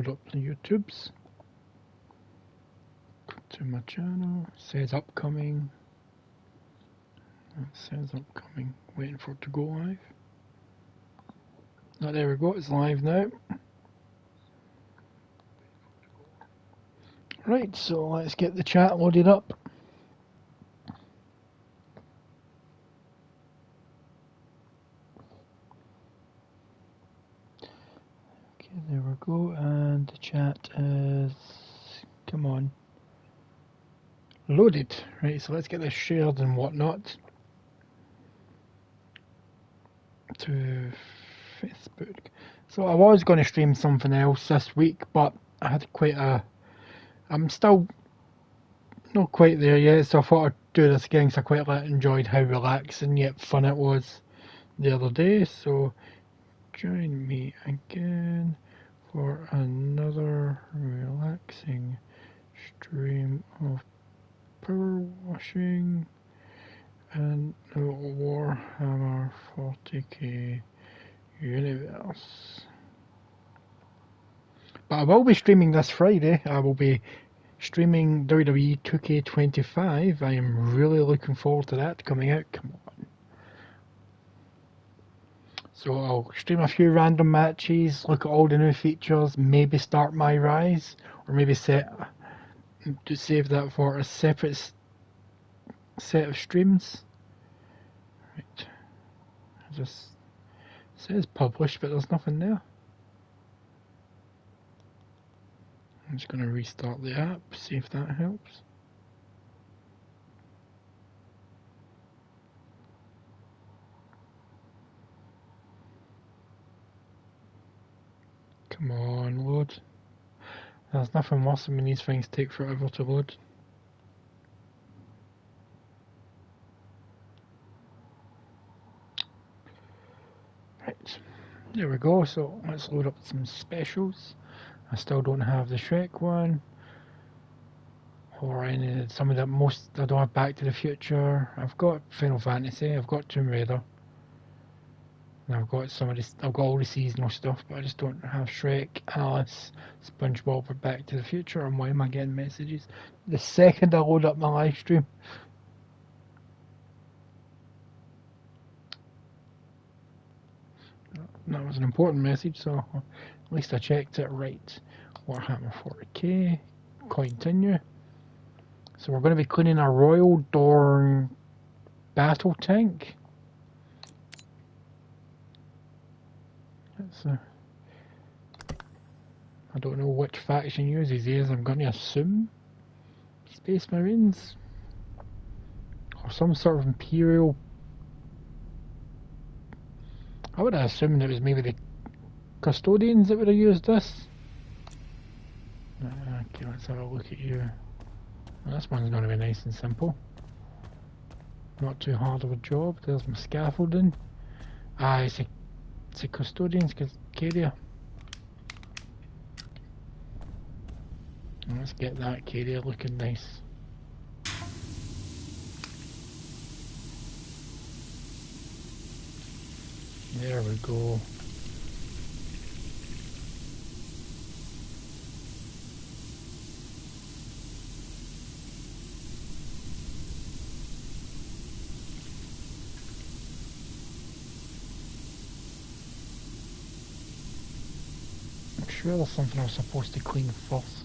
load up the YouTubes. Go to my channel. It says upcoming. It says upcoming. Waiting for it to go live. Oh, there we go. It's live now. Right, so let's get the chat loaded up. Okay, there we go, and the chat is, come on, loaded. Right, so let's get this shared and whatnot to Facebook. So I was going to stream something else this week, but I had quite a, I'm still not quite there yet, so I thought I'd do this again because I quite enjoyed how relaxing yet fun it was the other day. So join me again for another relaxing stream of power washing and the Warhammer 40k universe. But I will be streaming this Friday. I will be streaming WWE 2K25. I am really looking forward to that coming out. Come on. So I'll stream a few random matches, look at all the new features, maybe start my rise, or maybe save that for a separate set of streams. Right. It just says published, but there's nothing there. I'm just going to restart the app, see if that helps. Come on, load. There's nothing worse than when these things take forever to load. Right, there we go. So let's load up some specials. I still don't have the Shrek one, or any some of the most. I don't have Back to the Future. I've got Final Fantasy. I've got Tomb Raider. And I've got some of this. I've got all the seasonal stuff, but I just don't have Shrek, Alice, SpongeBob, or Back to the Future. And why am I getting messages the second I load up my live stream? That was an important message, so at least I checked it right. Warhammer 40k, continue. So we're going to be cleaning our Royal Dorn battle tank. That's I don't know which faction uses these. I'm going to assume Space Marines or some sort of Imperial. I would have assumed it was maybe the Custodians that would have used this. Okay, let's have a look at you. Well, this one's going to be nice and simple. Not too hard of a job. There's my scaffolding. It's a Custodians carrier. Let's get that carrier looking nice. There we go. I'm sure there's something I was supposed to clean first.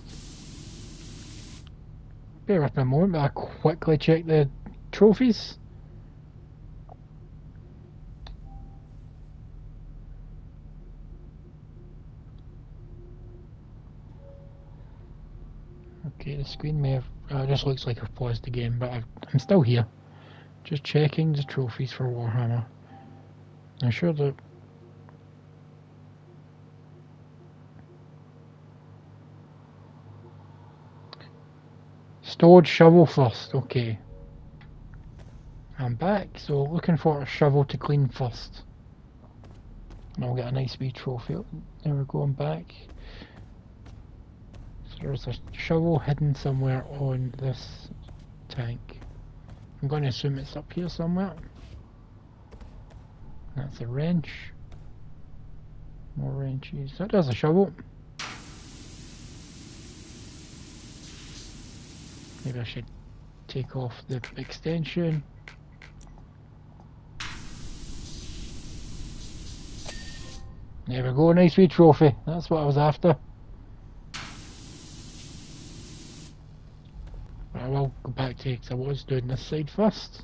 Bear with me a moment, but I'll quickly check the trophies. Okay, the screen may have, just looks like I've paused the game, but I'm still here. Just checking the trophies for Warhammer. I'm sure that stored shovel first, okay. I'm back, so looking for a shovel to clean first. And I'll get a nice wee trophy. There we go, I'm back. So there's a shovel hidden somewhere on this tank. I'm going to assume it's up here somewhere. That's a wrench. More wrenches. That does a shovel. Maybe I should take off the extension. There we go, nice wee trophy. That's what I was after. But I will go back to it because I was doing this side first.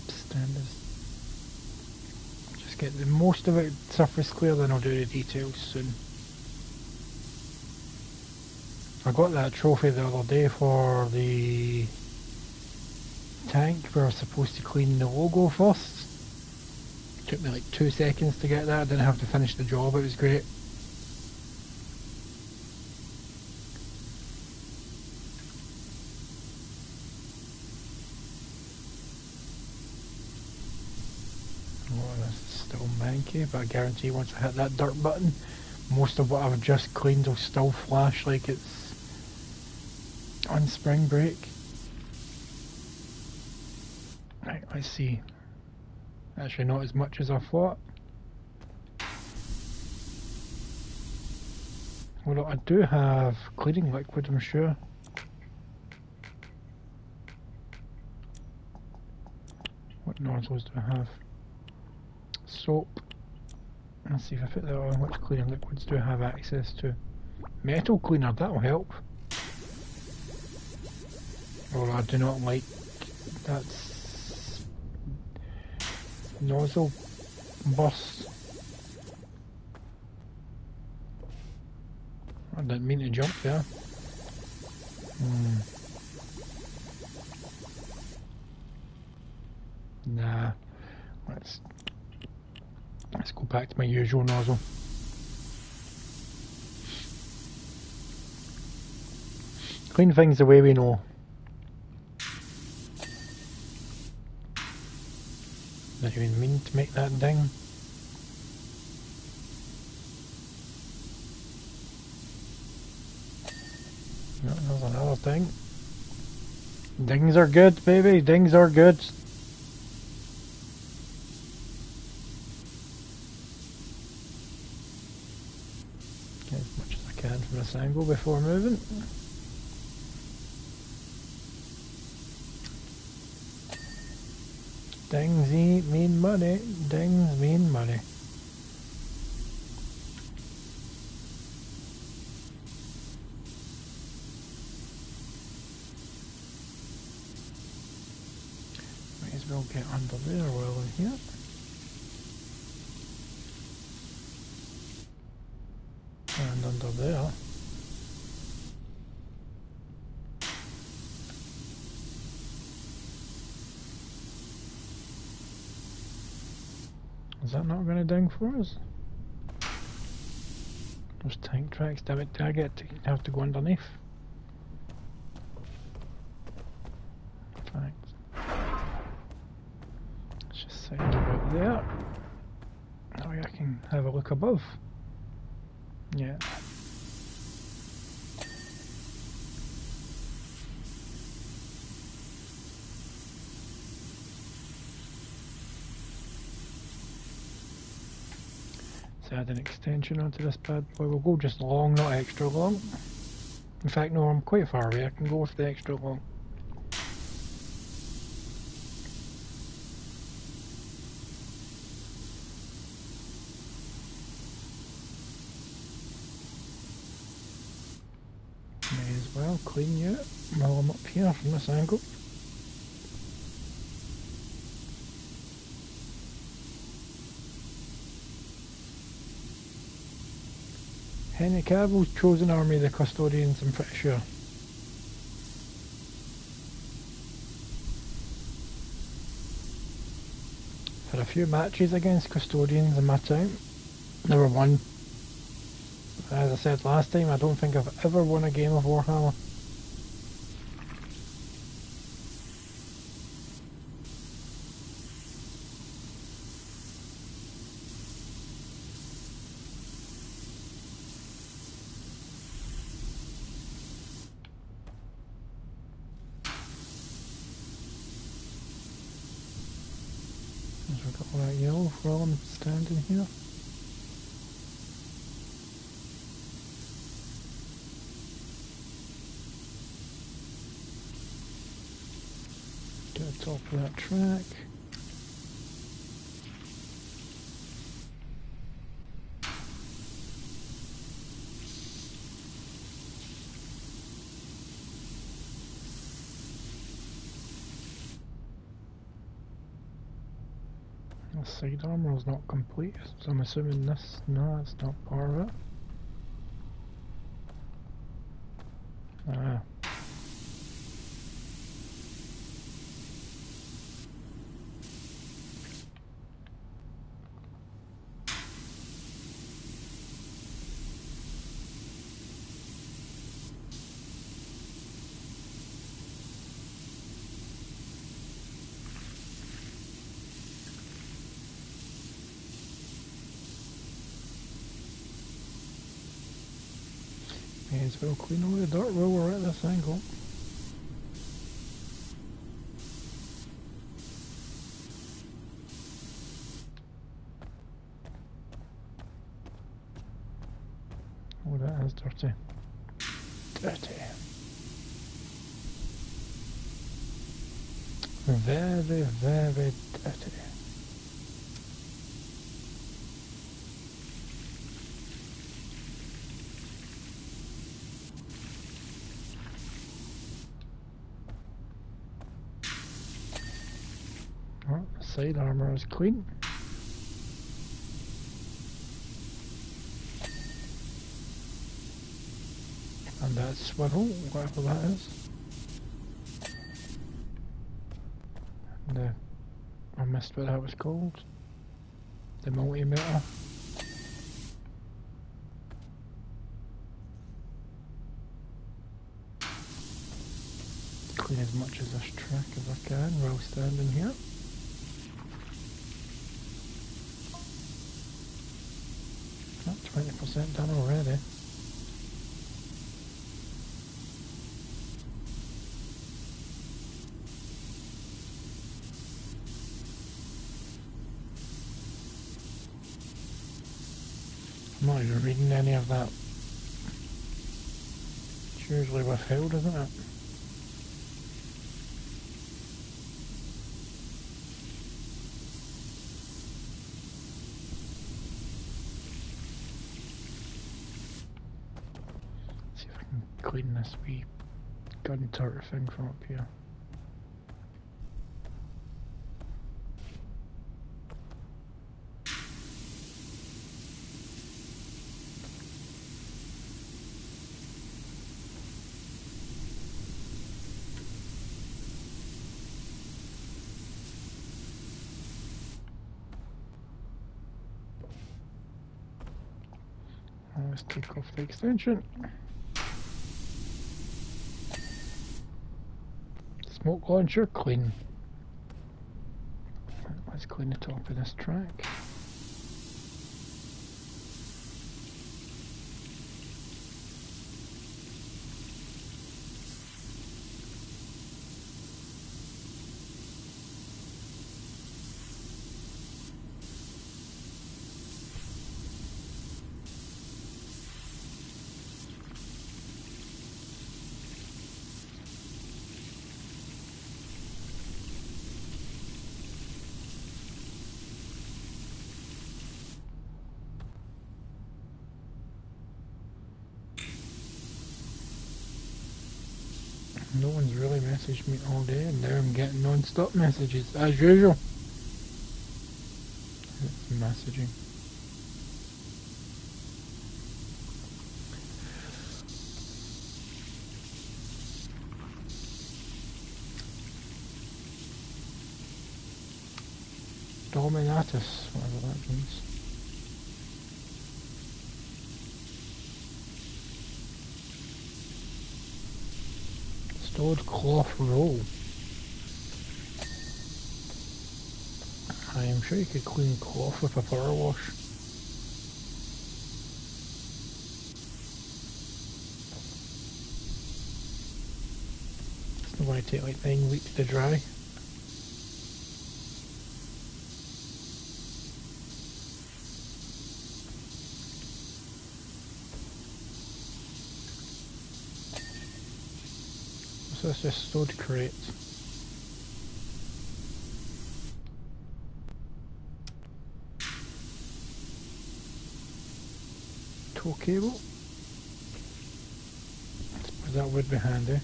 Standards. Just get the most of it surface clear, then I'll do the details soon. I got that trophy the other day for the tank. We were supposed to clean the logo first. It took me like 2 seconds to get that. I didn't have to finish the job, it was great. Oh, this is still manky, but I guarantee once I hit that dirt button, most of what I've just cleaned will still flash like it's on spring break. Right, let's see. Actually not as much as I thought. Well, I do have cleaning liquid, I'm sure. What nozzles do I have? Soap. Let's see if I put that on. Which cleaning liquids do I have access to? Metal cleaner, that'll help. Or I do not like that nozzle burst. I didn't mean to jump there. Nah, let's go back to my usual nozzle. Clean things the way we know. Didn't even mean to make that ding. No, there's another thing. Dings are good, baby. Dings are good. Get as much as I can from this angle before moving. Dings mean money. Dings mean money. Might as well get under there while I'm here. And under there. Is that not going to ding for us? Those tank tracks, damn it, do I have to go underneath? Right. Let's just set it about there. Now I can have a look above. Yeah. Add an extension onto this bad boy. We'll go just long, not extra long. In fact, no, I'm quite far away. I can go with the extra long. May as well clean you while I'm up here from this angle. Henry Cavill's chosen army, the Custodians, I'm pretty sure. Had a few matches against Custodians in my time. Never won. As I said last time, I don't think I've ever won a game of Warhammer. I've got all that yellow while I'm standing here. To the top of that track. The side armour is not complete, so I'm assuming this, no, it's not part of it. Ah. May as well clean all the dirt while we're at this angle. Oh, that is dirty. Dirty. Very, very dirty. Oh, the side armour is clean. And that swivel, whatever that is. And I missed what that was called. The multimeter. Clean as much of this track as I can while standing here. Not 20% done already. I'm not even reading any of that. It's usually withheld, isn't it? See if I can clean this wee gun turret thing from up here. Let's take off the extension. Smoke launcher clean. Let's clean the top of this track. No one's really messaged me all day, and now I'm getting non-stop messages, as usual. Messaging. Dominatus, whatever that means. Stored cloth roll. I am sure you could clean cloth with a Powerwash. It's not going to take like 9 weeks to dry. So let's just load crate. Tow cable. I suppose that would be handy.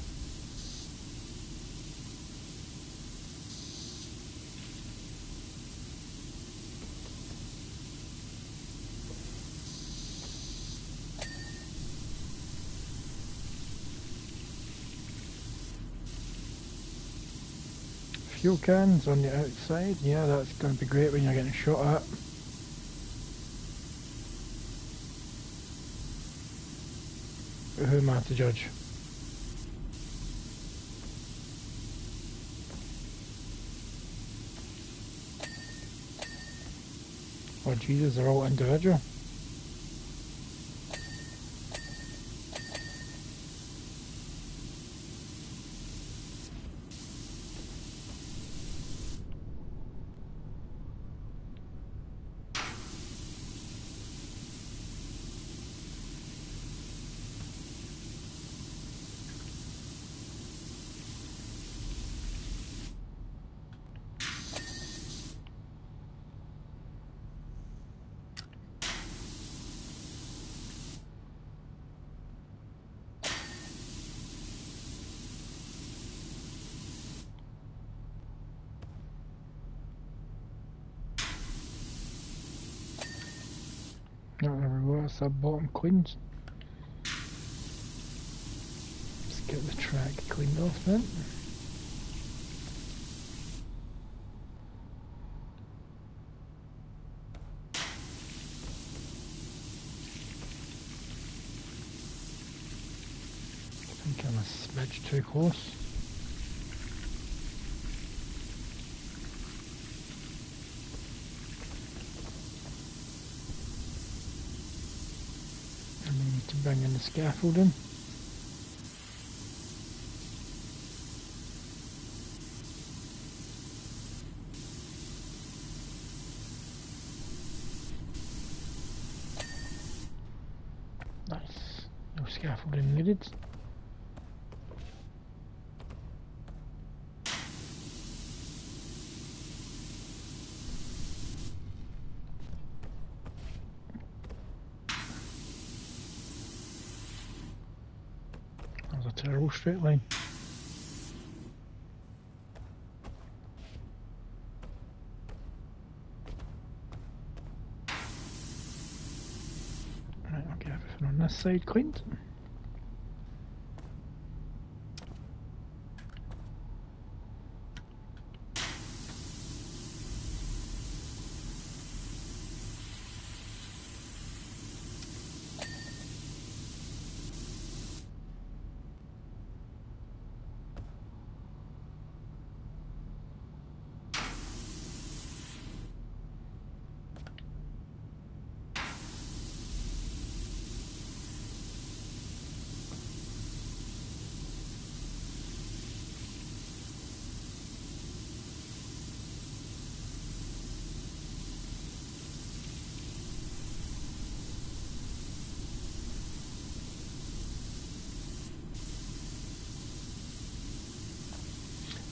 Fuel cans on the outside, yeah, that's going to be great when you're getting shot at. But who am I to judge? Oh Jesus, they're all individual. There we go, that's our bottom cleaned. Let's get the track cleaned off then. I think I'm a smidge too close. And we need to bring in the scaffolding. Nice. No scaffolding needed. That was a terrible straight line. Right, I'll get everything on this side cleaned.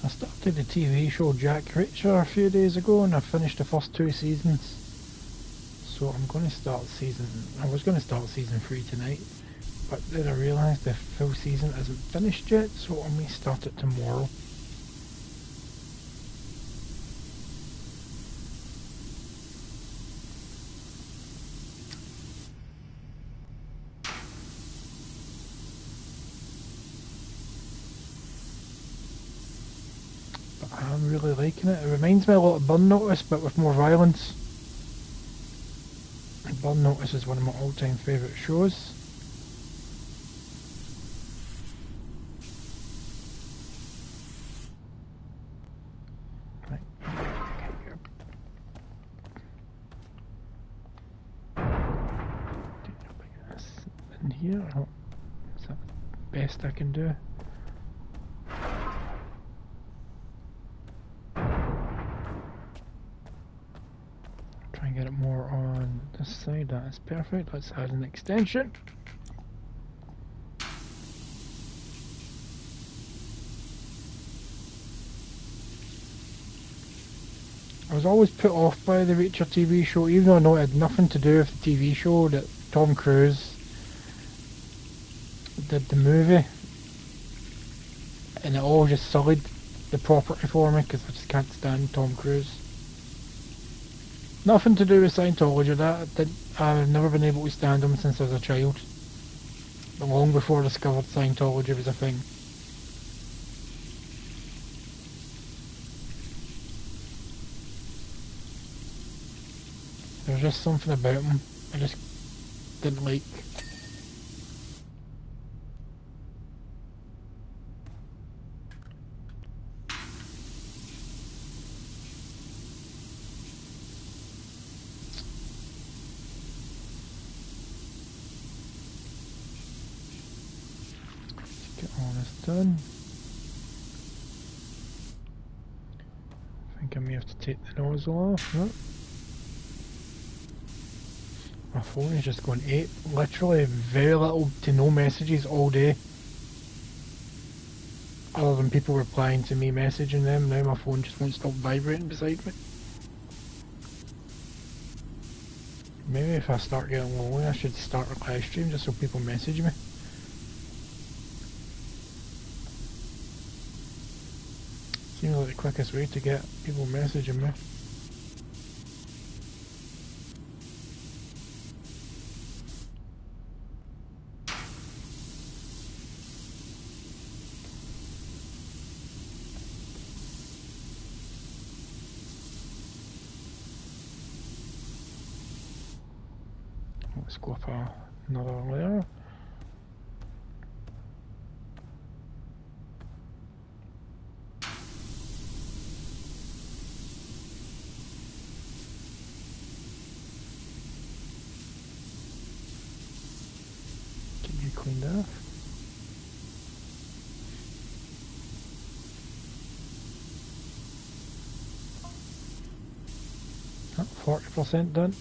I started the TV show Jack Reacher a few days ago and I finished the first 2 seasons. So I'm going to start I was going to start season 3 tonight, but then I realised the full season isn't finished yet, so I may start it tomorrow. I'm really liking it. It reminds me a lot of Burn Notice, but with more violence. Burn Notice is one of my all-time favourite shows. Right. Bring this in here. Oh, is that the best I can do? Get it more on this side. That is perfect. Let's add an extension. I was always put off by the Reacher TV show, even though I know it had nothing to do with the TV show that Tom Cruise did the movie, and it all just sullied the property for me because I just can't stand Tom Cruise. Nothing to do with Scientology. I've never been able to stand him since I was a child. Long before I discovered Scientology was a thing. There's just something about him I just didn't like. Get all this done. I think I may have to take the nozzle off. No. My phone is just going ape. Literally very little to no messages all day. Other than people replying to me messaging them, now my phone just won't stop vibrating beside me. Maybe if I start getting lonely I should start a live stream just so people message me. Seems like the quickest way to get people messaging me. Let's go up another layer. Get you cleaned off. Oh, 40% done.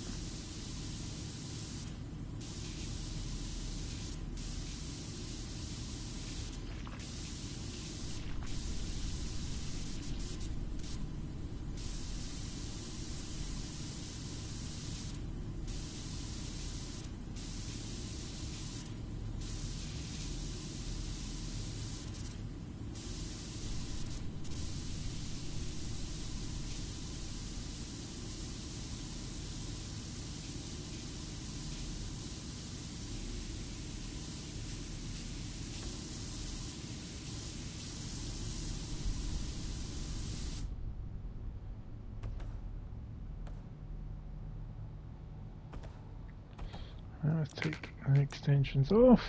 Let's take the extensions off.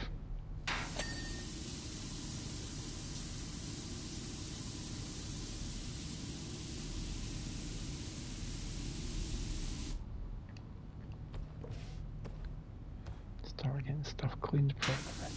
Start getting stuff cleaned properly.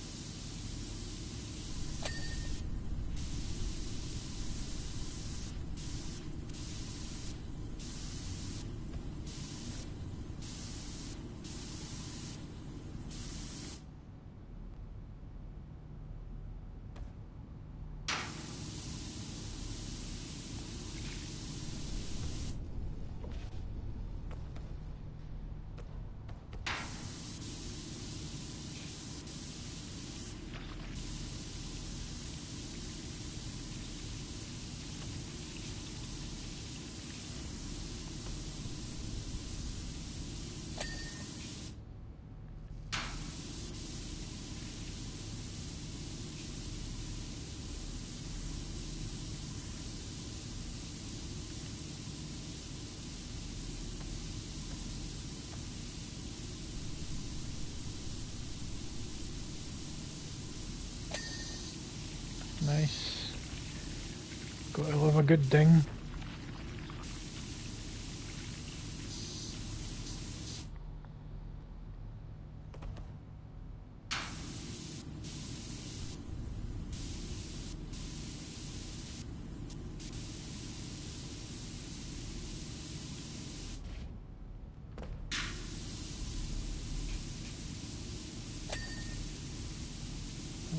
Nice. Gotta love a good ding.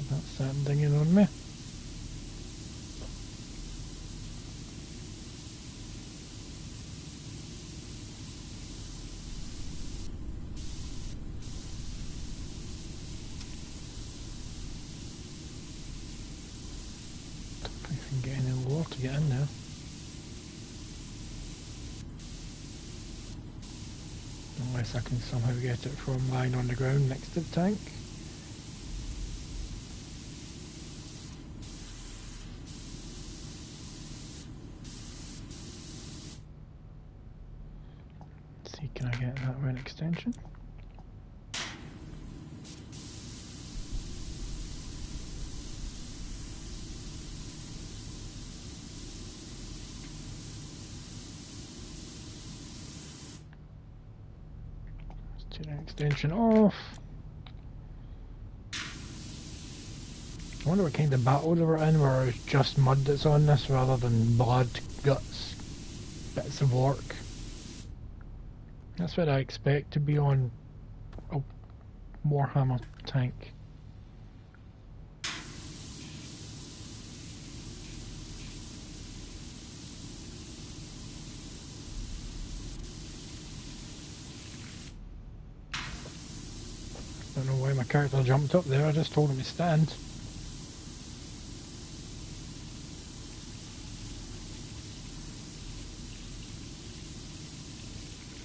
That's that dinging on me. unless I can somehow get it from lying on the ground next to the tank. Let's see, can I get that with an extension? Turn the extension off. I wonder what kind of battle they were in, where it's just mud that's on this rather than blood, guts, bits of orc. That's what I expect to be on a Warhammer tank. Don't know why my character jumped up there, I just told him to stand.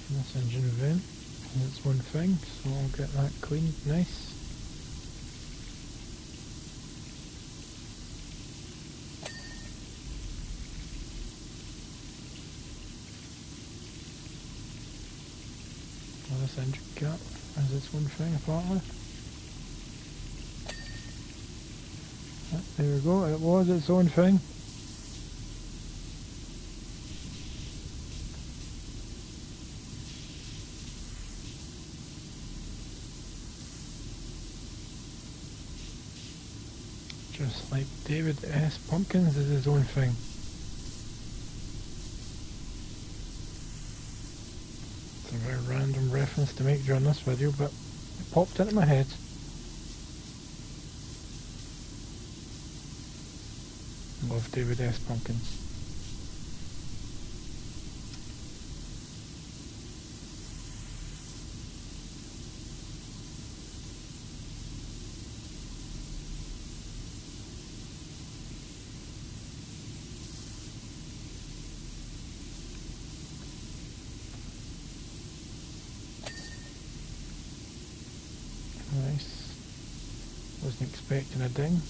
This engine vent, that's one thing, so I'll get that cleaned nice. Well, this engine cap is this one thing apparently. There we go, it was its own thing. Just like David S. Pumpkins is his own thing. It's a very random reference to make during this video, but it popped into my head. I love David S. Pumpkins. Nice. Wasn't expecting a ding,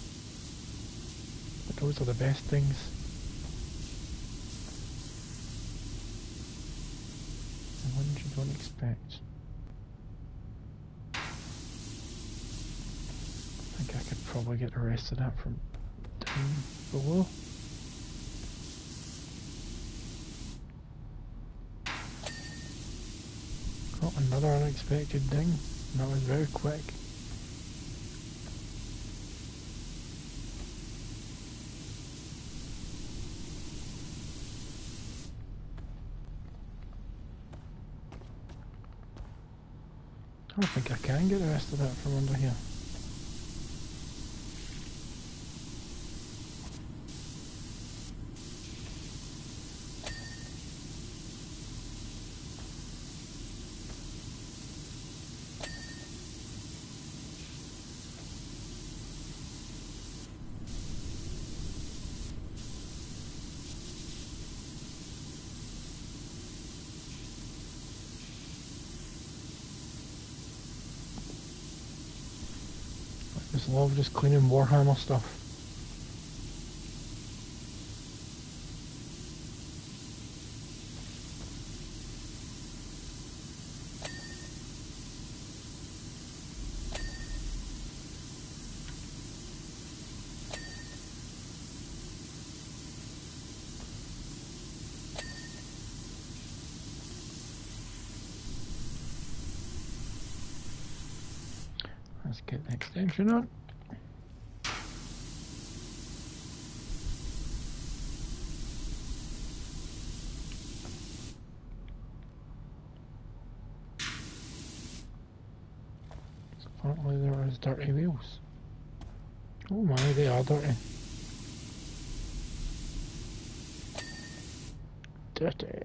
but those are the best things. The ones you don't expect. I think I could probably get the rest of that from down below. Got another unexpected ding. That was very quick. I don't think I can get the rest of that from under here. I just love just cleaning Warhammer stuff. Let's get the extension on. So apparently there is dirty wheels. Oh my, they are dirty. Dirty.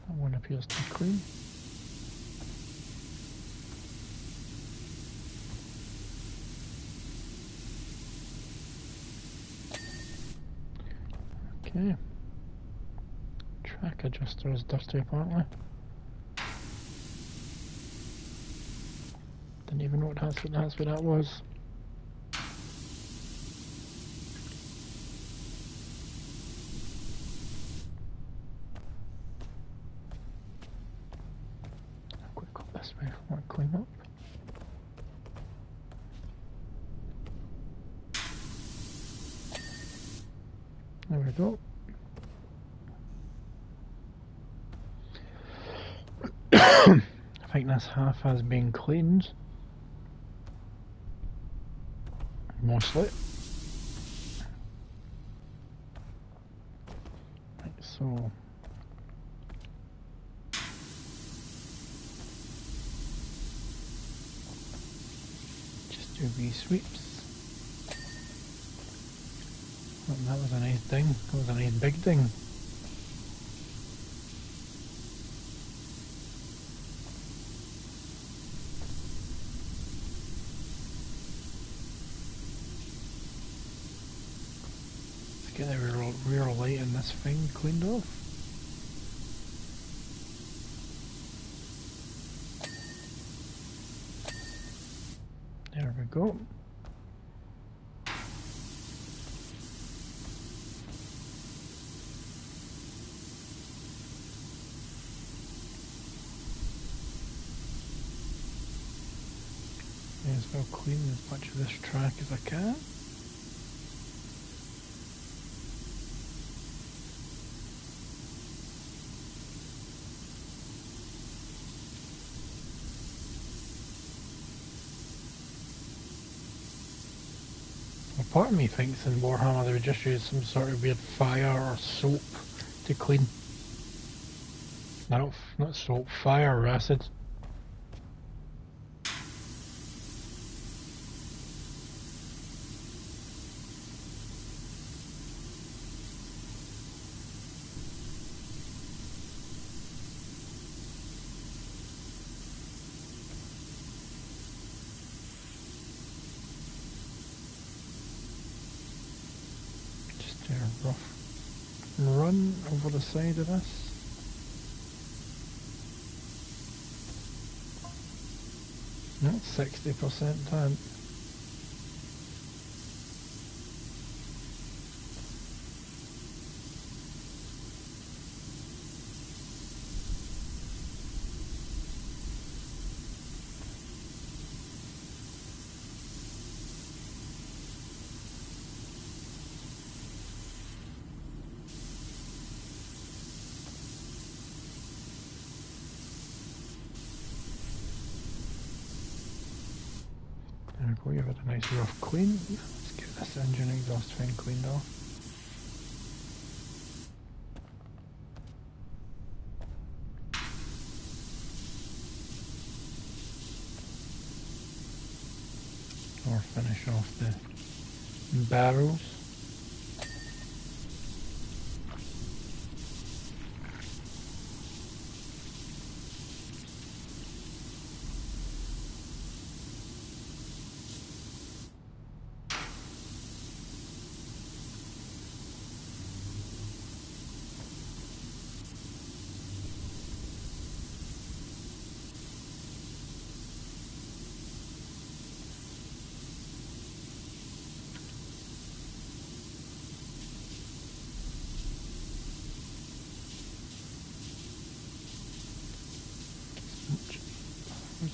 That one appears to be clean. Okay. Track adjuster is dirty apparently. Didn't even know that's what that was. I've got to go this way if I want to clean up. There we go. I think this half has been cleaned. Mostly. Right, so just do wee sweeps. Oh, that was a nice ding. That was a nice big ding. Let's get the rear light in this thing cleaned off. There we go. May as well clean as much of this track as I can. Well, part of me thinks in Warhammer they would just use some sort of weird fire or soap to clean. No, not soap, fire or acid. A rough run over the side of this. That's 60% done. There we go, give it a nice rough clean. Let's get this engine exhaust fan cleaned off. Or finish off the barrels.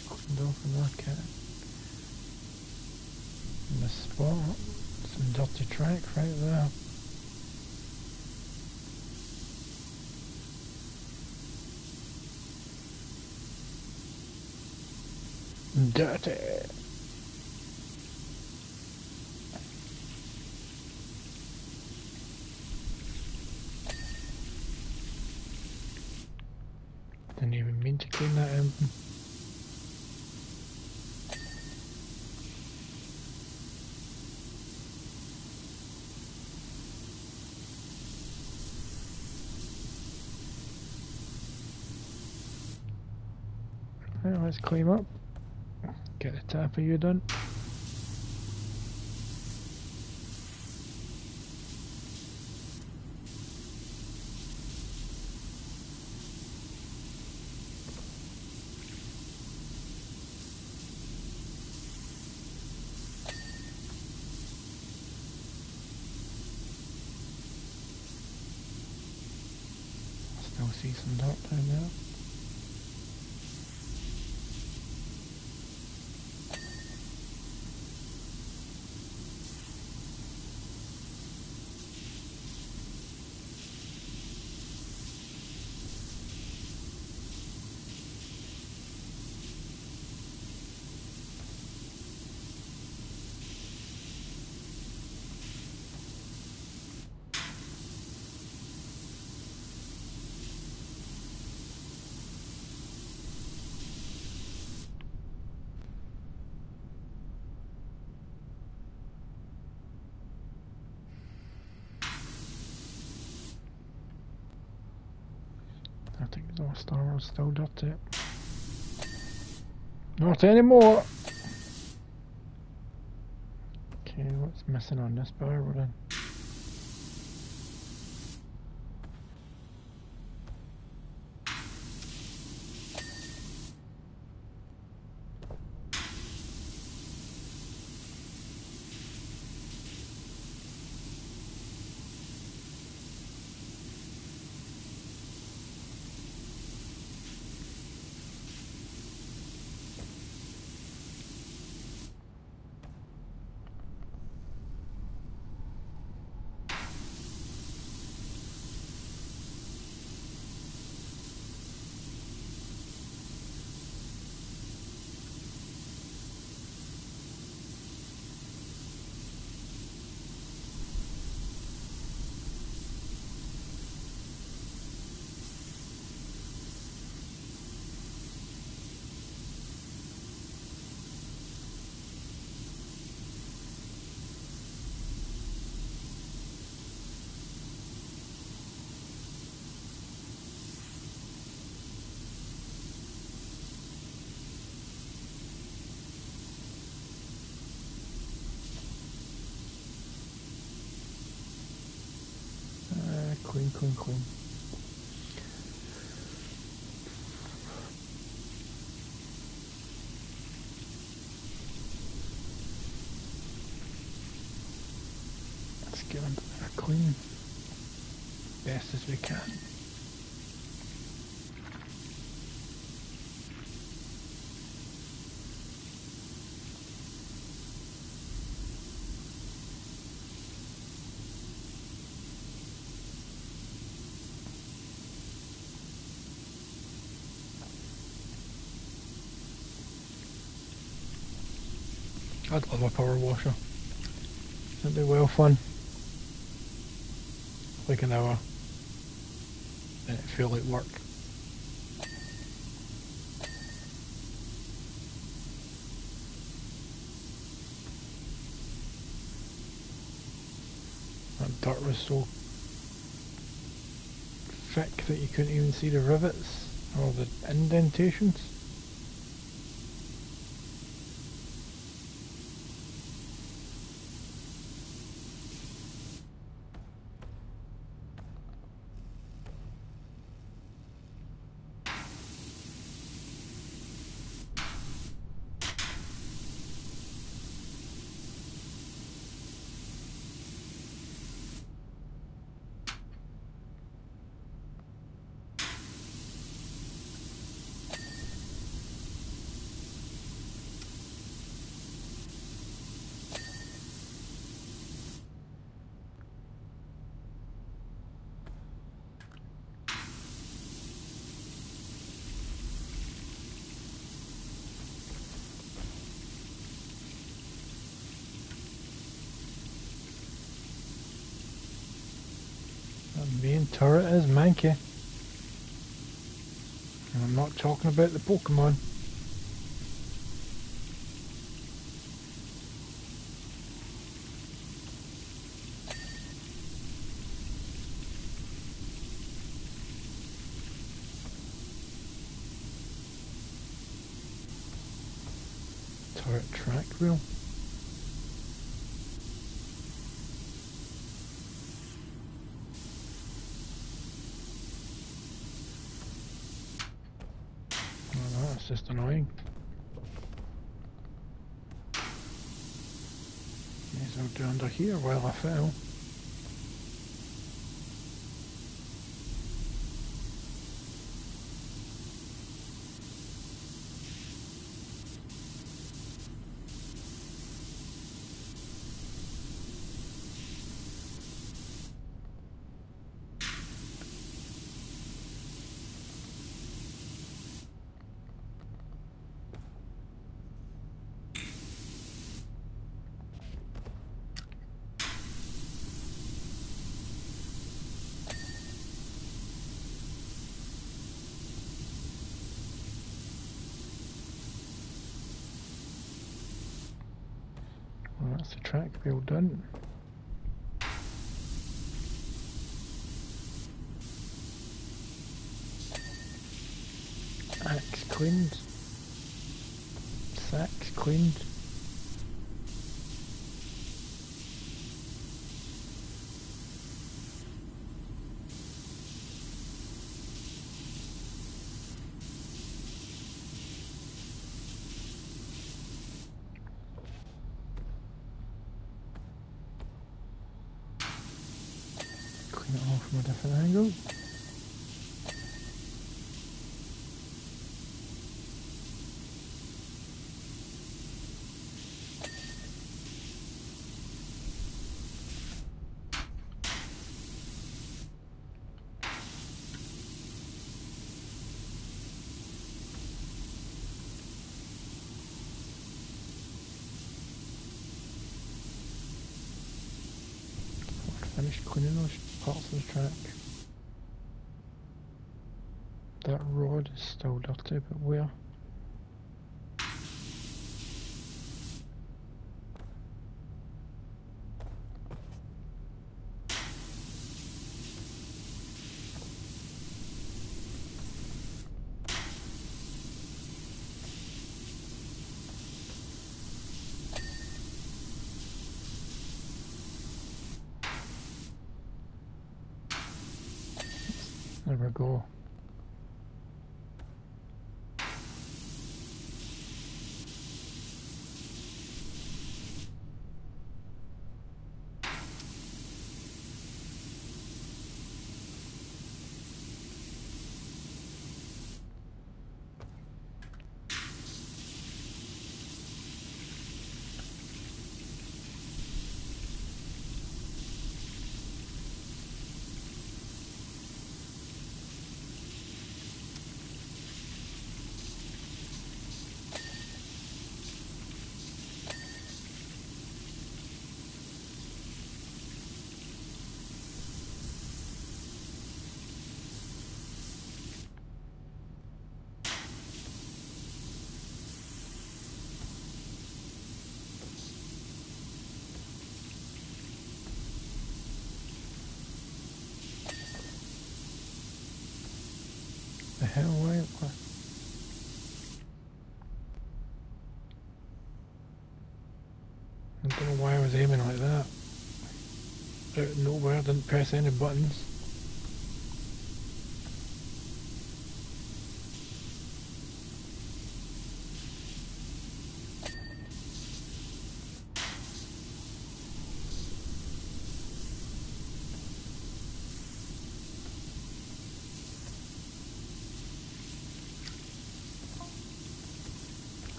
Cleaned off and look at in the spot. Some dirty track right there. Dirty. Didn't even mean to clean that out. Right, let's climb up. Get the tap of you done. see some dirt down there. I think the North Star is still dirty. Not anymore! Okay, what's missing on this barrel then? Clean. Let's get them clean best as we can. I'd love a power washer. It'd be well fun. Like an hour. Then it feel like work. That dirt was so thick that you couldn't even see the rivets or the indentations. The main turret is manky. And I'm not talking about the Pokemon. Turret track wheel. It's just annoying. May as well do under here while I fell. That's the track wheel done. Axe cleaned. Sacks cleaned. Clean it off from a different angle. Finished cleaning those parts of the track. That rod is still dirty, but where? There we go. The hell, why? I don't know why I was aiming like that. Out of nowhere, I didn't press any buttons.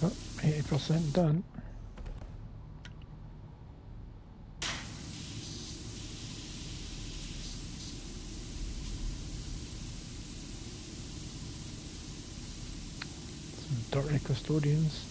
Oh, 80% done. Some dirty custodians.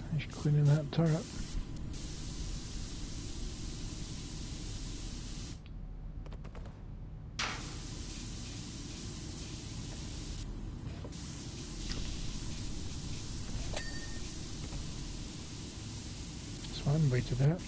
Finish cleaning that turret. That's one way to that.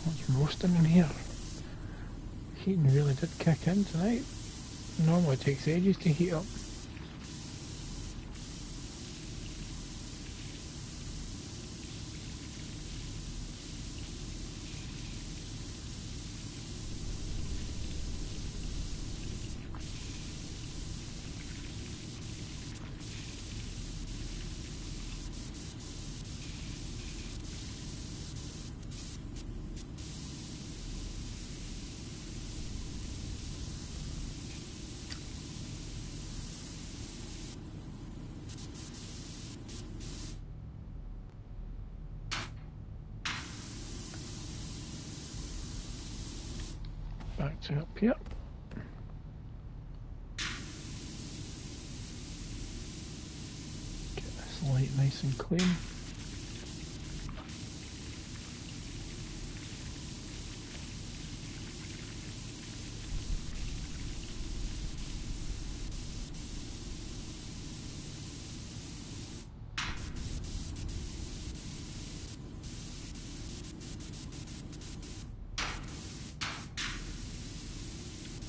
It's roasting in here. Heating really did kick in tonight. Normally it takes ages to heat up. So up here. Get this light nice and clean.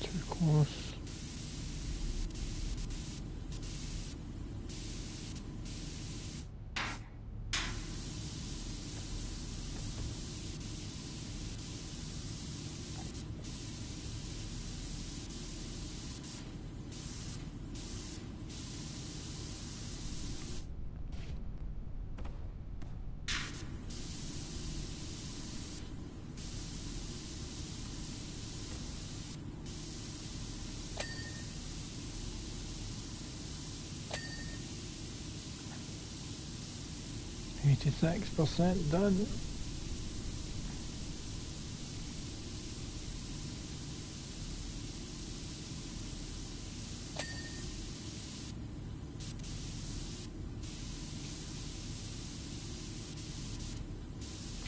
Too close. %, done.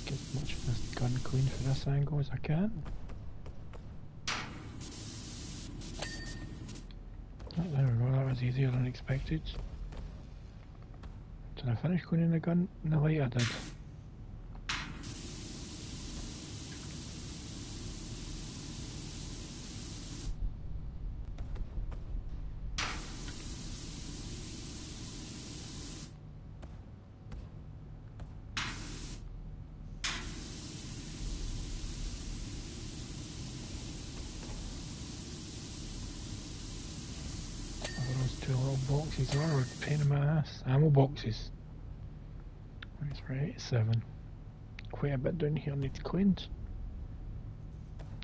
Get as much of this gun clean for this angle as I can. Oh, there we go, that was easier than expected. Did I finish cleaning the gun in the light? I did. Those two little boxes are a pain in my ass. Ammo boxes. That's right, 87. Quite a bit down here needs cleaned.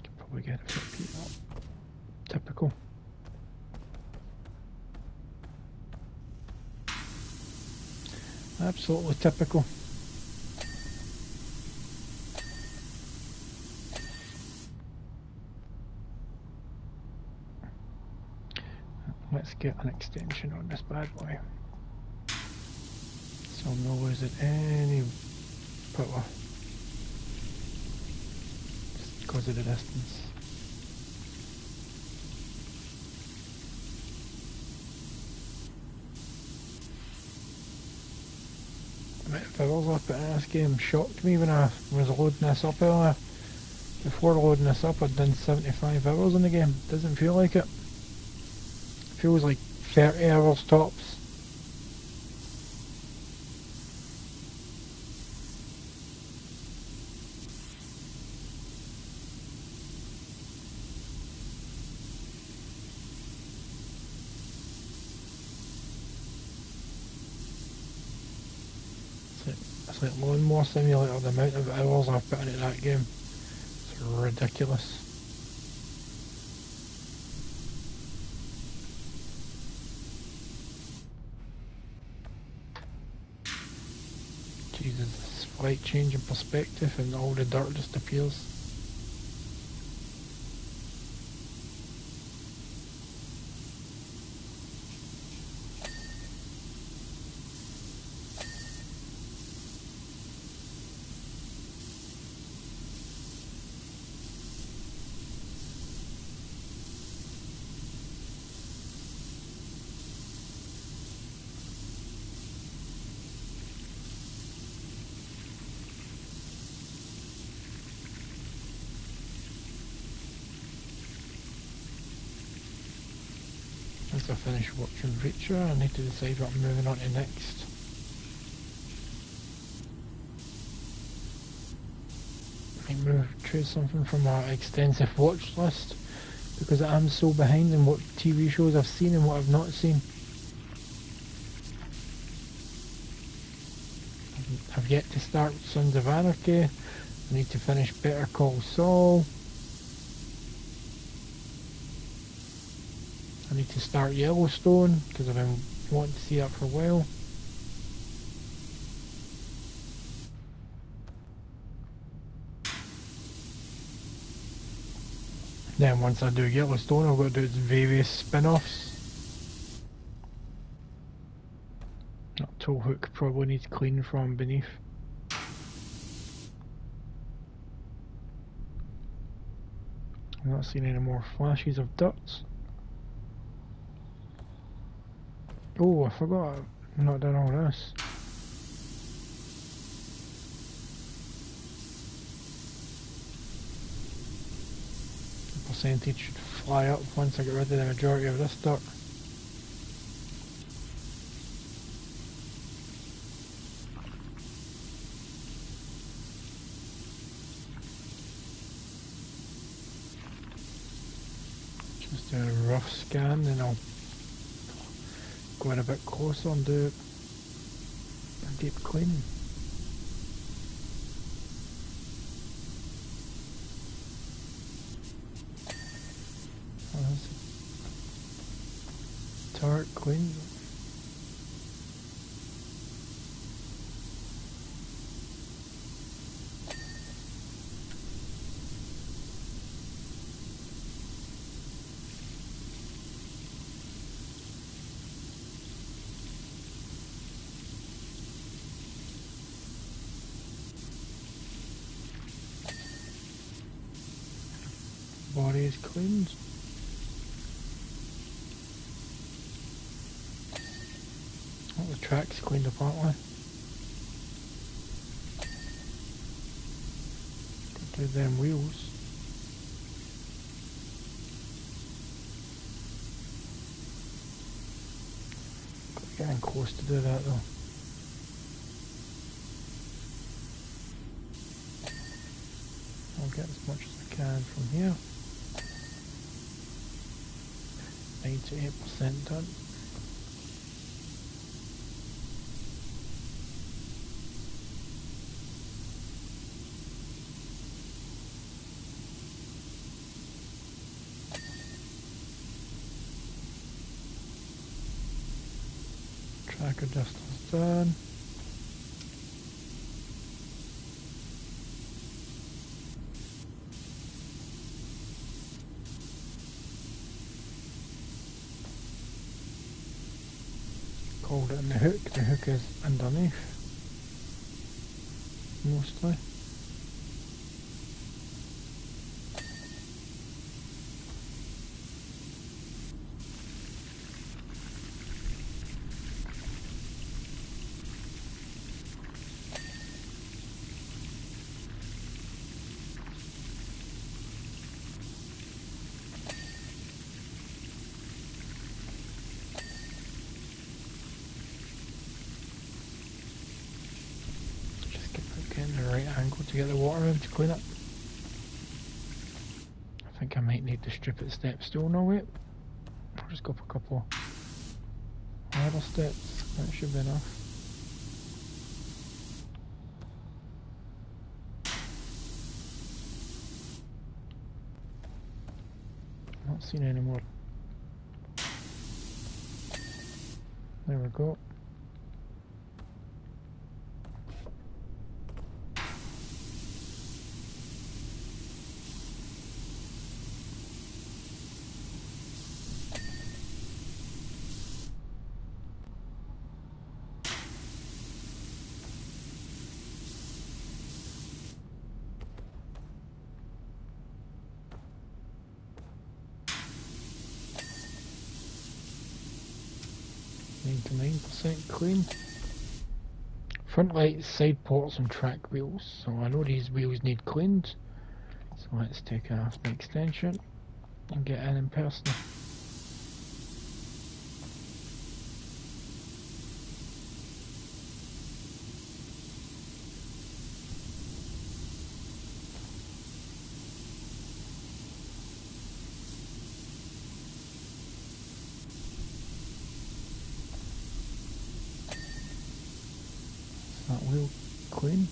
Could probably get a bit up. Typical. Absolutely typical. Let's get an extension on this bad boy. So I'm not losing any power. Just because of the distance. The amount of hours I put in this game shocked me when I was loading this up earlier. Before loading this up I'd done 75 hours in the game. Doesn't feel like it. Feels like 30 hours tops. It's like Lawnmower Simulator, the amount of hours I've put into that game. It's ridiculous. Jesus, this slight change in perspective and all the dirt just appears. Once I finish watching Reacher, I need to decide what I'm moving on to next. I might choose something from our extensive watch list, because I'm so behind in what TV shows I've seen and what I've not seen. I've yet to start Sons of Anarchy. I need to finish Better Call Saul. I need to start Yellowstone because I've been wanting to see that for a while. Then once I do Yellowstone, I've got to do its various spin-offs. That tow hook probably needs clean from beneath. I'm not seeing any more flashes of ducts. Oh, I forgot I've not done all this. The percentage should fly up once I get rid of the majority of this dirt. Just do a rough scan, then I'll go in a bit closer and do a deep clean. Oh, that's a turret clean. Body is cleaned. Oh, the track's cleaned apparently. Got to do them wheels. Got to get in close to do that though. I'll get as much as I can from here. 98% done. Track adjuster's done. Hold it in the hook is underneath mostly. Getting the right angle to get the water in to clean it. I think I might need to strip it step still now. Wait, I'll just go up a couple ladder steps, that should be enough. Not seen any more. There we go. To 9% clean. Front lights, side ports and track wheels. So I know these wheels need cleaned. So let's take off the extension and get in person. That wheel clean.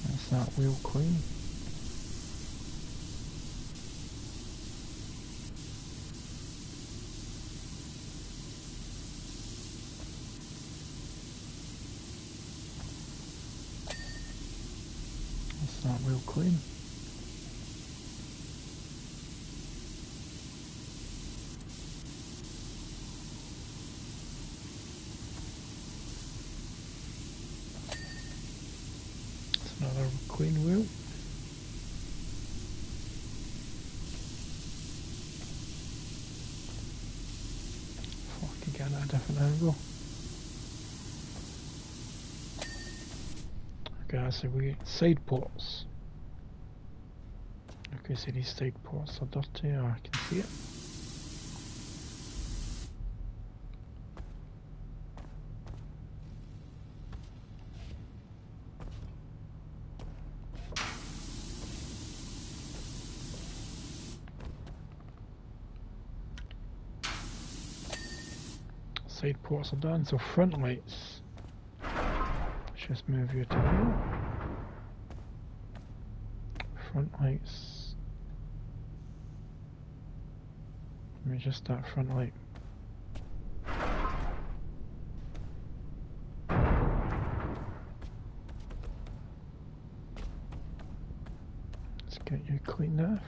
That's that wheel clean. That's that wheel clean. That's another clean wheel. Fuck, again at a different angle. Okay, so we get side ports. Okay, so these side ports are dirty, I can see it. Side ports are done, so front lights. Let's just move you to here. Front lights. Let me just start front light. Let's get you cleaned off.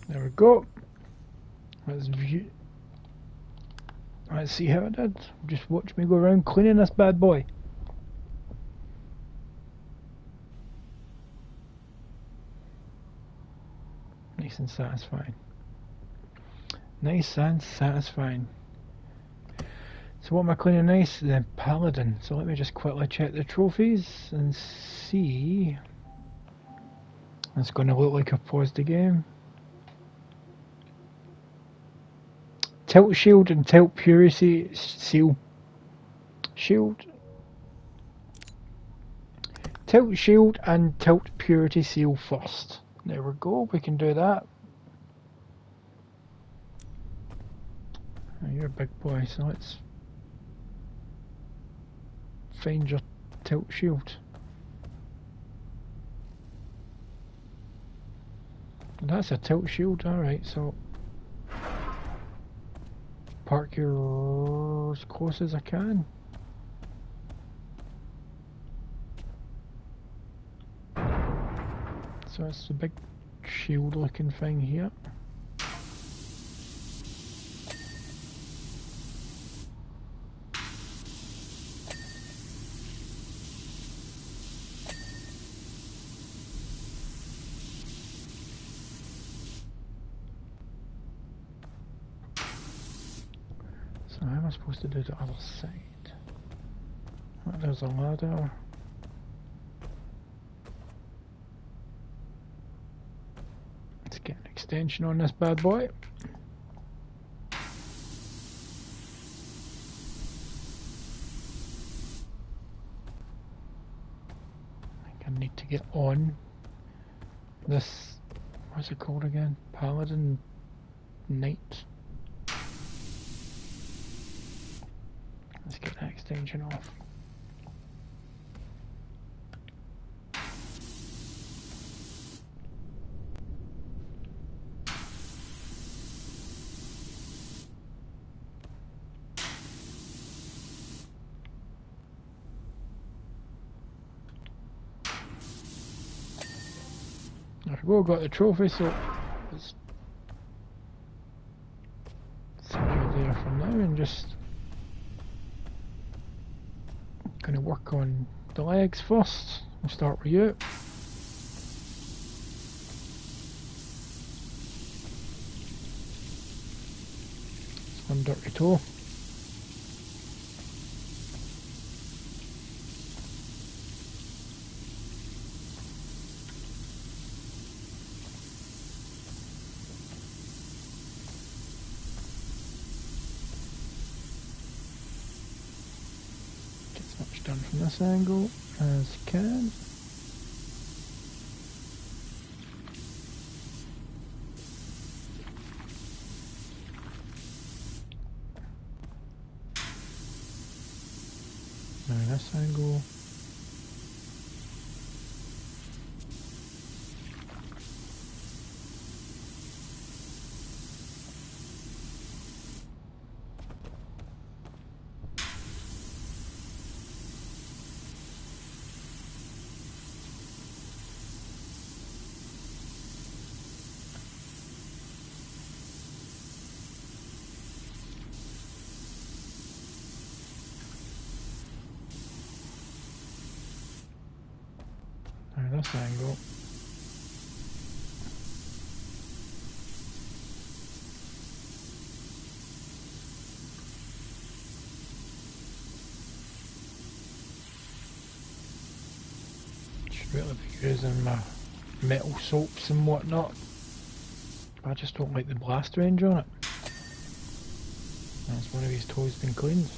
There we go. Let's view. Let's see how it did. Just watch me go around cleaning this bad boy. Nice and satisfying. Nice and satisfying. So what am I cleaning nice? The Paladin. So let me just quickly check the trophies and see. It's going to look like I've paused the game. Tilt shield and tilt purity seal. Shield. Tilt shield and tilt purity seal first. There we go, we can do that. Oh, you're a big boy, so let's find your tilt shield. And that's a tilt shield, alright, so park your as close as I can. So it's the big shield looking thing here. So how am I supposed to do the other side? Oh, there's a ladder. Let's get an extension on this bad boy. I think I need to get on this, what's it called again? Paladin Knight. Let's get that extension off. There we go, got the trophy, so let's set you there for now and just gonna work on the legs first. We'll start with you. It's one dirty toe. Done from this angle as you can. Now this angle. this angle. Should really be using my metal soaps and whatnot. I just don't like the blast range on it. That's one of his toes been cleaned.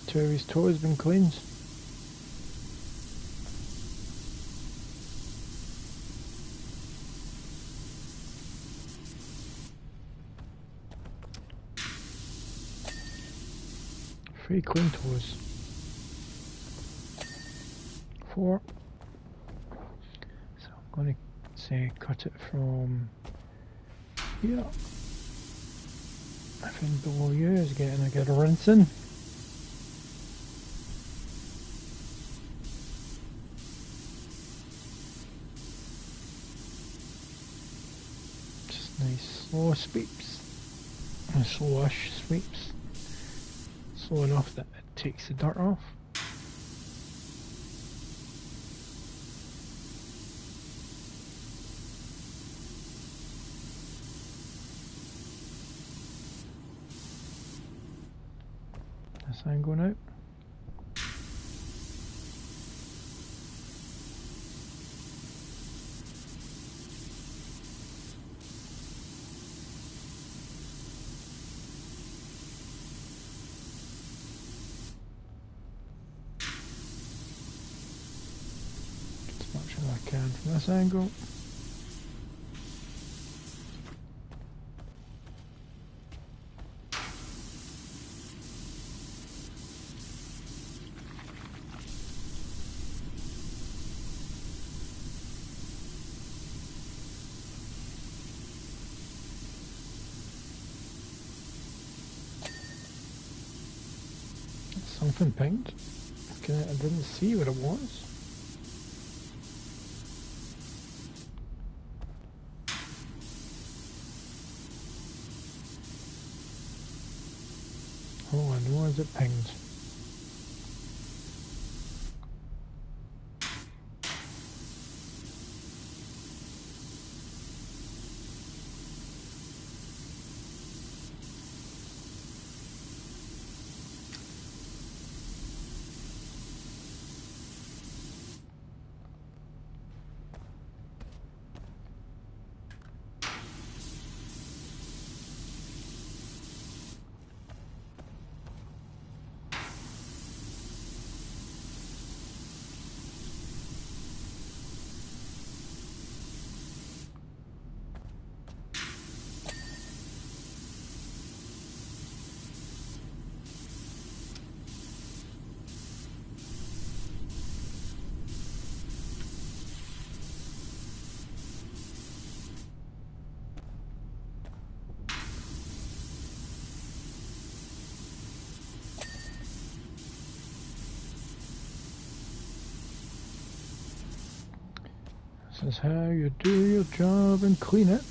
Two of his toes been cleaned. Three clean toes. 4. So I'm going to say cut it from here. I think below you is getting a good rinsing. Just nice slow sweeps. And slowish sweeps. Slow enough that it takes the dirt off. This sign going out. As much as I can from this angle. Something pinged. Okay, I didn't see what it was. All I know is it pinged. This is how you do your job and clean it.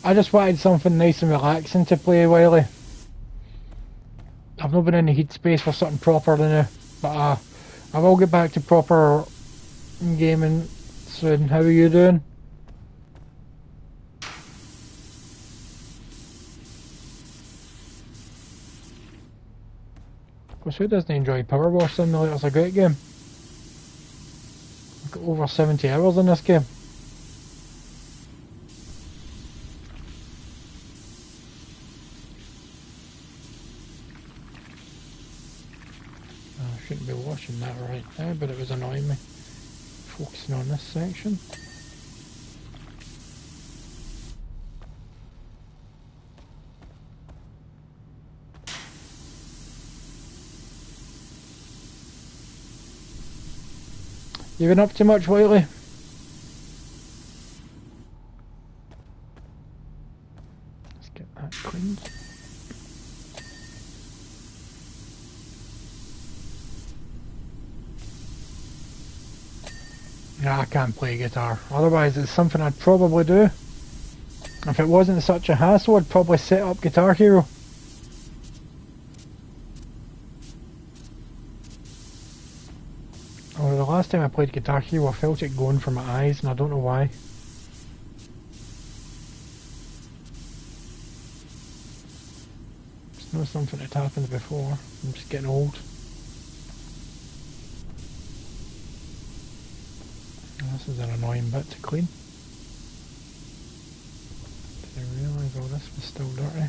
I just wanted something nice and relaxing to play while I've not been in the heatspace for something proper now, but I will get back to proper gaming soon. How are you doing? Because who doesn't enjoy Powerwash Simulator? It's a great game. I've got over 70 hours in this game. I shouldn't be watching that right now, but it was annoying me. Focusing on this section. You been up to much lately? Yeah, I can't play guitar. Otherwise, it's something I'd probably do. If it wasn't such a hassle, I'd probably set up Guitar Hero. Although the last time I played Guitar Hero, I felt it going for my eyes, and I don't know why. It's not something that's happened before. I'm just getting old. This is an annoying bit to clean. Did I realise all this was still dirty?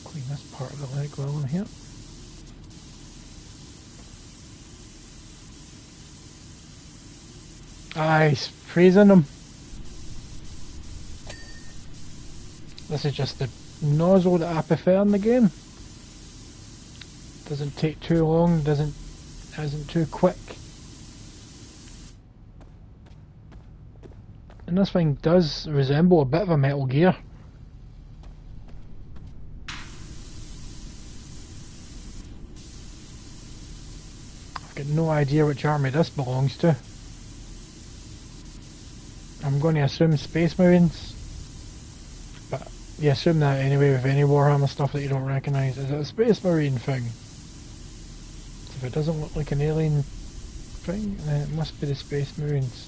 Clean this part of the leg well in here. Ah, he's freezing them. This is just the nozzle that I prefer in the game. Doesn't take too long, isn't too quick. And this thing does resemble a bit of a Metal Gear. I've got no idea which army this belongs to. I'm going to assume Space Marines. But you assume that anyway with any Warhammer stuff that you don't recognise. Is it a Space Marine thing? So if it doesn't look like an alien thing, then it must be the Space Marines.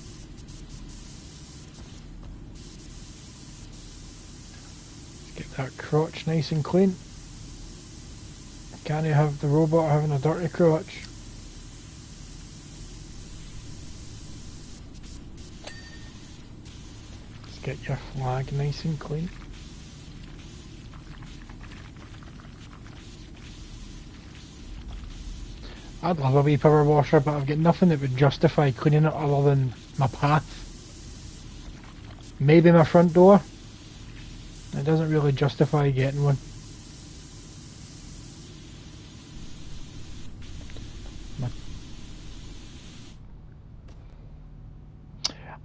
Let's get that crotch nice and clean. Can't you have the robot having a dirty crotch? Let's get your flag nice and clean. I'd love a wee power washer, but I've got nothing that would justify cleaning it other than my path. Maybe my front door. It doesn't really justify getting one.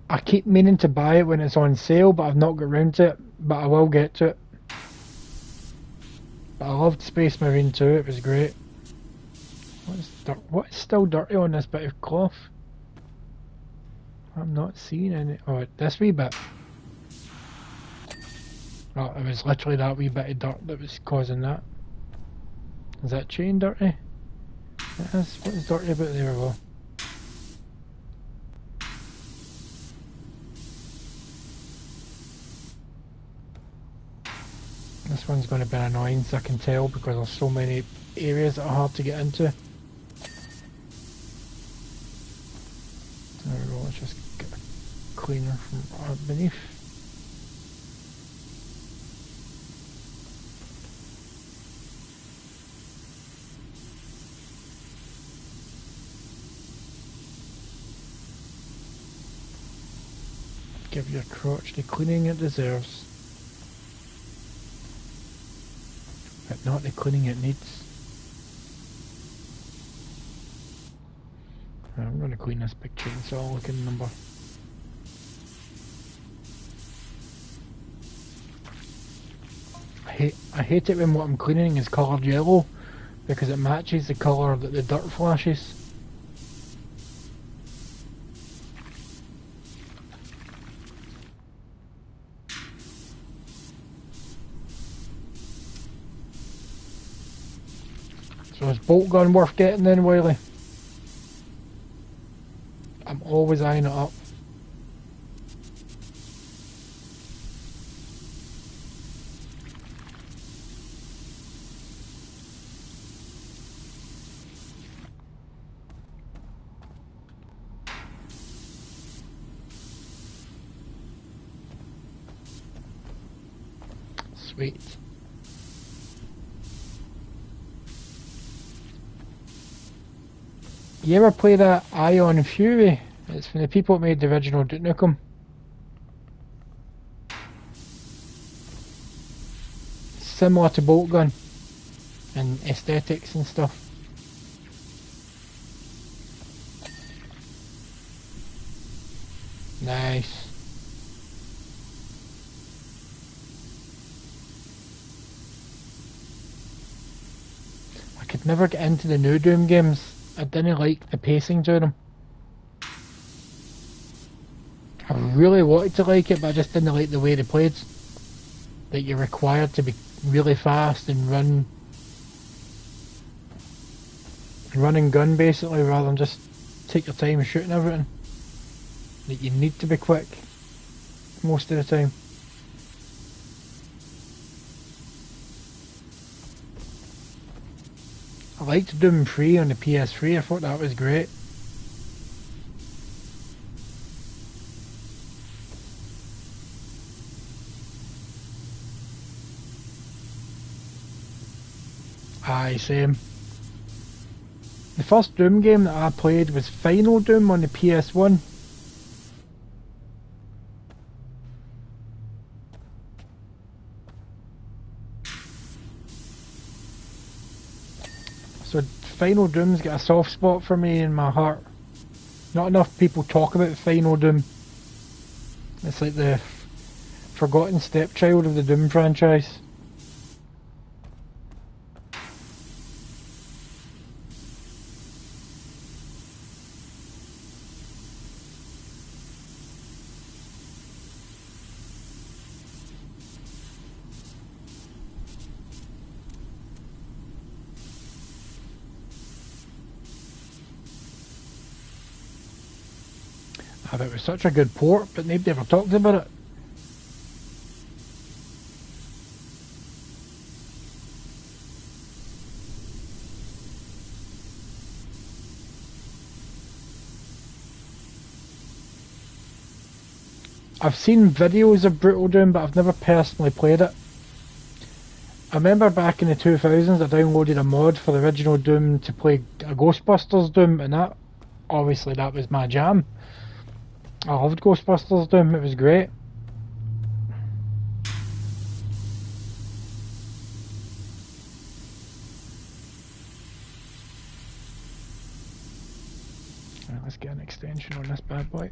I keep meaning to buy it when it's on sale, but I've not got round to it. But I will get to it. But I loved Space Marine 2, it was great. What is still dirty on this bit of cloth? I'm not seeing any. Oh, this wee bit. Oh, it was literally that wee bit of dirt that was causing that. Is that chain dirty? It is. What is dirty about there? Well, this one's going to be annoying, so I can tell, because there's so many areas that are hard to get into. There we go, let's just get a cleaner from beneath. Give your crotch the cleaning it deserves. But not the cleaning it needs. I'm going to clean this big chainsaw looking number. I hate it when what I'm cleaning is coloured yellow, because it matches the colour that the dirt flashes. So is bolt gun worth getting then, Wiley? I'm always eyeing it up. Sweet. You ever play that Ion Fury? It's from the people that made the original Duke Nukem. Similar to Bolt Gun and aesthetics and stuff. Nice. I could never get into the new Doom games. I didn't like the pacing to them. I really wanted to like it, but I just didn't like the way they played. That you're required to be really fast and run and gun basically, rather than just take your time shooting everything. That you need to be quick most of the time. I liked Doom 3 on the PS3, I thought that was great. Aye, same. The first Doom game that I played was Final Doom on the PS1. So Final Doom's got a soft spot for me in my heart. Not enough people talk about Final Doom. It's like the forgotten stepchild of the Doom franchise. It was such a good port, but nobody ever talked about it. I've seen videos of Brutal Doom, but I've never personally played it. I remember back in the 2000s I downloaded a mod for the original Doom to play a Ghostbusters Doom, and that was my jam. I loved Ghostbusters Doom, it was great. Right, let's get an extension on this bad boy.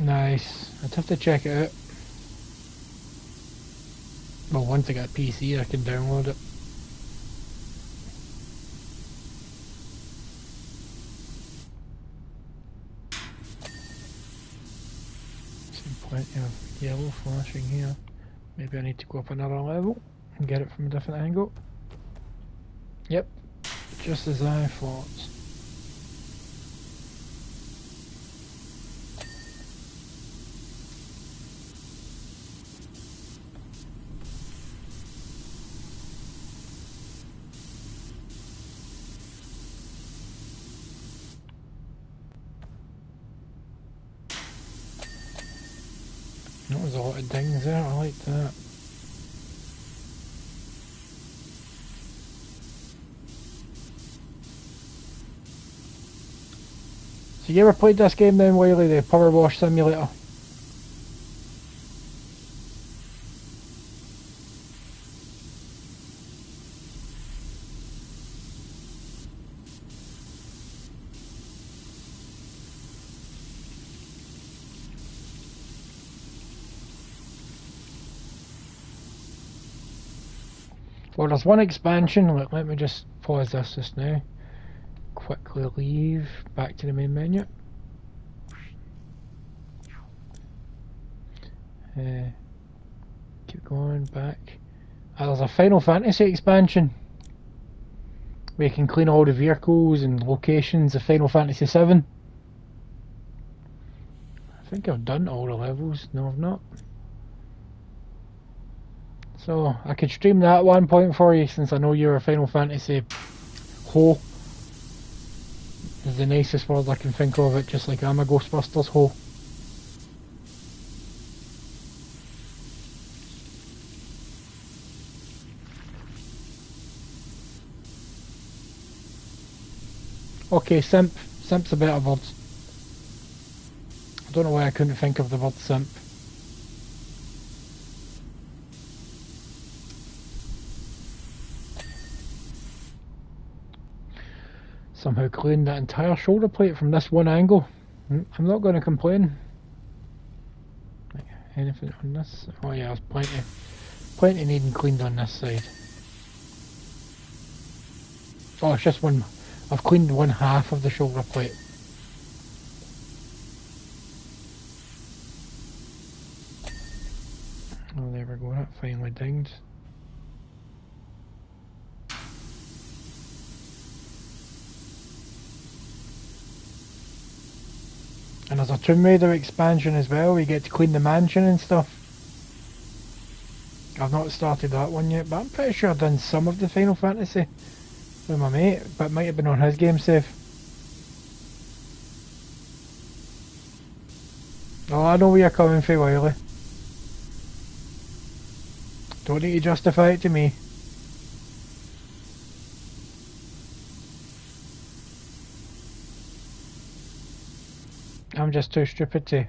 Nice. I'd have to check it out. Well, once I get a PC I can download it. See plenty of yellow flashing here. Maybe I need to go up another level and get it from a different angle. Yep, just as I thought. That was a lot of dings there, I like that. So you ever played this game then, Wiley, the Powerwash Simulator? Well, there's one expansion. Let me just pause this just now. Quickly leave back to the main menu. Keep going back. There's a Final Fantasy expansion where you can clean all the vehicles and locations of Final Fantasy VII. I think I've done all the levels. No, I've not. So I could stream that at one point for you, since I know you're a Final Fantasy hoe. Is the nicest word I can think of it, just like I'm a Ghostbusters hoe. Okay, simp. Simp's a better word. I don't know why I couldn't think of the word simp. Somehow cleaned that entire shoulder plate from this one angle. I'm not going to complain. Anything on this? Oh yeah, there's plenty needing cleaned on this side. Oh, it's just one. I've cleaned one half of the shoulder plate. Oh, there we go. That finally dinged. And there's a Tomb Raider expansion as well. You get to clean the mansion and stuff. I've not started that one yet, but I'm pretty sure I've done some of the Final Fantasy with my mate, but it might have been on his game save. Oh, I know where you're coming from, Wiley. Don't need to justify it to me. I'm just too stupid to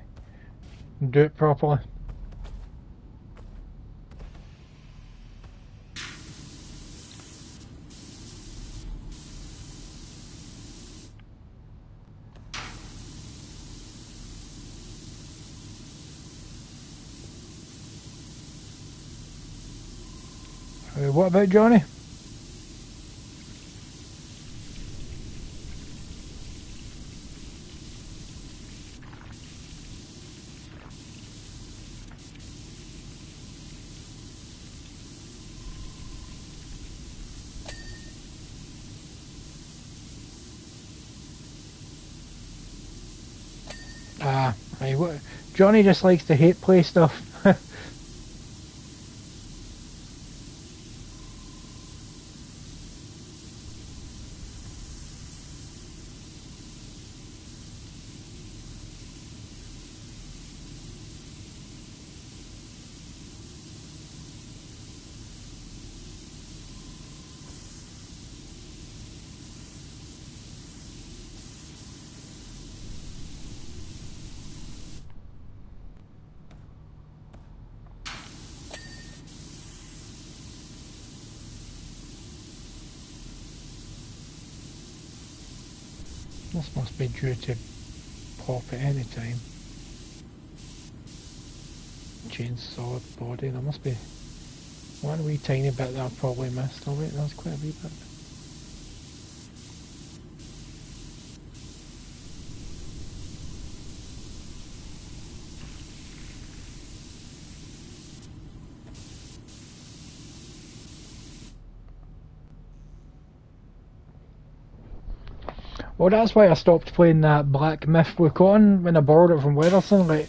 do it properly. What about Johnny? Johnny just likes to hate play stuff. This must be due to pop at any time. Chainsaw body, there must be one wee tiny bit that I probably missed. Oh wait, that's quite a wee bit. Well, that's why I stopped playing that Black Myth Wukong when I borrowed it from Weatherson. Like,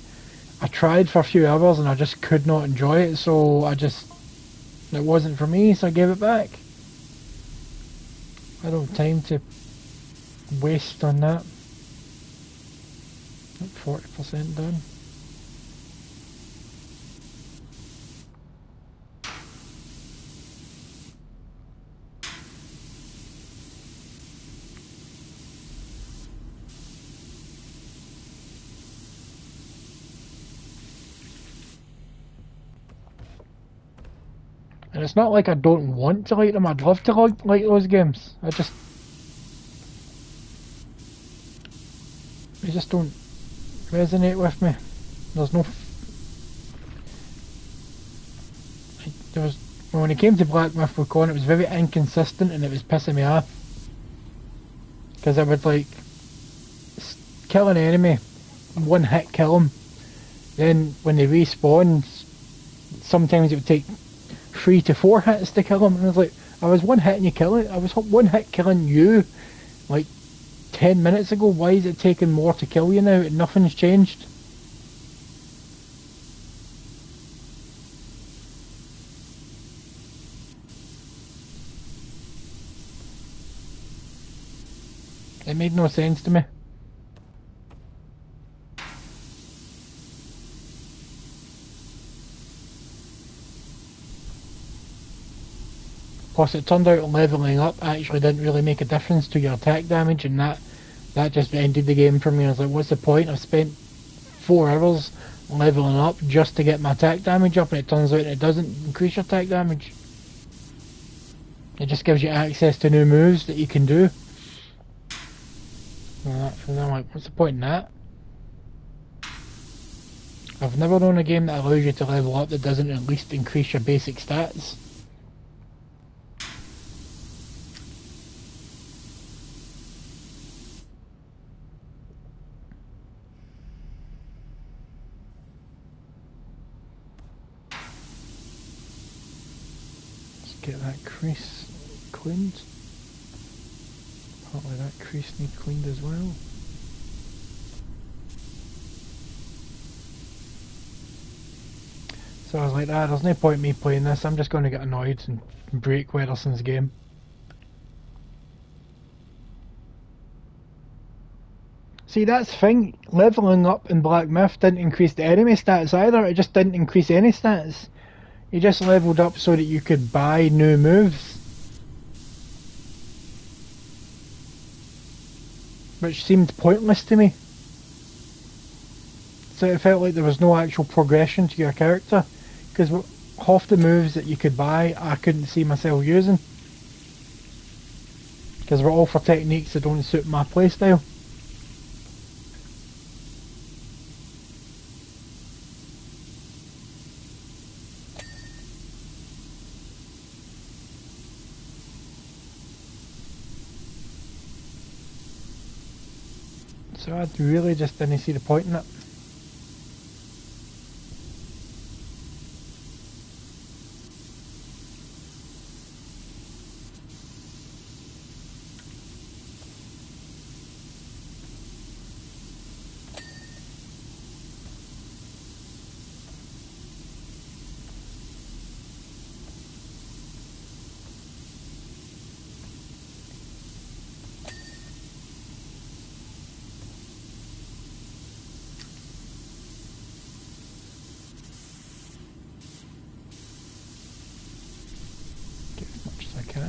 I tried for a few hours and I just could not enjoy it, so it wasn't for me, so I gave it back. I don't have time to waste on that. 40% done. And it's not like I don't want to like them, I'd love to like those games. They just don't resonate with me. There's no... when it came to Black Myth Wukong, it was very inconsistent and it was pissing me off. Because I would like kill an enemy, one hit kill them, then when they respawn, sometimes it would take 3 to 4 hits to kill him, and I was like, I was one hit and you kill it. I was one hit killing you like 10 minutes ago. Why is it taking more to kill you now? Nothing's changed. It made no sense to me. Plus it turned out levelling up actually didn't really make a difference to your attack damage, and that just ended the game for me. I was like, what's the point? I've spent 4 hours levelling up just to get my attack damage up, and it turns out it doesn't increase your attack damage. It just gives you access to new moves that you can do. And I'm like, what's the point in that? I've never known a game that allows you to level up that doesn't at least increase your basic stats. Get that crease cleaned. Apparently that crease needs cleaned as well. So I was like, there's no point in me playing this, I'm just going to get annoyed and break Wederson's game. See, that's the thing, levelling up in Black Myth didn't increase the enemy stats either, it just didn't increase any stats. You just leveled up so that you could buy new moves. Which seemed pointless to me. So it felt like there was no actual progression to your character. Because half the moves that you could buy, I couldn't see myself using. Because they're all for techniques that don't suit my playstyle. So I really just didn't see the point in it.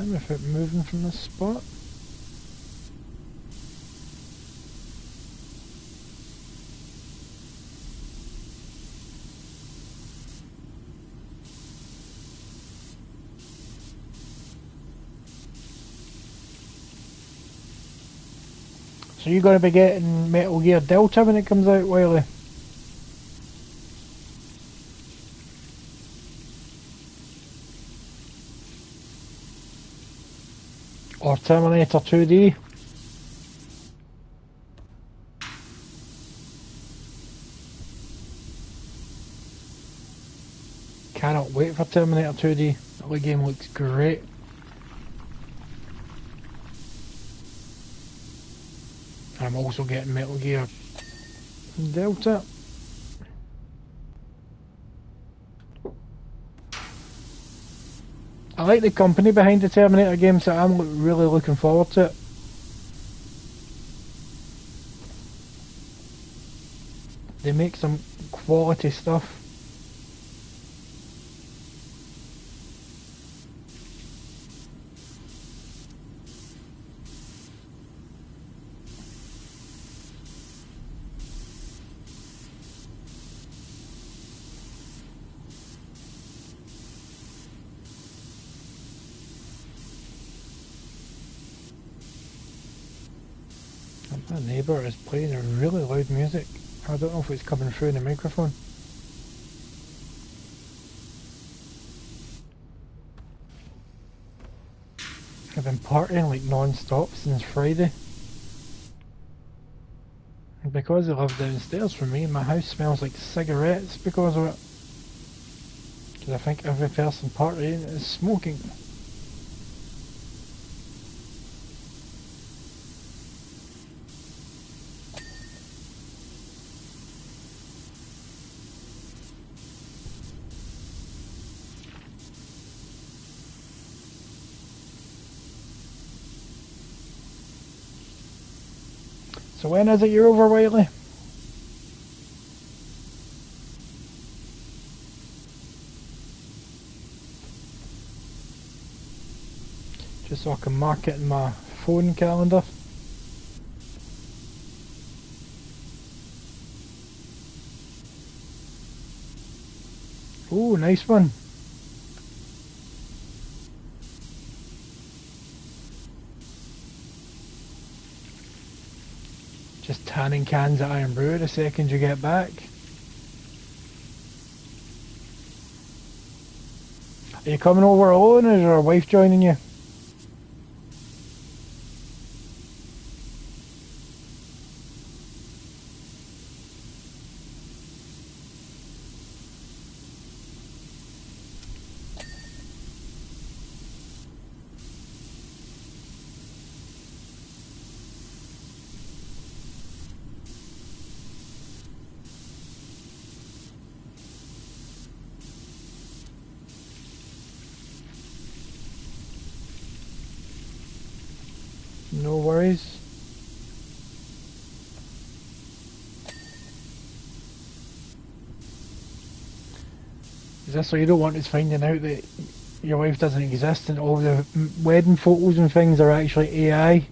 Without moving from this spot. So you're going to be getting Metal Gear Delta when it comes out, Wiley? Or Terminator 2D? Cannot wait for Terminator 2D. The game looks great. I'm also getting Metal Gear Delta. I like the company behind the Terminator game, so I'm really looking forward to it. They make some quality stuff. My neighbour is playing really loud music. I don't know if it's coming through in the microphone. I've been partying like non-stop since Friday. And because I live downstairs from me, my house smells like cigarettes because of it. Because I think every person partying is smoking. So when is it you're over, Wiley? Just so I can mark it in my phone calendar. Oh, nice one. Just tanning cans at Iron Brew the second you get back. Are you coming over alone, or is your wife joining you? No worries. Is this so you don't want us finding out that your wife doesn't exist and all the wedding photos and things are actually AI?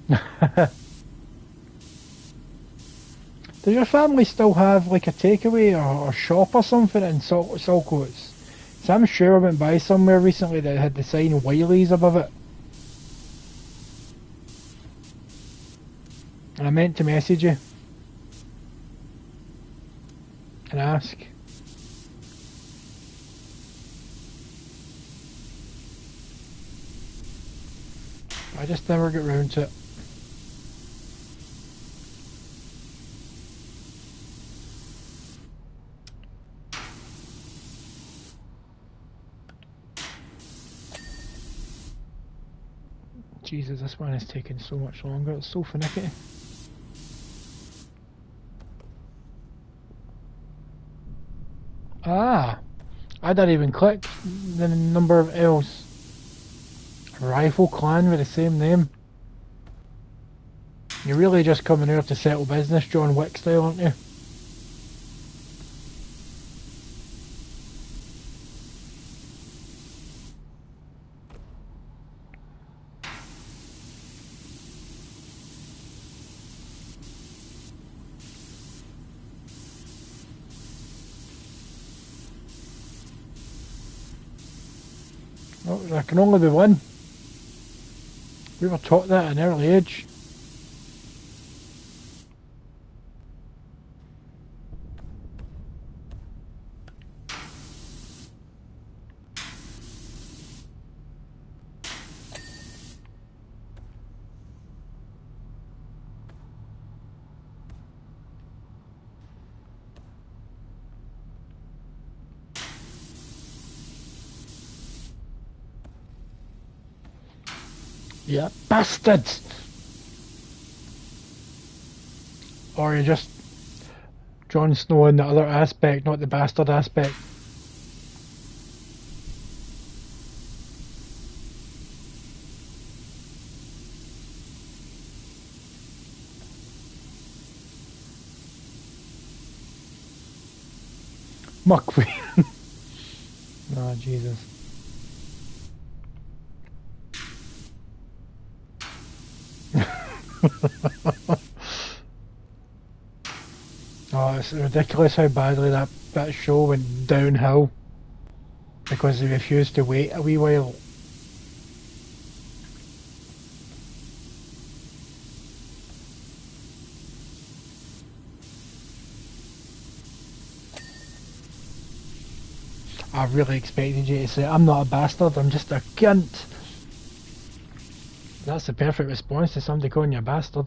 Does your family still have like a takeaway or shop or something in Saltcoats? So I'm sure I went by somewhere recently that had the sign Wiley's above it. And I meant to message you and ask. I just never get round to it. Jesus, this one is taking so much longer. It's so finicky. Ah, I didn't even click the number of L's. Rifle clan with the same name. You're really just coming here to settle business, John Wick style, aren't you? Oh, there can only be one. We were taught that at an early age. Yeah, bastards! Or you're just Jon Snow in the other aspect, not the bastard aspect. Muckqueen. Oh, Jesus. Oh, it's ridiculous how badly that show went downhill because they refused to wait a wee while. I really expected you to say, I'm not a bastard, I'm just a cunt. That's the perfect response to somebody calling you a bastard.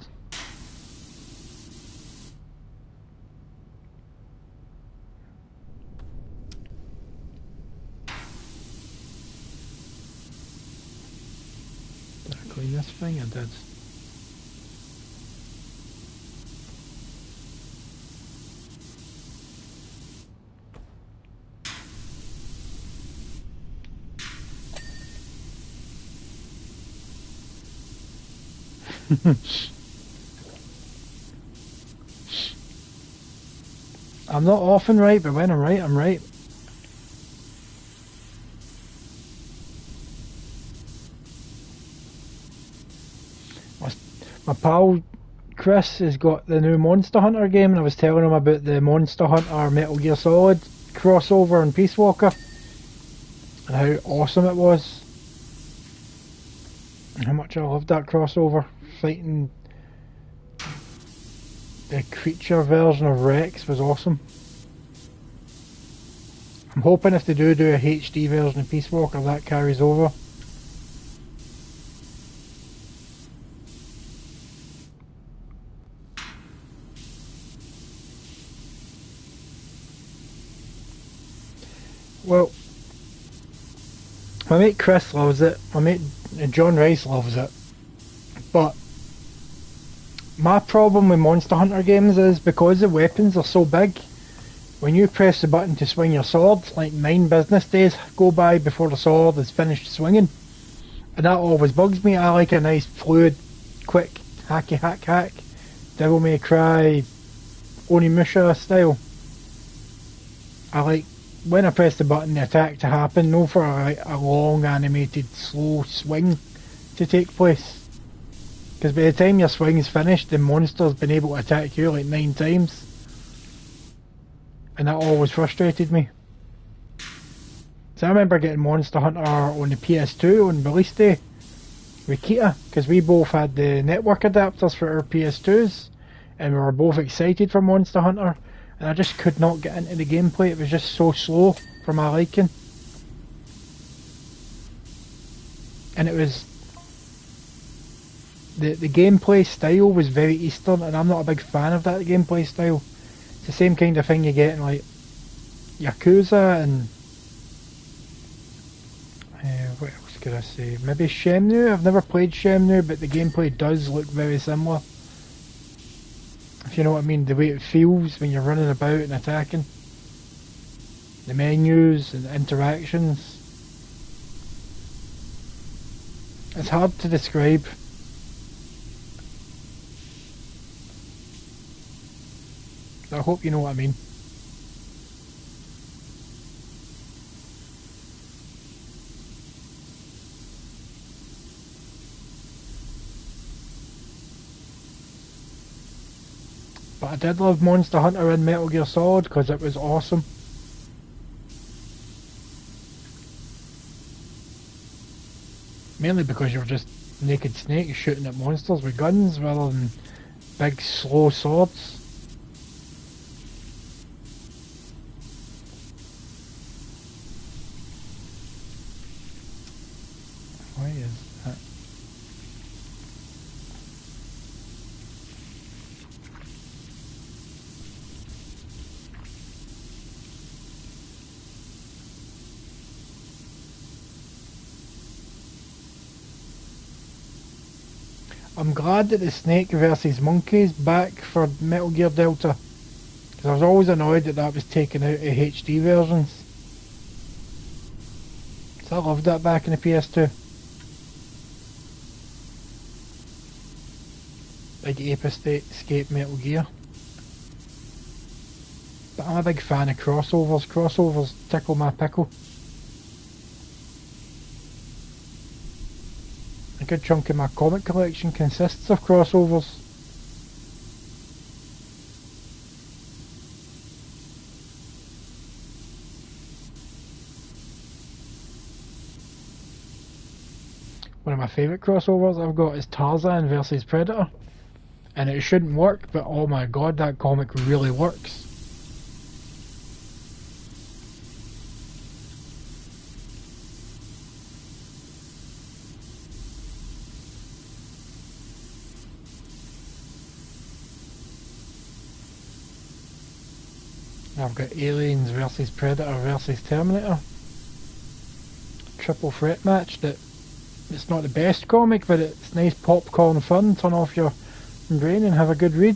Did I clean this thing? I did. I'm not often right, but when I'm right, I'm right. My pal Chris has got the new Monster Hunter game, and I was telling him about the Monster Hunter Metal Gear Solid crossover and Peace Walker, and how awesome it was, and how much I loved that crossover. Fighting the creature version of Rex was awesome. I'm hoping if they do a HD version of Peace Walker, that carries over. Well, my mate Chris loves it, my mate John Rice loves it, but my problem with Monster Hunter games is because the weapons are so big, when you press the button to swing your sword, like 9 business days go by before the sword is finished swinging, and that always bugs me. I like a nice fluid, quick, hacky hack, Devil May Cry, Onimusha style. I like when I press the button, the attack to happen, no for a long animated slow swing to take place. Because by the time your swing is finished, the monster's been able to attack you like 9 times. And that always frustrated me. So I remember getting Monster Hunter on the PS2 on release day with Kita, because we both had the network adapters for our PS2s, and we were both excited for Monster Hunter. And I just could not get into the gameplay. It was just so slow for my liking. And it was... The gameplay style was very Eastern, and I'm not a big fan of that gameplay style. It's the same kind of thing you get in like Yakuza and... what else could I say? Maybe Shenmue? I've never played Shenmue, but the gameplay does look very similar. If you know what I mean, the way it feels when you're running about and attacking. The menus and the interactions. It's hard to describe. I hope you know what I mean. But I did love Monster Hunter and Metal Gear Solid because it was awesome. Mainly because you're just naked snakes shooting at monsters with guns rather than big slow swords. Why is that? I'm glad that the Snake versus Monkey's back for Metal Gear Delta, because I was always annoyed that that was taken out of HD versions. So I loved that back in the PS2. Big Ape Escape Metal Gear. But I'm a big fan of crossovers. Crossovers tickle my pickle. A good chunk of my comic collection consists of crossovers. One of my favourite crossovers I've got is Tarzan versus Predator. And it shouldn't work, but oh my god, that comic really works. I've got Aliens versus Predator versus Terminator. Triple threat match that it's not the best comic, but it's nice popcorn fun. Turn off your brain and have a good read.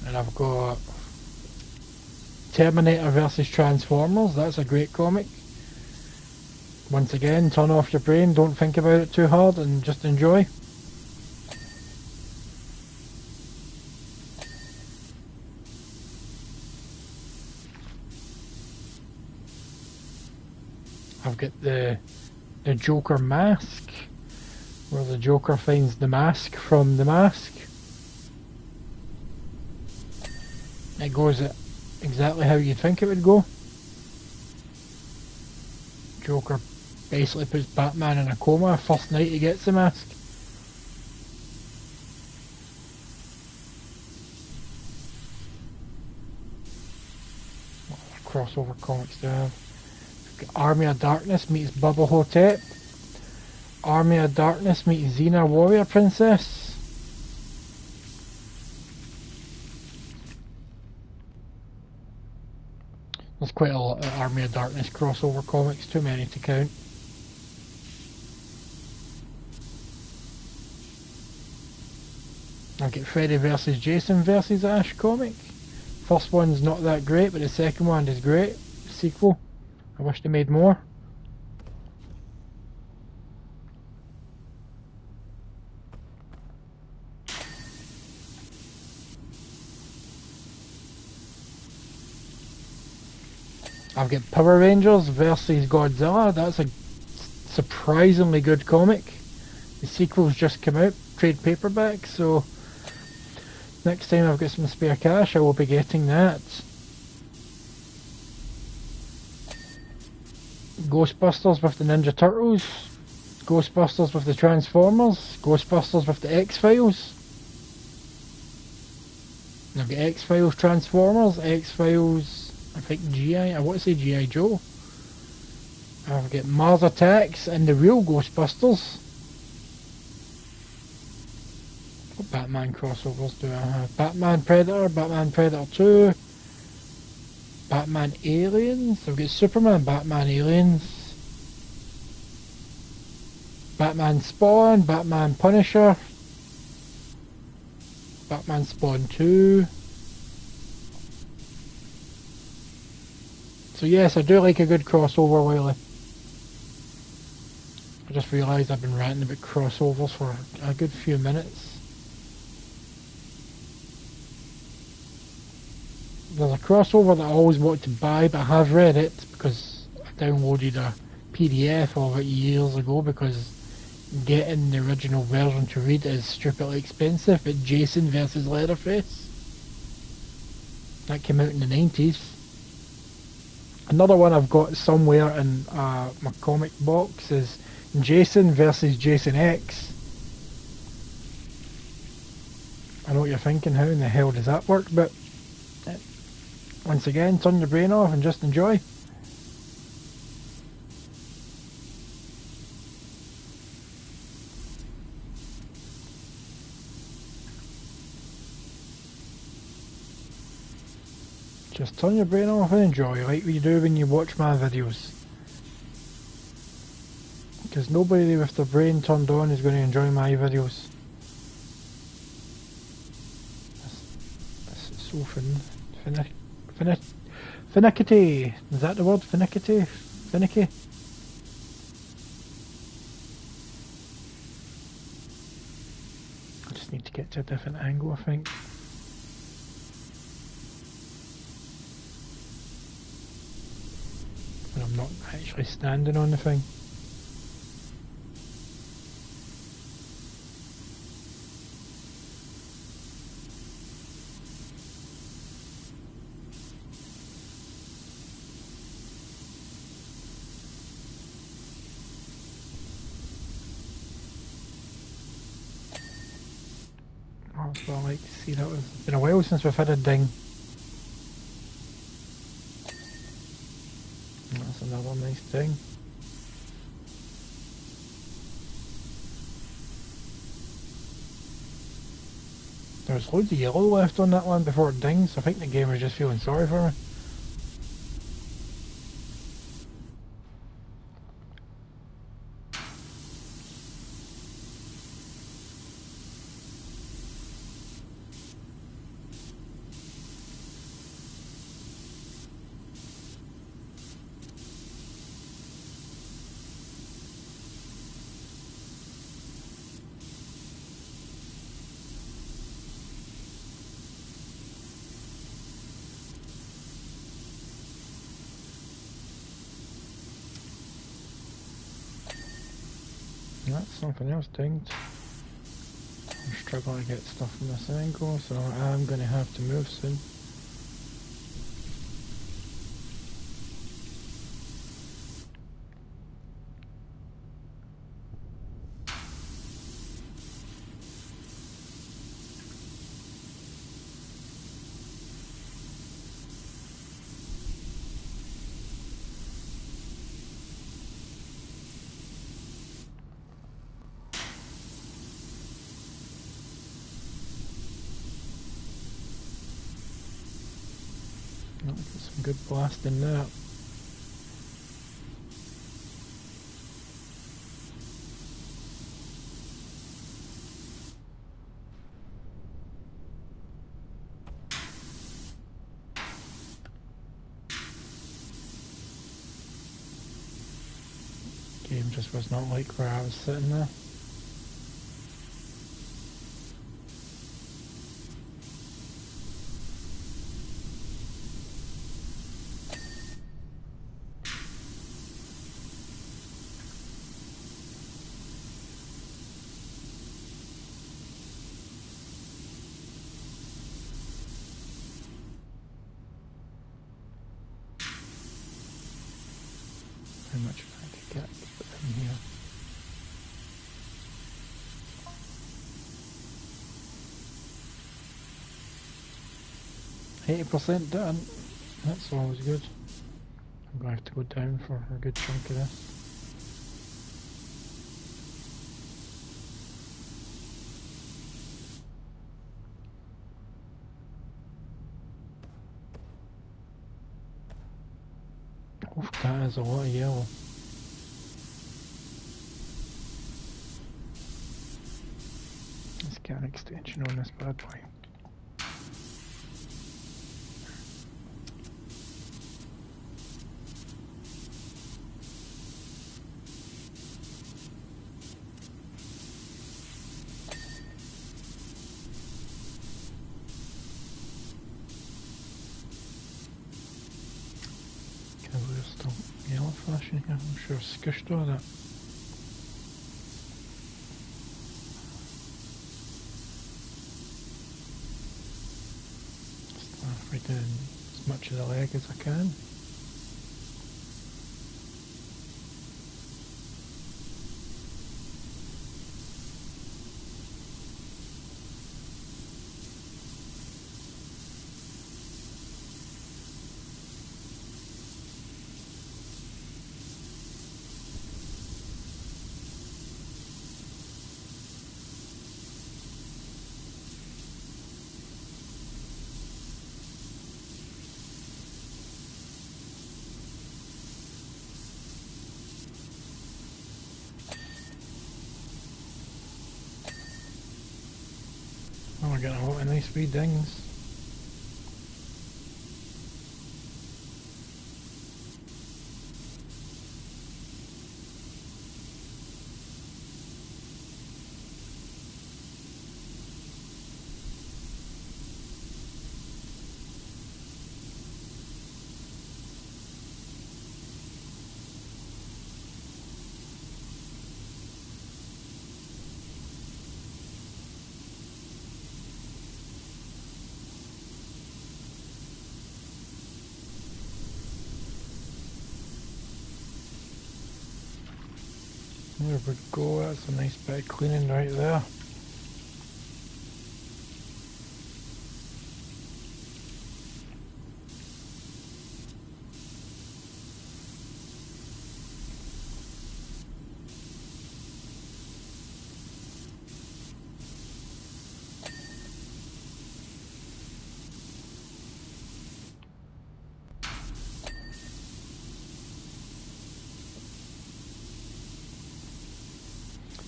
And I've got Terminator versus Transformers. That's a great comic. Once again, turn off your brain, don't think about it too hard and just enjoy. I've got the Joker mask, where the Joker finds the mask from the mask. It goes exactly how you'd think it would go. Joker basically puts Batman in a coma first night he gets the mask. What other crossover comics do I have? We've got Army of Darkness meets Bubba Hotep. Army of Darkness meets Xena Warrior Princess. There's quite a lot of Army of Darkness crossover comics, too many to count. I'll get Freddy vs Jason vs Ash comic. First one's not that great, but the second one is great. Sequel. I wish they made more. I've got Power Rangers versus Godzilla. That's a surprisingly good comic. The sequel's just come out, trade paperback, so next time I've got some spare cash I will be getting that. Ghostbusters with the Ninja Turtles. Ghostbusters with the Transformers. Ghostbusters with the X-Files. I've got X-Files Transformers, X-Files I think I want to say G.I. Joe. I've got Mars Attacks and the real Ghostbusters. What Batman crossovers do I have? Batman Predator, Batman Predator 2, Batman Aliens. I've got Superman, Batman Aliens, Batman Spawn, Batman Punisher, Batman Spawn 2. So yes, I do like a good crossover, Wiley. I just realised I've been ranting about crossovers for a good few minutes. There's a crossover that I always wanted to buy, but I have read it because I downloaded a PDF of it years ago because getting the original version to read is stupidly expensive. It's Jason vs Leatherface. That came out in the 90s. Another one I've got somewhere in my comic box is Jason vs Jason X. I know what you're thinking, how in the hell does that work, but once again, turn your brain off and just enjoy. Just turn your brain off and enjoy, like what you do when you watch my videos. Because nobody with their brain turned on is going to enjoy my videos. That's so finicky. Is that the word? Finicky? Finicky? I just need to get to a different angle, I think. When I'm not actually standing on the thing. Oh, that's what I like to see. That was been a while since we've had a ding. That's another nice thing. There's loads of yellow left on that one before it dings. I think the game was just feeling sorry for me. That's something else dinged. I'm struggling to get stuff from this angle, so I'm going to have to move soon. Get some good blasting there. Game just was not like where I was sitting there. How much I could get in here. 80% done. That's always good. I'm going to have to go down for a good chunk of this. Oof, that is a lot of yellow. Let's get an extension on this bad boy. There's still yellow flashing here. I'm sure I've squished all that. Start doing as much of the leg as I can. Oh, we're getting a lot of nice wee dings. There we go, that's a nice bit of cleaning right there.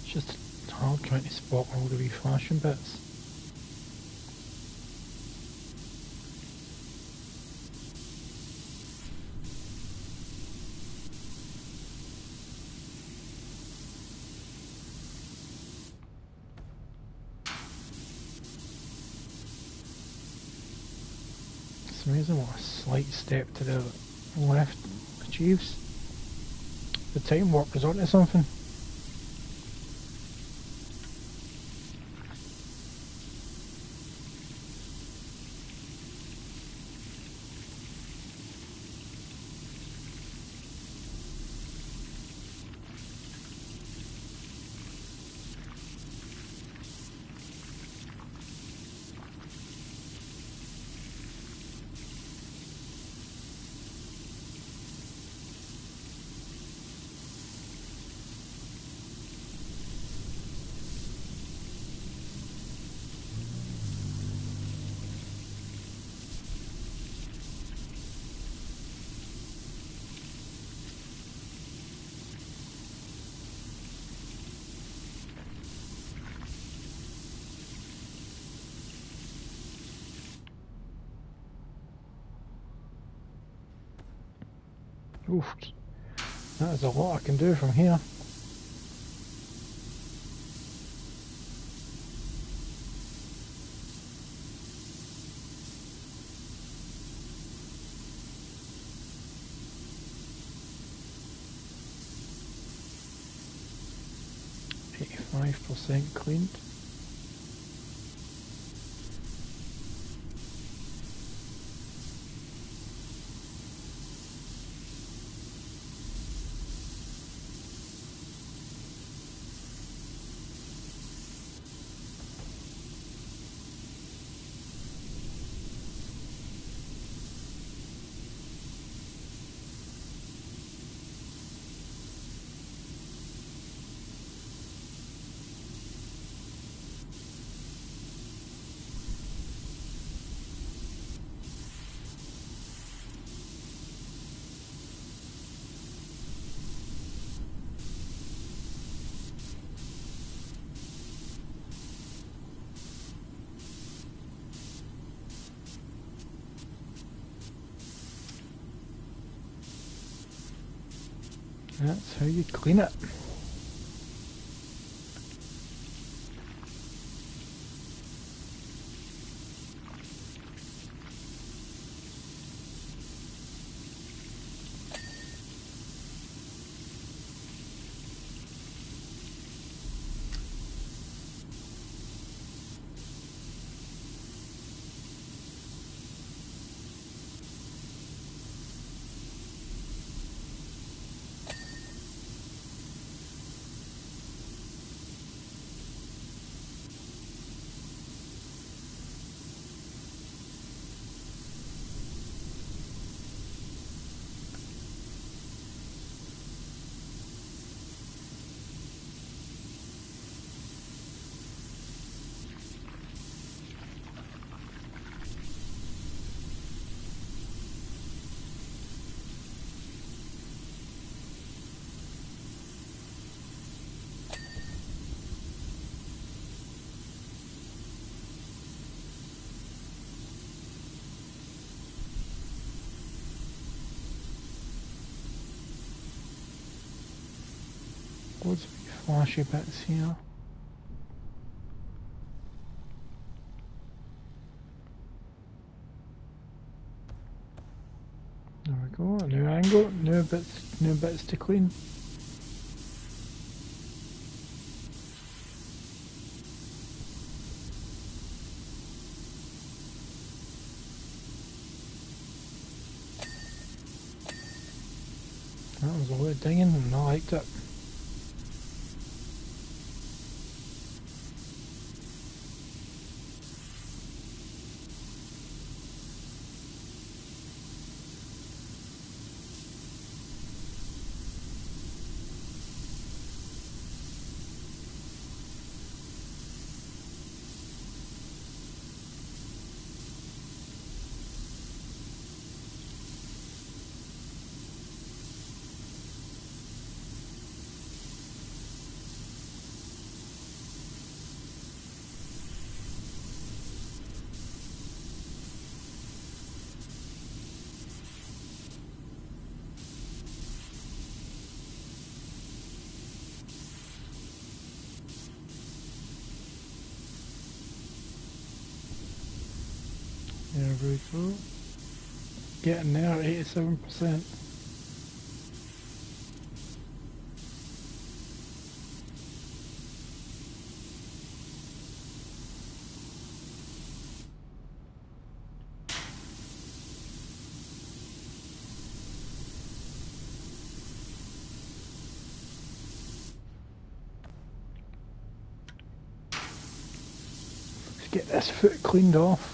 It's just hard trying to spot all the wee flashing bits. It's amazing what a slight step to the left achieves. The time warp is onto something. Oof, that is a lot I can do from here. %, cleaned. That's how you clean it. Loads of flashy bits here. There we go, a new angle, new bits to clean. That was a lot of dinging and I liked it. There we go. Getting there, 87%. Let's get this foot cleaned off.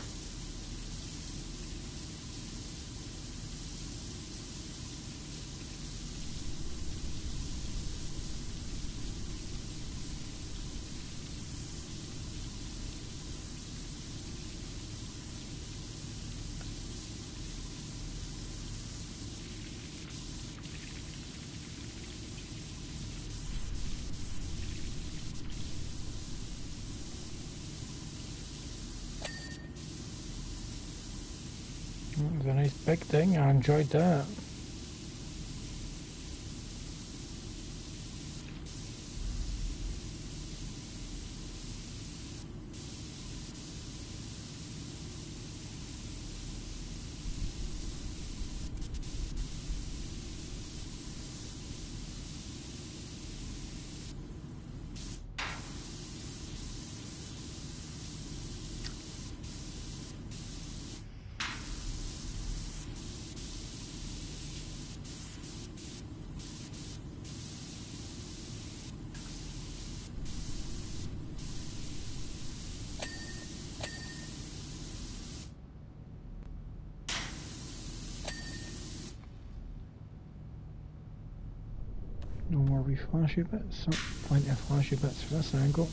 That was a nice big thing, I enjoyed that. More wee flashy bits. Oh, plenty of flashy bits for this angle.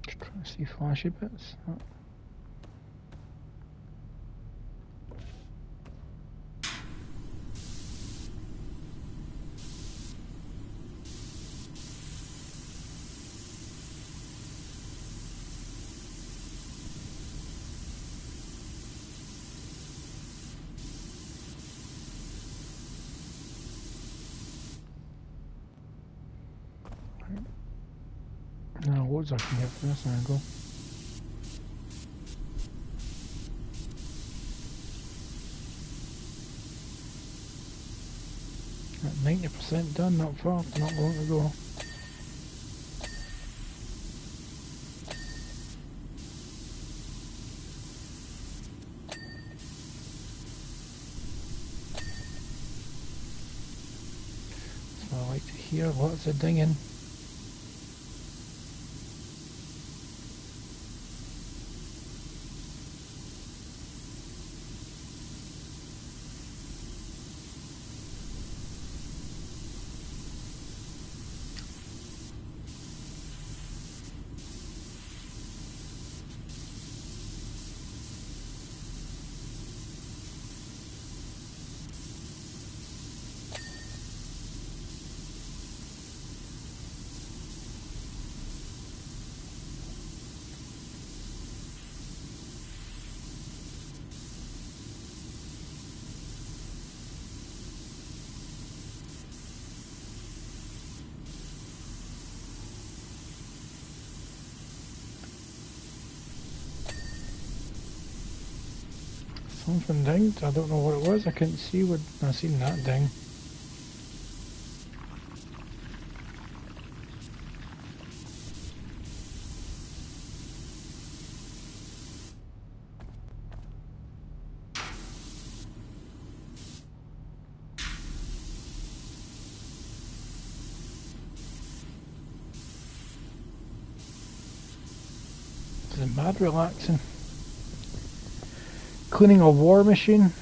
Just trying to see flashy bits. Oh. Now, loads I can get from this angle. At 90% done, not far, not long to go. So I like to hear lots of dinging. Something dinged, I don't know what it was, I couldn't see what I seen that ding. It's mad relaxing. Cleaning a war machine.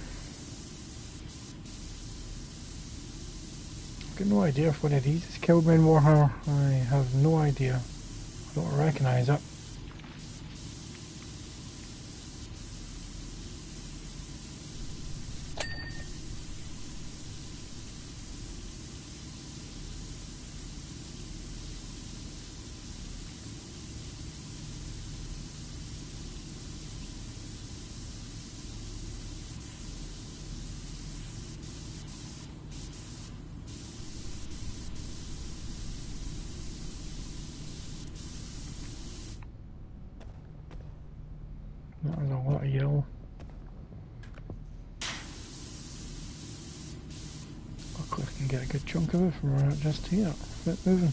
I've got no idea if one of these is killed me in Warhammer. I have no idea. I don't recognise it. That was a lot of yellow. Luckily I can get a good chunk of it from right just here. Bit moving.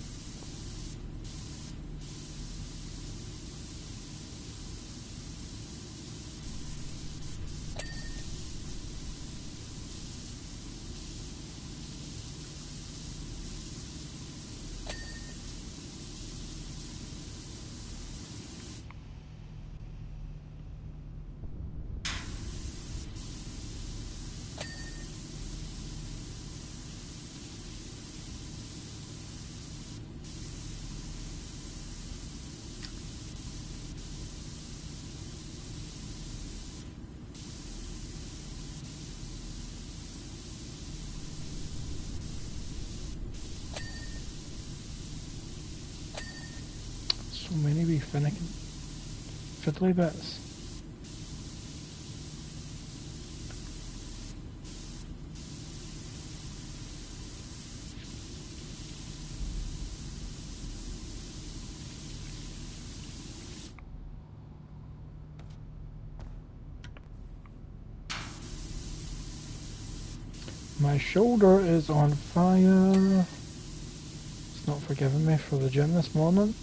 So many wee finicky fiddly bits. My shoulder is on fire. It's not forgiving me for the gym this morning.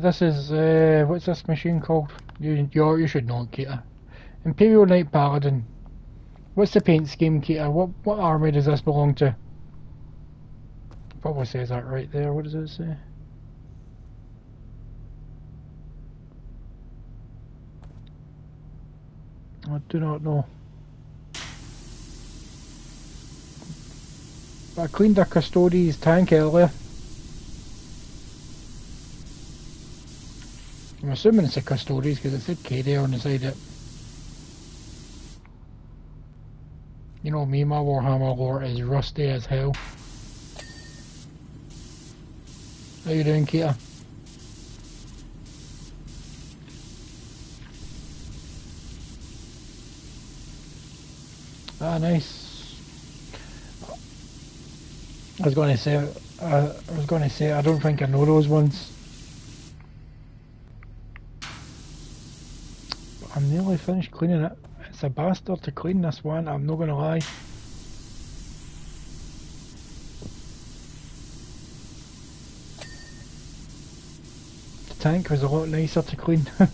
This is, what's this machine called? You should know it, Keita. Imperial Knight Paladin. What's the paint scheme, Keita? What army does this belong to? Probably says that right there. What does it say? I do not know. I cleaned a Custodes tank earlier. I'm assuming it's a Custodes because it said K there on the side of it. You know me, my Warhammer lore is rusty as hell. How you doing, Keita? Ah, nice. I was going to say, I don't think I know those ones. I'm nearly finished cleaning it. It's a bastard to clean this one, I'm not gonna lie. The tank was a lot nicer to clean. Oh,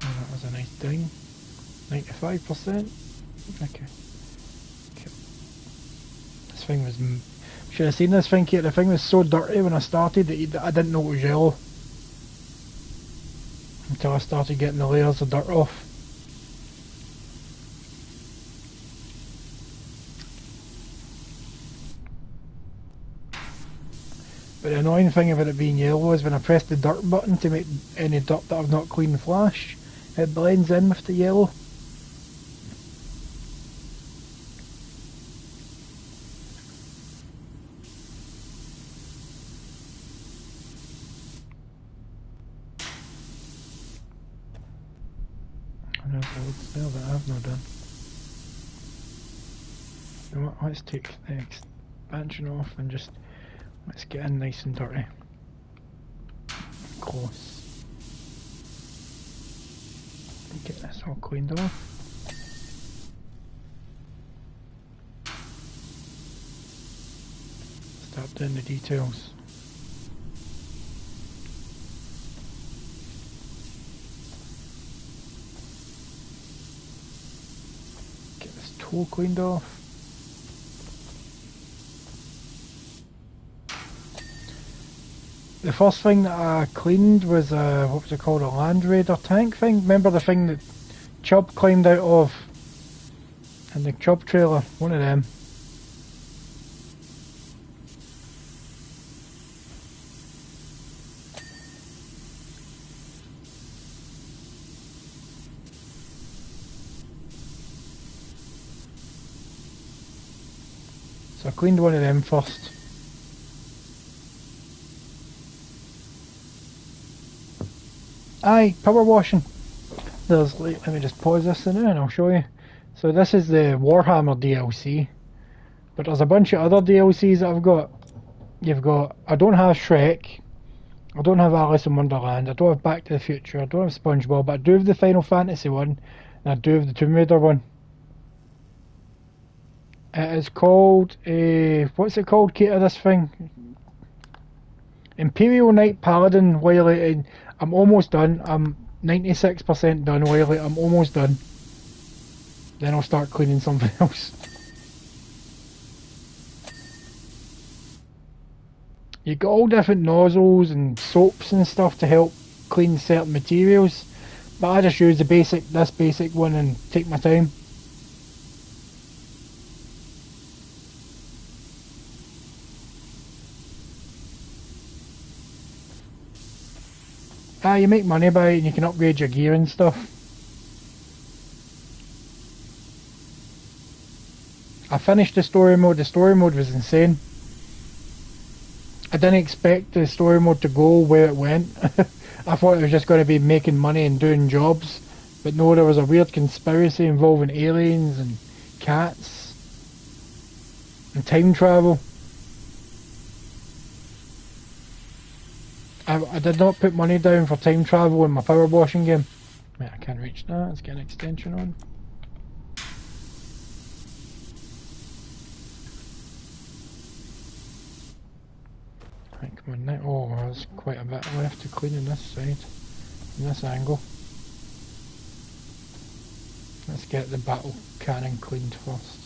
that was a nice ding. 95%. Okay. This thing was... Should have seen this thing here. The thing was so dirty when I started that I didn't know it was yellow. Until I started getting the layers of dirt off. But the annoying thing about it being yellow is when I press the dirt button to make any dirt that I've not cleaned flash, it blends in with the yellow. There that I've not done. You know what, let's take the expansion off and just let's get in nice and dirty. Close. Get this all cleaned off. Start doing the details. All cleaned off. The first thing that I cleaned was what was it called, a Land Raider tank thing. Remember the thing that Chubb climbed out of in the Chubb trailer? One of them. So I cleaned one of them first. Aye, power washing. There's, let me just pause this now and I'll show you. So this is the Warhammer DLC. But there's a bunch of other DLCs that I've got. You've got, I don't have Shrek. I don't have Alice in Wonderland. I don't have Back to the Future. I don't have SpongeBob. But I do have the Final Fantasy one. And I do have the Tomb Raider one. It is called, what's it called, Keita, this thing? Imperial Knight Paladin, Wiley. I'm almost done. I'm 96% done, Wiley. I'm almost done. Then I'll start cleaning something else. You got all different nozzles and soaps and stuff to help clean certain materials. But I just use this basic one and take my time. You make money by it and you can upgrade your gear and stuff. I finished the story mode. The story mode was insane. I didn't expect the story mode to go where it went. I thought it was just going to be making money and doing jobs, but no, there was a weird conspiracy involving aliens and cats and time travel. I did not put money down for time travel in my power washing game. Wait, I can't reach that. Let's get an extension on. Right, come on now. Oh, there's quite a bit left to clean on this side, in this angle. Let's get the battle cannon cleaned first.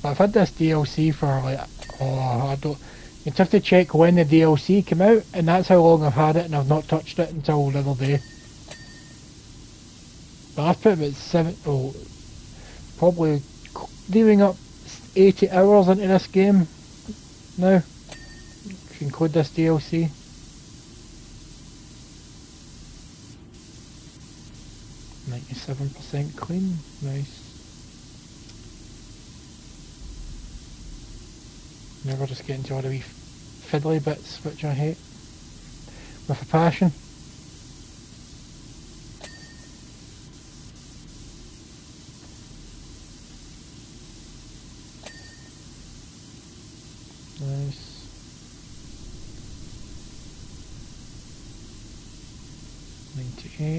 But I've had this DLC for like, I don't, you'd have to check when the DLC came out, and that's how long I've had it, and I've not touched it until the other day. But I've put about probably leaving up 80 hours into this game now, if you include this DLC. %clean, nice. Never just get into all the wee fiddly bits, which I hate with a passion. Nice.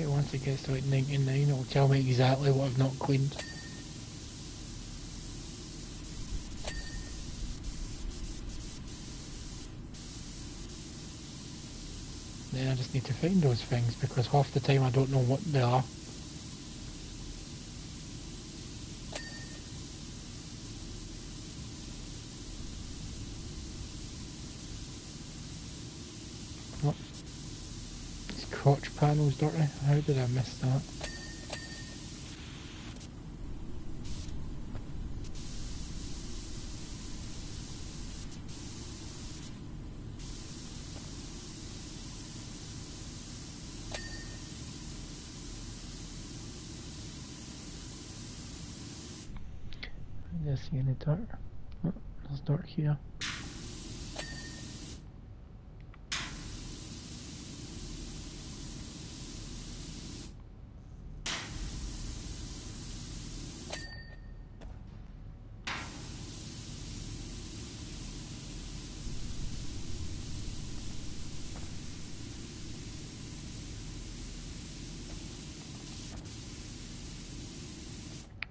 Once it gets to like 99, it'll tell me exactly what I've not cleaned. Then I just need to find those things, because half the time I don't know what they are. Oh, this crotch panel's dirty. How did I miss that? I see any dirt? Oh, there's dirt here.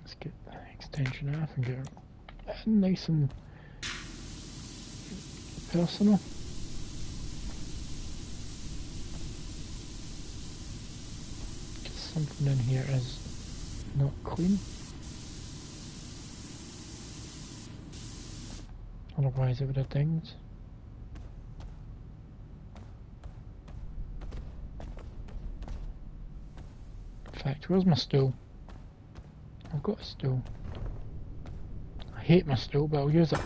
Let's get the extension off and get it nice and personal. Something in here is not clean. Otherwise it would have dinged. In fact, where's my stool? I've got a stool. I hate my stool, but I'll use it.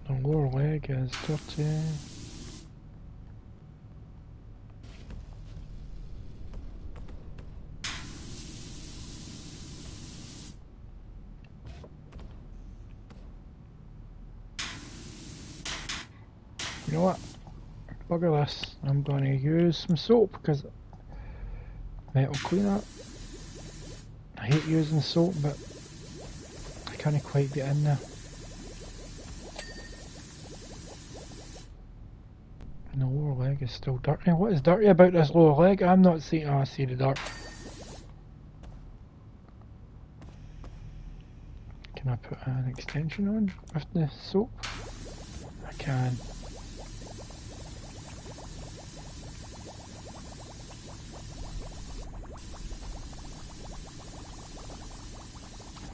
The lower leg is dirty. You know what? Bugger this. I'm going to use some soap because metal cleaner. I hate using soap, but I can't quite get in there. And the lower leg is still dirty. What is dirty about this lower leg? I'm not seeing. Oh, I see the dirt. Can I put an extension on with the soap? I can.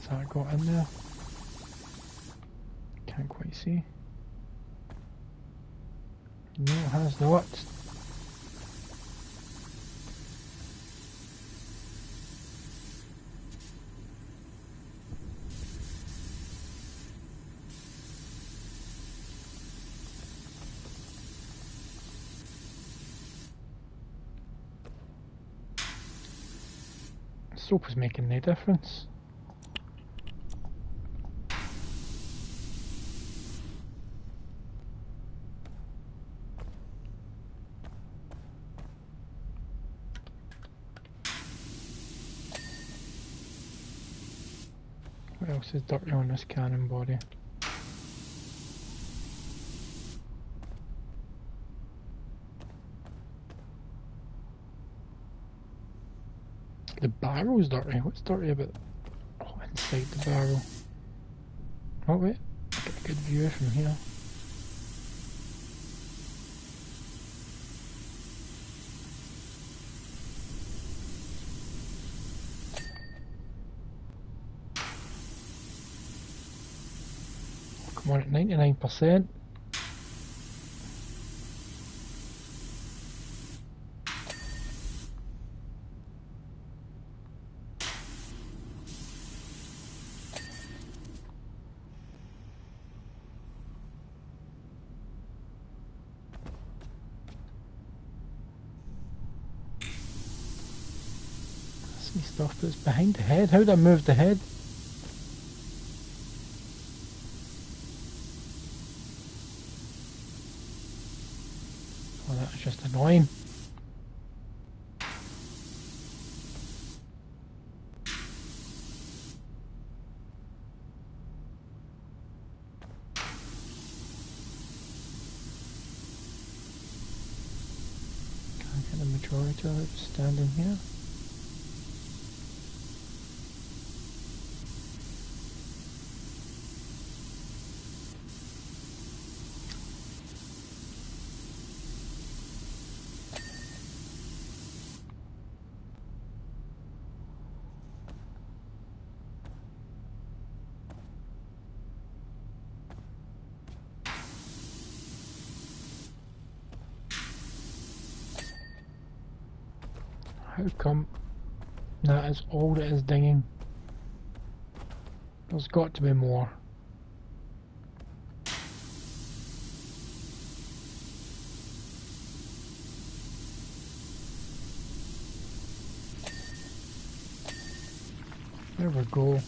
Has that got in there? Can't quite see. No, it has not. Soap is making no difference. What else is dirty on this cannon body? The barrel's dirty. What's dirty about? Oh, inside the barrel. Oh wait, I get a good view from here. Come on, at 99%. See stuff that's behind the head. How did I move the head? Oh, that's just annoying. Can't get the majority of it standing here. How come that is all that is dinging? There's got to be more. There we go.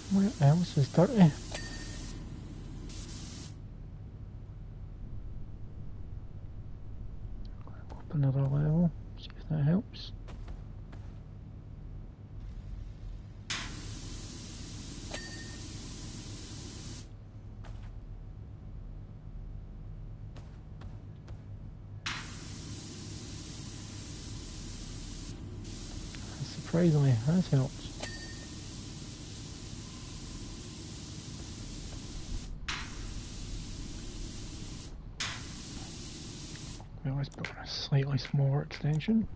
What else is dirty? Up another level, see if that helps. Surprisingly, has helped. Well, let's put a slightly smaller extension.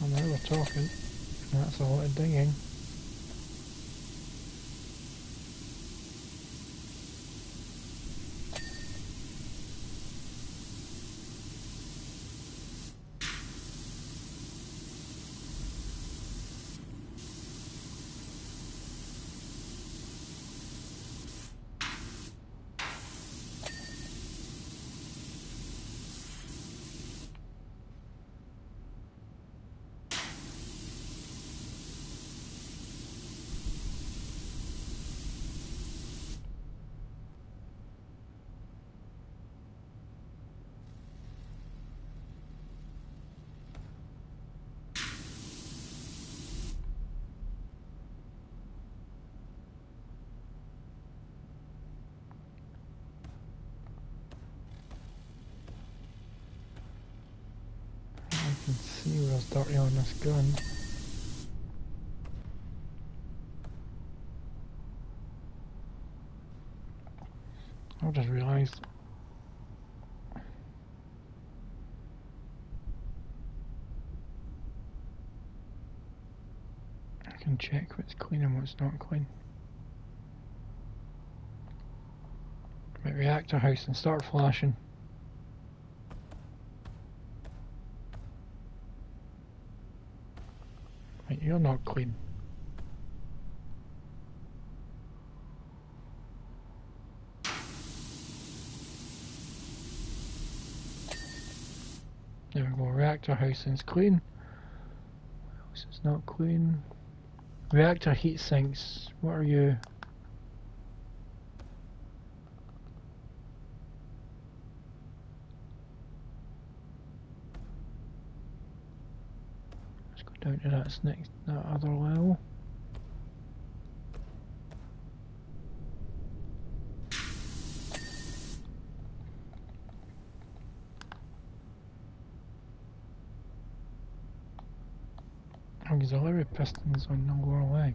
Oh, now we're talking. That's a lot of digging. there's dirty on this gun. I just realised I can check what's clean and what's not clean. Right, reactor house and start flashing. Right, you're not clean. There we go, reactor housing's clean. What else is not clean? Reactor heat sinks, what are you? Let's go down to that other level. Auxiliary pistons on the lower leg.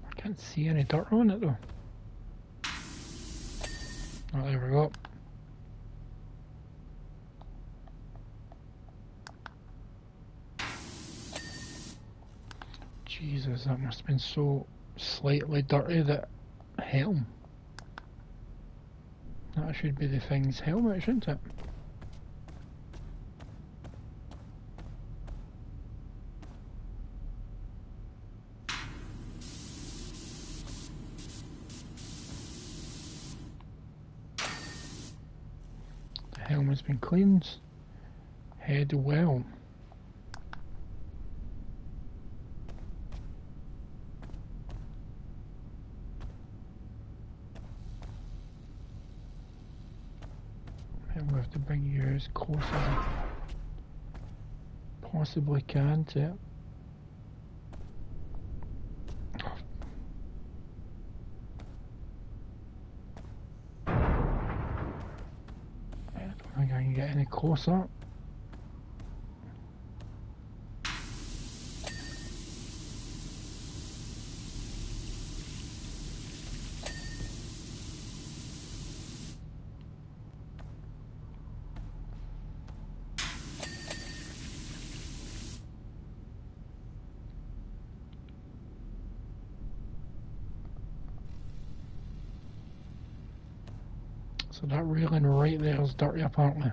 I can't see any dirt on it though. Oh, there we go. Jesus, that must have been so slightly dirty. That helm. That should be the thing's helmet, shouldn't it? The helm has been cleaned. Head well. We have to bring you as close as I possibly can to it. I don't think I can get any closer. So that railing right there is dirty apparently.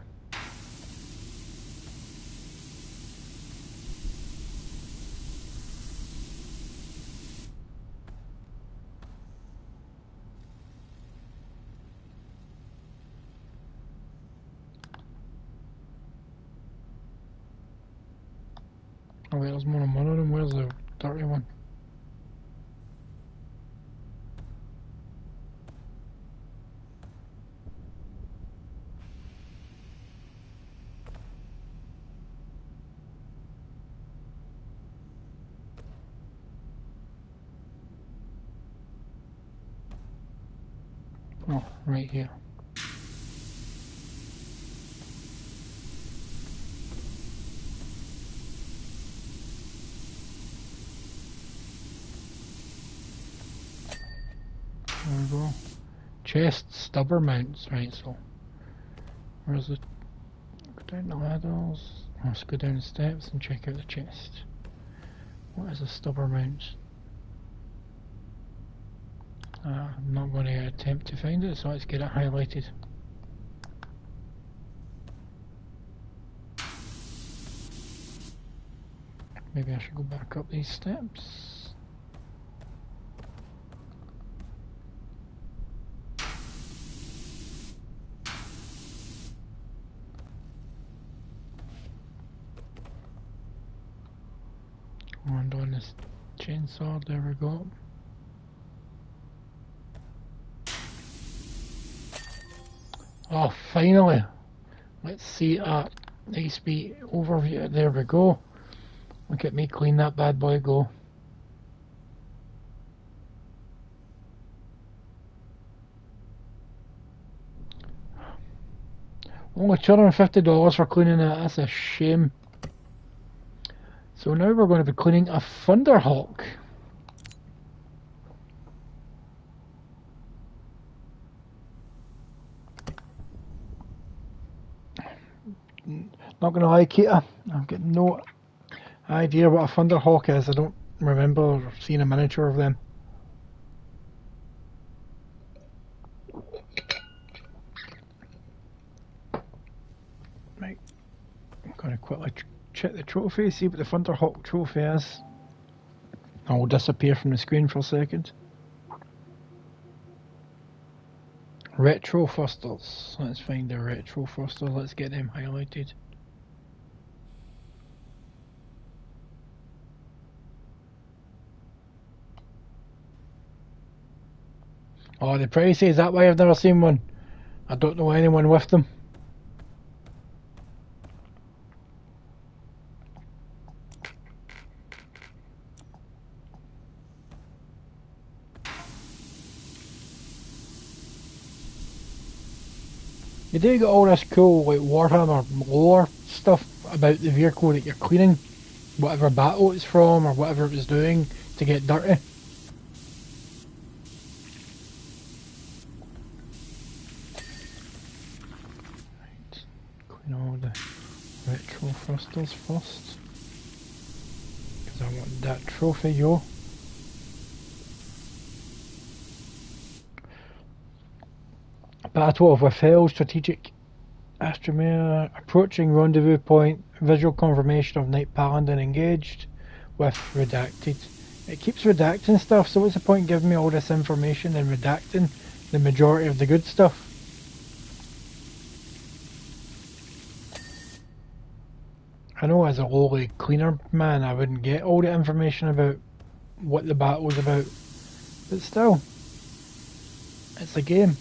Oh wait, there's more than one of them. Where's the dirty one? Oh, right here. There we go. Chest stubber mounts, right, so where's the go down the ladders? Let's go down the steps and check out the chest. What is a stubber mount? I'm not going to attempt to find it, so let's get it highlighted. Maybe I should go back up these steps. And on this chainsaw, there we go. Oh, finally! Let's see a nice wee overview. There we go. Look at me clean that bad boy go. Only $250 for cleaning it, that's a shame. So now we're going to be cleaning a Thunderhawk. Not going to lie, Keita, I've got no idea what a Thunderhawk is. I don't remember seeing a miniature of them. Right, I'm going to quickly check the trophy, see what the Thunderhawk trophy is. I will disappear from the screen for a second. Retro Fusters. Let's find the Retro Fusters. Let's get them highlighted. Oh, the price, is that why I've never seen one? I don't know anyone with them. You do get all this cool like Warhammer lore stuff about the vehicle that you're cleaning, whatever battle it's from or whatever it was doing to get dirty. Right, clean all the retro thrusters first, because I want that trophy, yo. Battle of Withheld, strategic Astromere, approaching rendezvous point, visual confirmation of Knight Paladin engaged with redacted. It keeps redacting stuff, so what's the point giving me all this information and redacting the majority of the good stuff? I know as a lowly cleaner man I wouldn't get all the information about what the battle's about, but still, it's a game.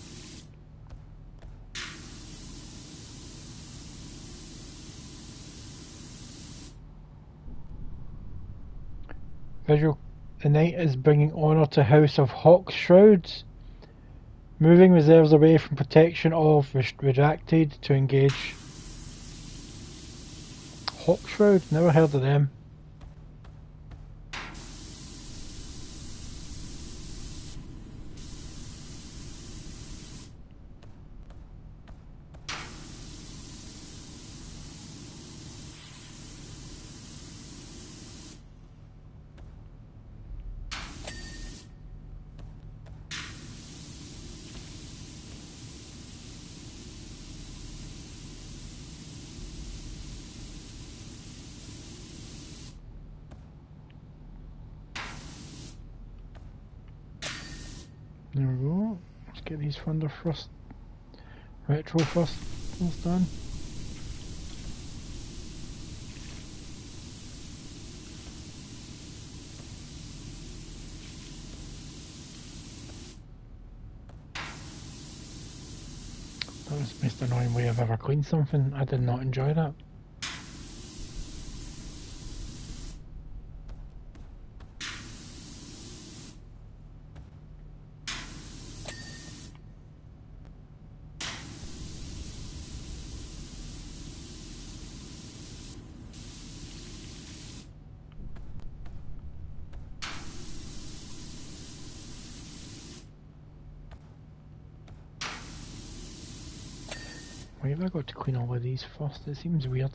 Visual. The knight is bringing honour to House of Hawk's Shrouds. Moving reserves away from protection of redacted to engage. Hawk Shroud? Never heard of them. There we go. Let's get these Thunder Thrust retro thrusters done. That was the most annoying way I've ever cleaned something. I did not enjoy that. Why have I got to clean all of these first? It seems weird.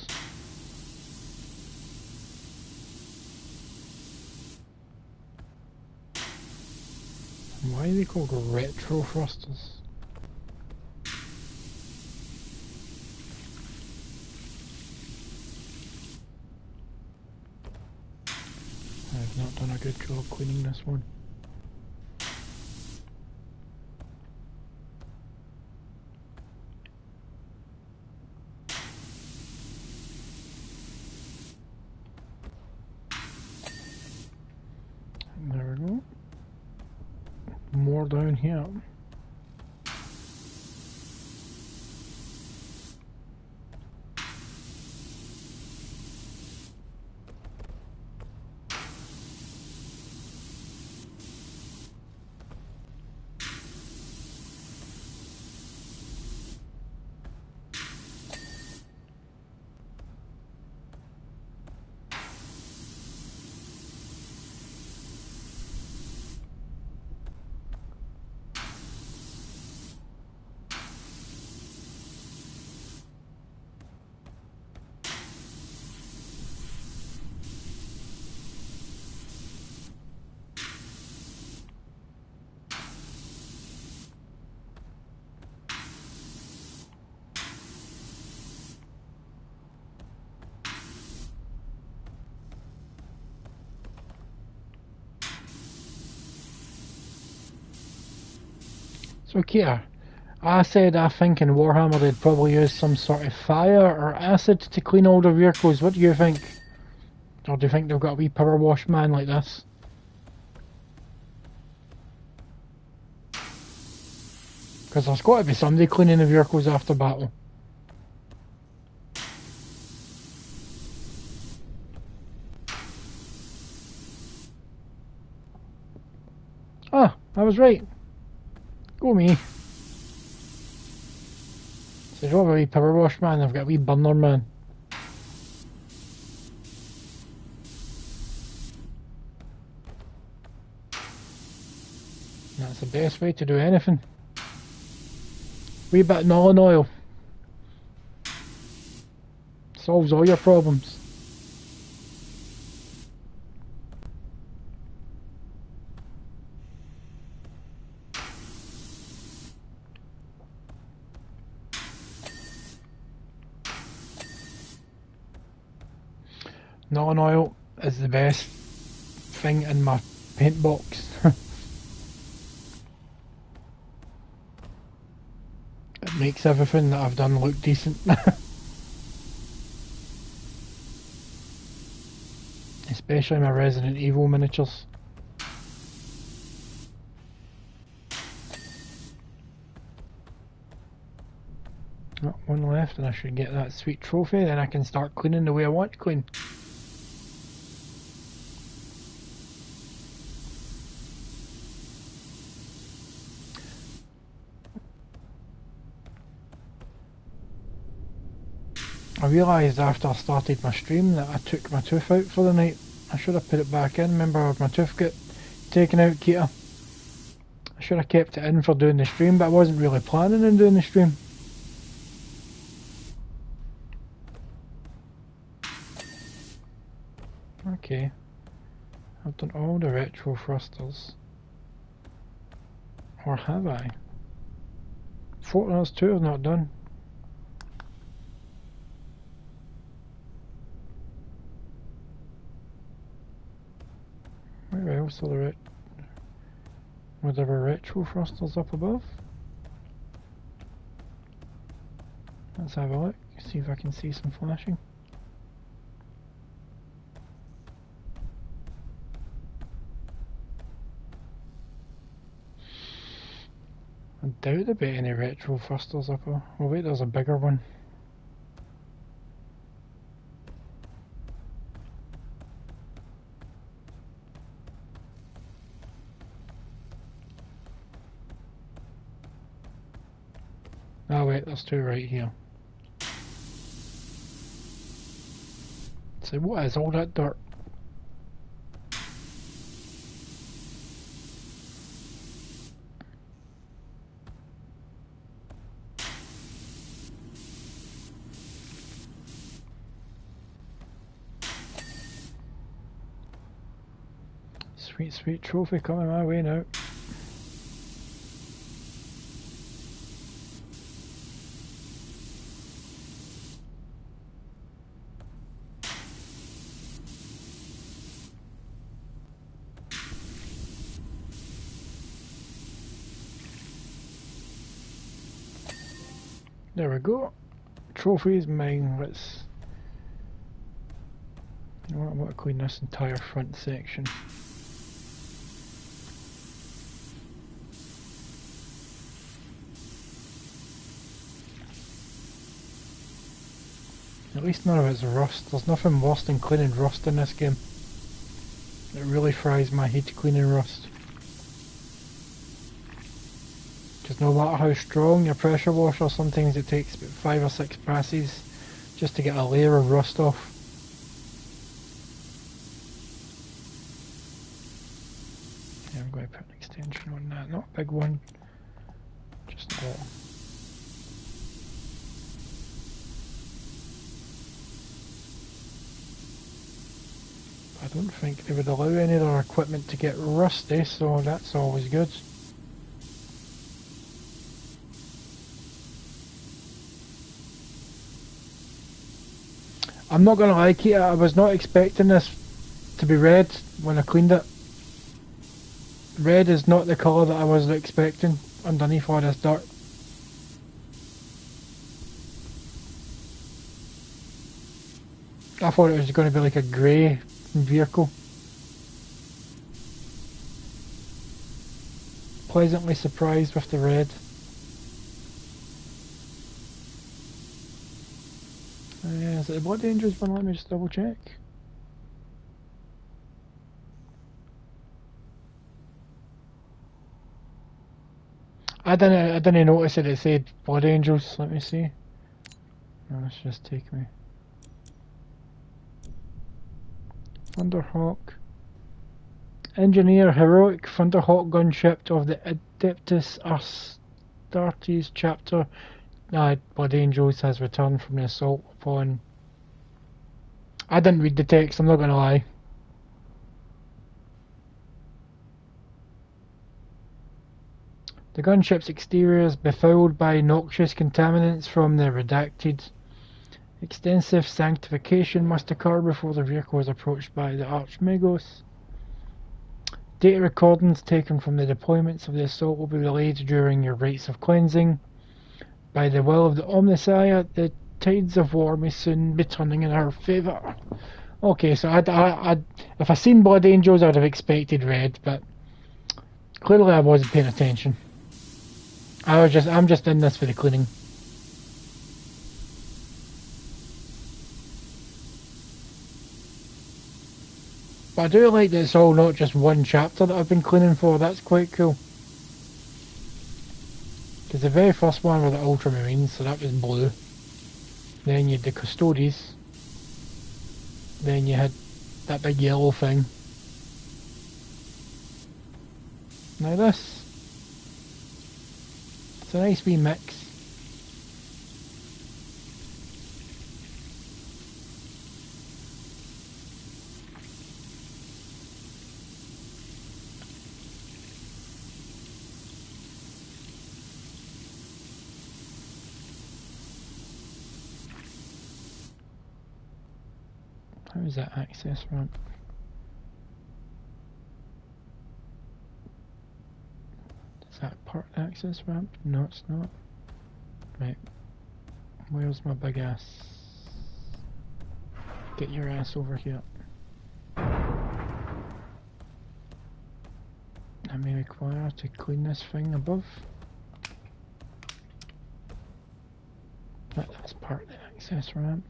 Why are they called retro thrusters? I've not done a good job cleaning this one. There we go. More down here. So Kia, I said I think in Warhammer they'd probably use some sort of fire or acid to clean all the vehicles. What do you think? Or do you think they've got a wee power wash man like this? Because there's got to be somebody cleaning the vehicles after battle. Ah, I was right. Go me. So there's not a wee power wash man, I've got a wee burner man. That's the best way to do anything. Wee bit of Nolan oil. Solves all your problems. Nolan oil is the best thing in my paint box. It makes everything that I've done look decent. Especially my Resident Evil miniatures. Oh, one left and I should get that sweet trophy, then I can start cleaning the way I want to clean. I realised after I started my stream that I took my tooth out for the night. I should have put it back in. Remember my tooth got taken out, Keita? I should have kept it in for doing the stream, but I wasn't really planning on doing the stream. Okay. I've done all the retro thrusters. Or have I? There's 2 I've not done. Where else are the whatever retro thrusters up above? Let's have a look, see if I can see some flashing. I doubt there'll be any retro thrusters up there. Oh wait, there's a bigger one. Oh wait, there's 2 right here. So what is all that dirt? Sweet, sweet trophy coming my way now. There we go. Trophy is mine. Let's. You know what? I want to clean this entire front section. At least none of it's rust. There's nothing worse than cleaning rust in this game. It really fries my head cleaning rust. Because no matter how strong your pressure washer, sometimes it takes about 5 or 6 passes just to get a layer of rust off. Yeah, I'm going to put an extension on that, not a big one, just a little. I don't think they would allow any of their equipment to get rusty, so that's always good. I'm not going to lie, Keita, I was not expecting this to be red when I cleaned it. Red is not the colour that I was expecting. underneath all this dirt. I thought it was going to be like a grey vehicle. Pleasantly surprised with the red. Yeah, is it the Blood Angels one? Let me just double check. I didn't notice it said Blood Angels. Let me see. No, let's just take me. Thunderhawk. Engineer heroic Thunderhawk gunship of the Adeptus Astartes chapter. Blood Angels has returned from the assault upon. I didn't read the text, I'm not gonna lie. The gunship's exterior is befouled by noxious contaminants from the redacted. Extensive sanctification must occur before the vehicle is approached by the Archmagos. Data recordings taken from the deployments of the assault will be relayed during your rites of cleansing. By the will of the Omnissiah, the tides of war may soon be turning in our favour. Okay, so if I seen Blood Angels, I'd have expected red, but clearly I wasn't paying attention. I'm just in this for the cleaning. But I do like that it's all not just one chapter that I've been cleaning for. That's quite cool. Because the very first one were the Ultramarines, so that was blue. Then you had the Custodes. Then you had that big yellow thing. Now this. It's a nice wee mix. How is that access ramp? Is that part of the access ramp? No, it's not. Right. Where's my big ass? Get your ass over here. I may require to clean this thing above. That's part of the access ramp.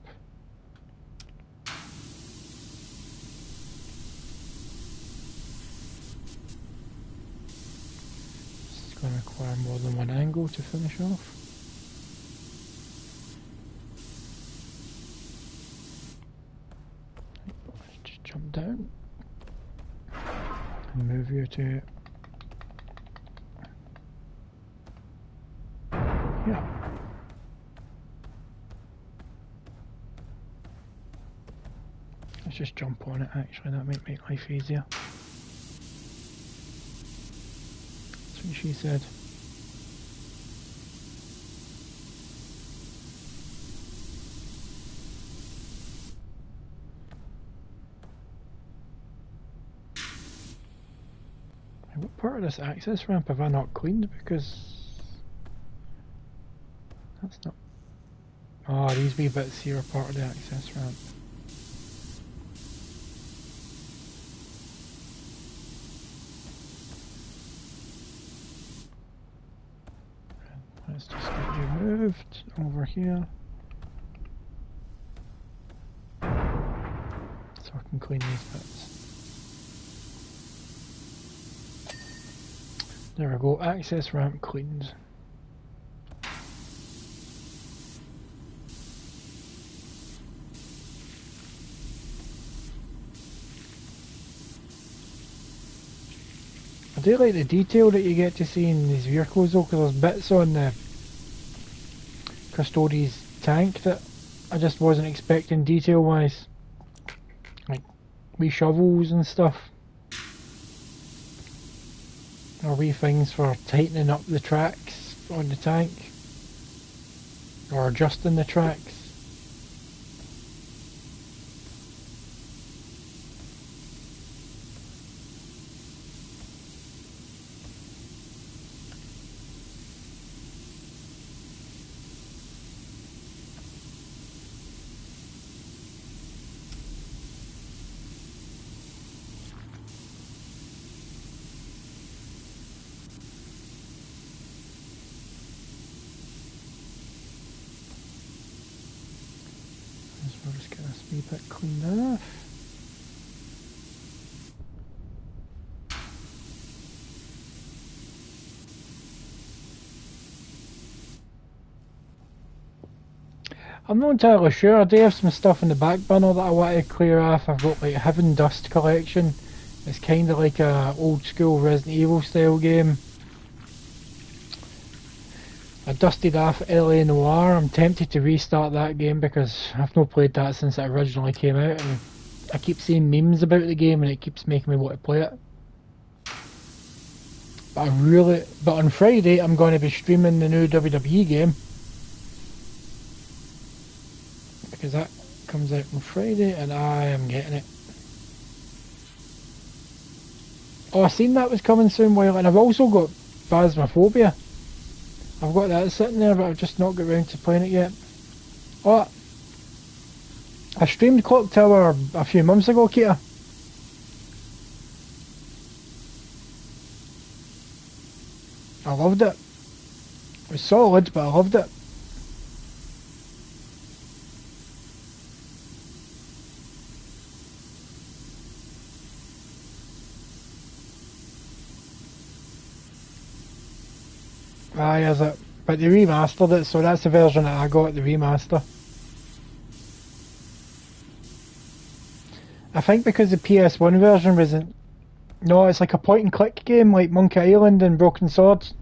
This is going to require more than one angle to finish off. Let's just jump down and move you to yeah. Let's just jump on it actually, that might make life easier. That's what she said. What part of this access ramp have I not cleaned? Because that's not... Oh, these wee bits here are part of the access ramp. Let's just get you moved over here. So I can clean these bits. There we go, access ramp cleaned. I do like the detail that you get to see in these vehicles though, because there's bits on the Custodes tank that I just wasn't expecting detail wise. Like wee shovels and stuff. Or wee things for tightening up the tracks on the tank. Or adjusting the tracks. I'll just get this wee bit cleaned off. I'm not entirely sure. I do have some stuff in the back burner that I want to clear off. I've got like Heaven Dust collection. It's kind of like a old school Resident Evil style game. I dusted off LA Noire. I'm tempted to restart that game because I've not played that since it originally came out, and I keep seeing memes about the game and it keeps making me want to play it. But on Friday I'm going to be streaming the new WWE game, because that comes out on Friday and I am getting it. Oh, I seen that was coming soon, while, and I've also got Phasmophobia. I've got that sitting there, but I've just not got around to playing it yet. Oh, I streamed Clock Tower a few months ago, Keita. I loved it. It was solid, but I loved it. Aye, is it? But they remastered it, so that's the version that I got, the remaster. I think because the PS1 version wasn't... No, it's like a point and click game, like Monkey Island and Broken Swords.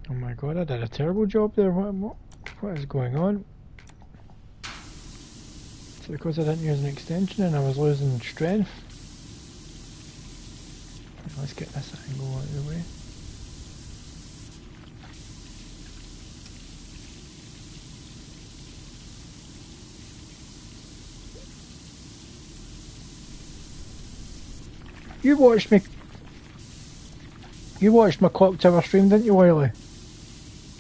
Oh my god, I did a terrible job there. What is going on? It's because I didn't use an extension and I was losing strength. Let's get this angle out of the way. You watched my Clock Tower stream, didn't you, Wiley?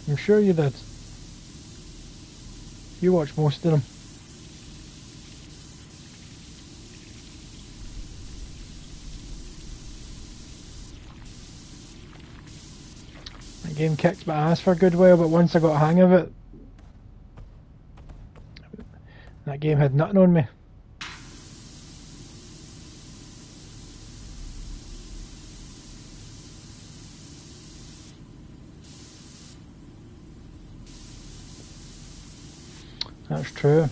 I'm sure you did. You watched most of them. That game kicked my ass for a good while, but once I got a hang of it, that game had nothing on me. That's true.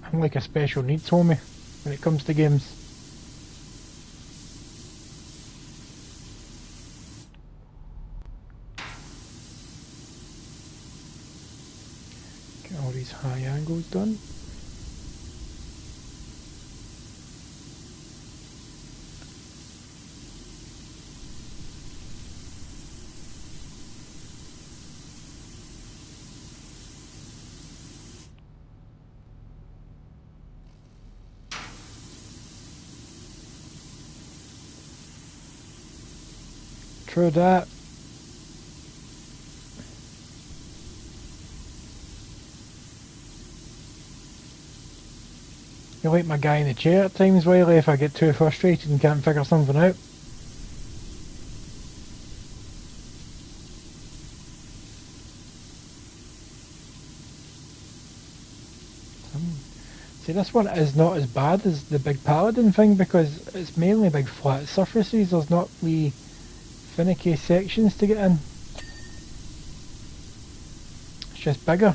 I'm like a special needs homie when it comes to games. Get all these high angles done. True that. You're like my guy in the chair at times, Wiley, if I get too frustrated and can't figure something out. See, this one is not as bad as the big paladin thing because it's mainly big flat surfaces. There's not wee finicky sections to get in. It's just bigger.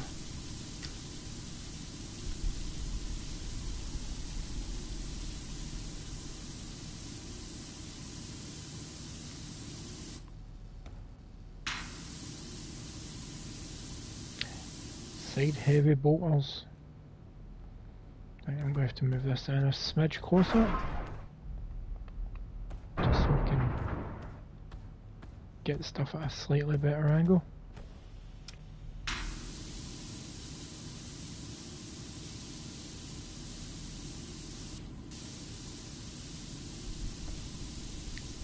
Side heavy bolters. Right, I'm going to have to move this in a smidge closer, just so we can get the stuff at a slightly better angle.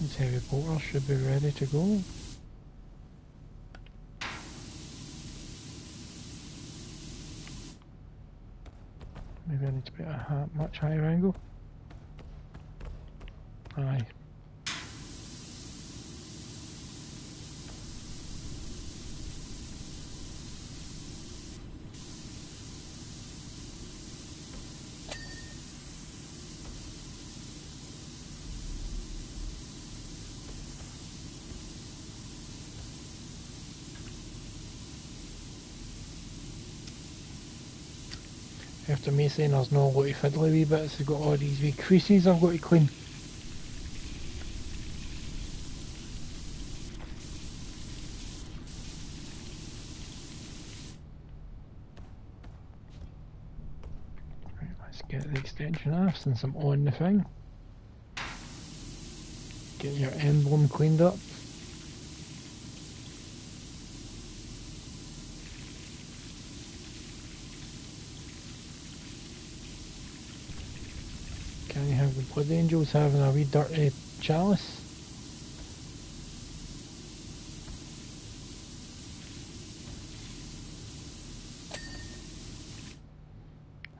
These heavy bolters should be ready to go. Maybe I need to be at a much higher angle. Aye. After me saying there's no lot of fiddly wee bits, I've got all these wee creases I've got to clean. Right, let's get the extension off since I'm on the thing. Get your emblem cleaned up. Can you have the Blood Angels having a wee dirty chalice?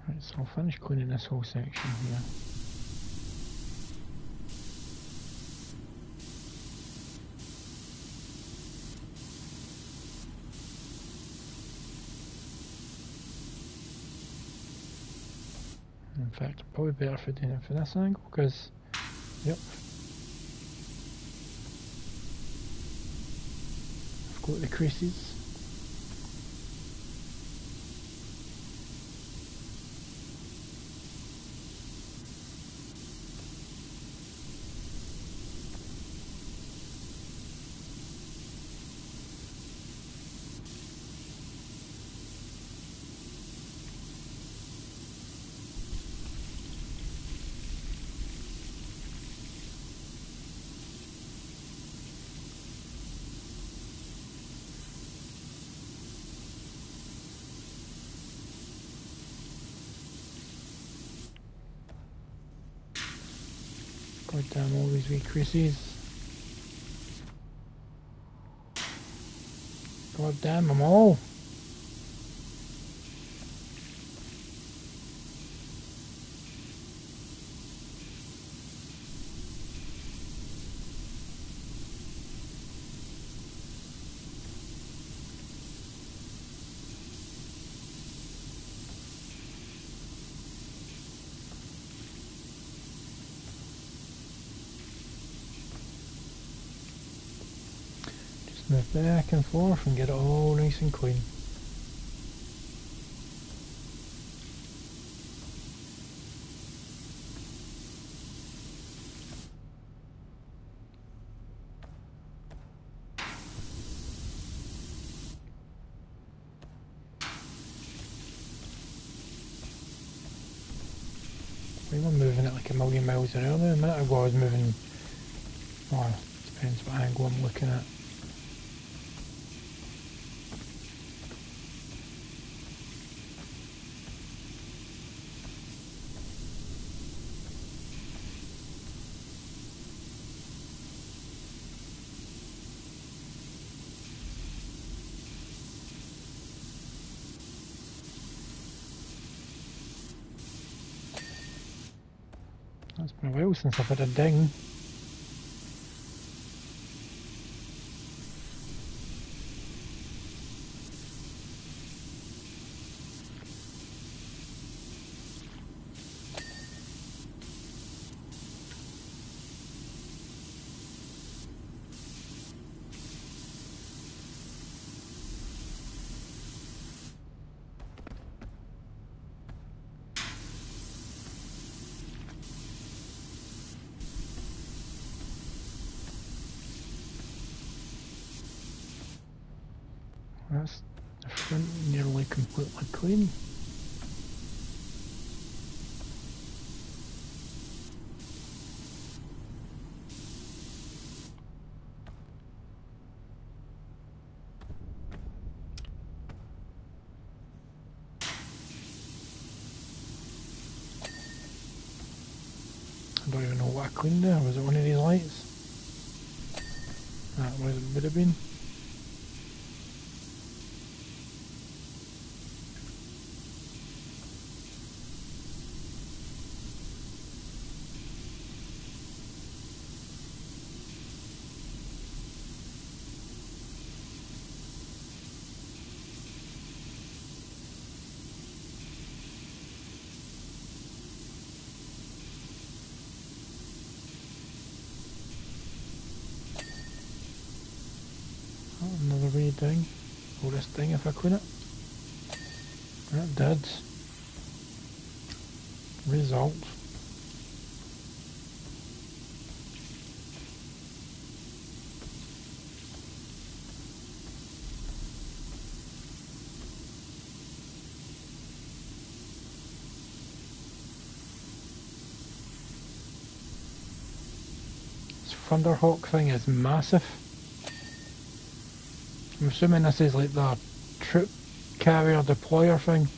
Right, so I'll finish cleaning this whole section here. In fact, probably better for doing it from this angle, because, yep, I've got the creases. God damn all these wee creases. God damn them all. Move back and forth and get it all nice and clean. We were moving it like a million miles an hour now. A minute ago I was moving, well, depends what angle I'm looking at. It's been a while since I've had a ding. That's the front nearly completely clean. I don't even know what I cleaned there. Was it one of these lights? That would have been. Another wee ding. Or this ding if I clean it. That did. Result. This Thunderhawk thing is massive. I'm assuming this is like the troop carrier deployer thing.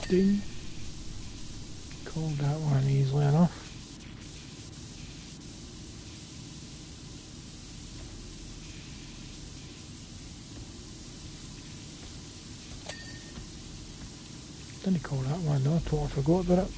Ding. Called that one easily enough. Didn't call that one though, totally forgot about it.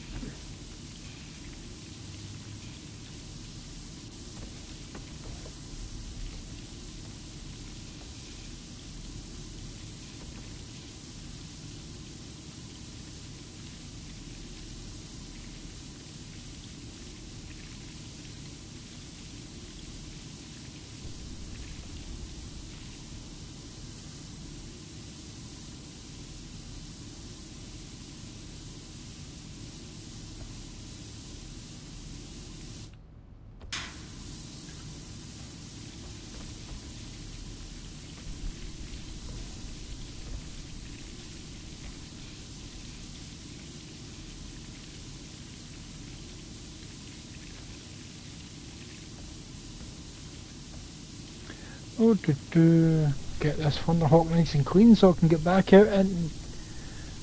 Oh, to get this Thunderhawk nice and clean so I can get back out and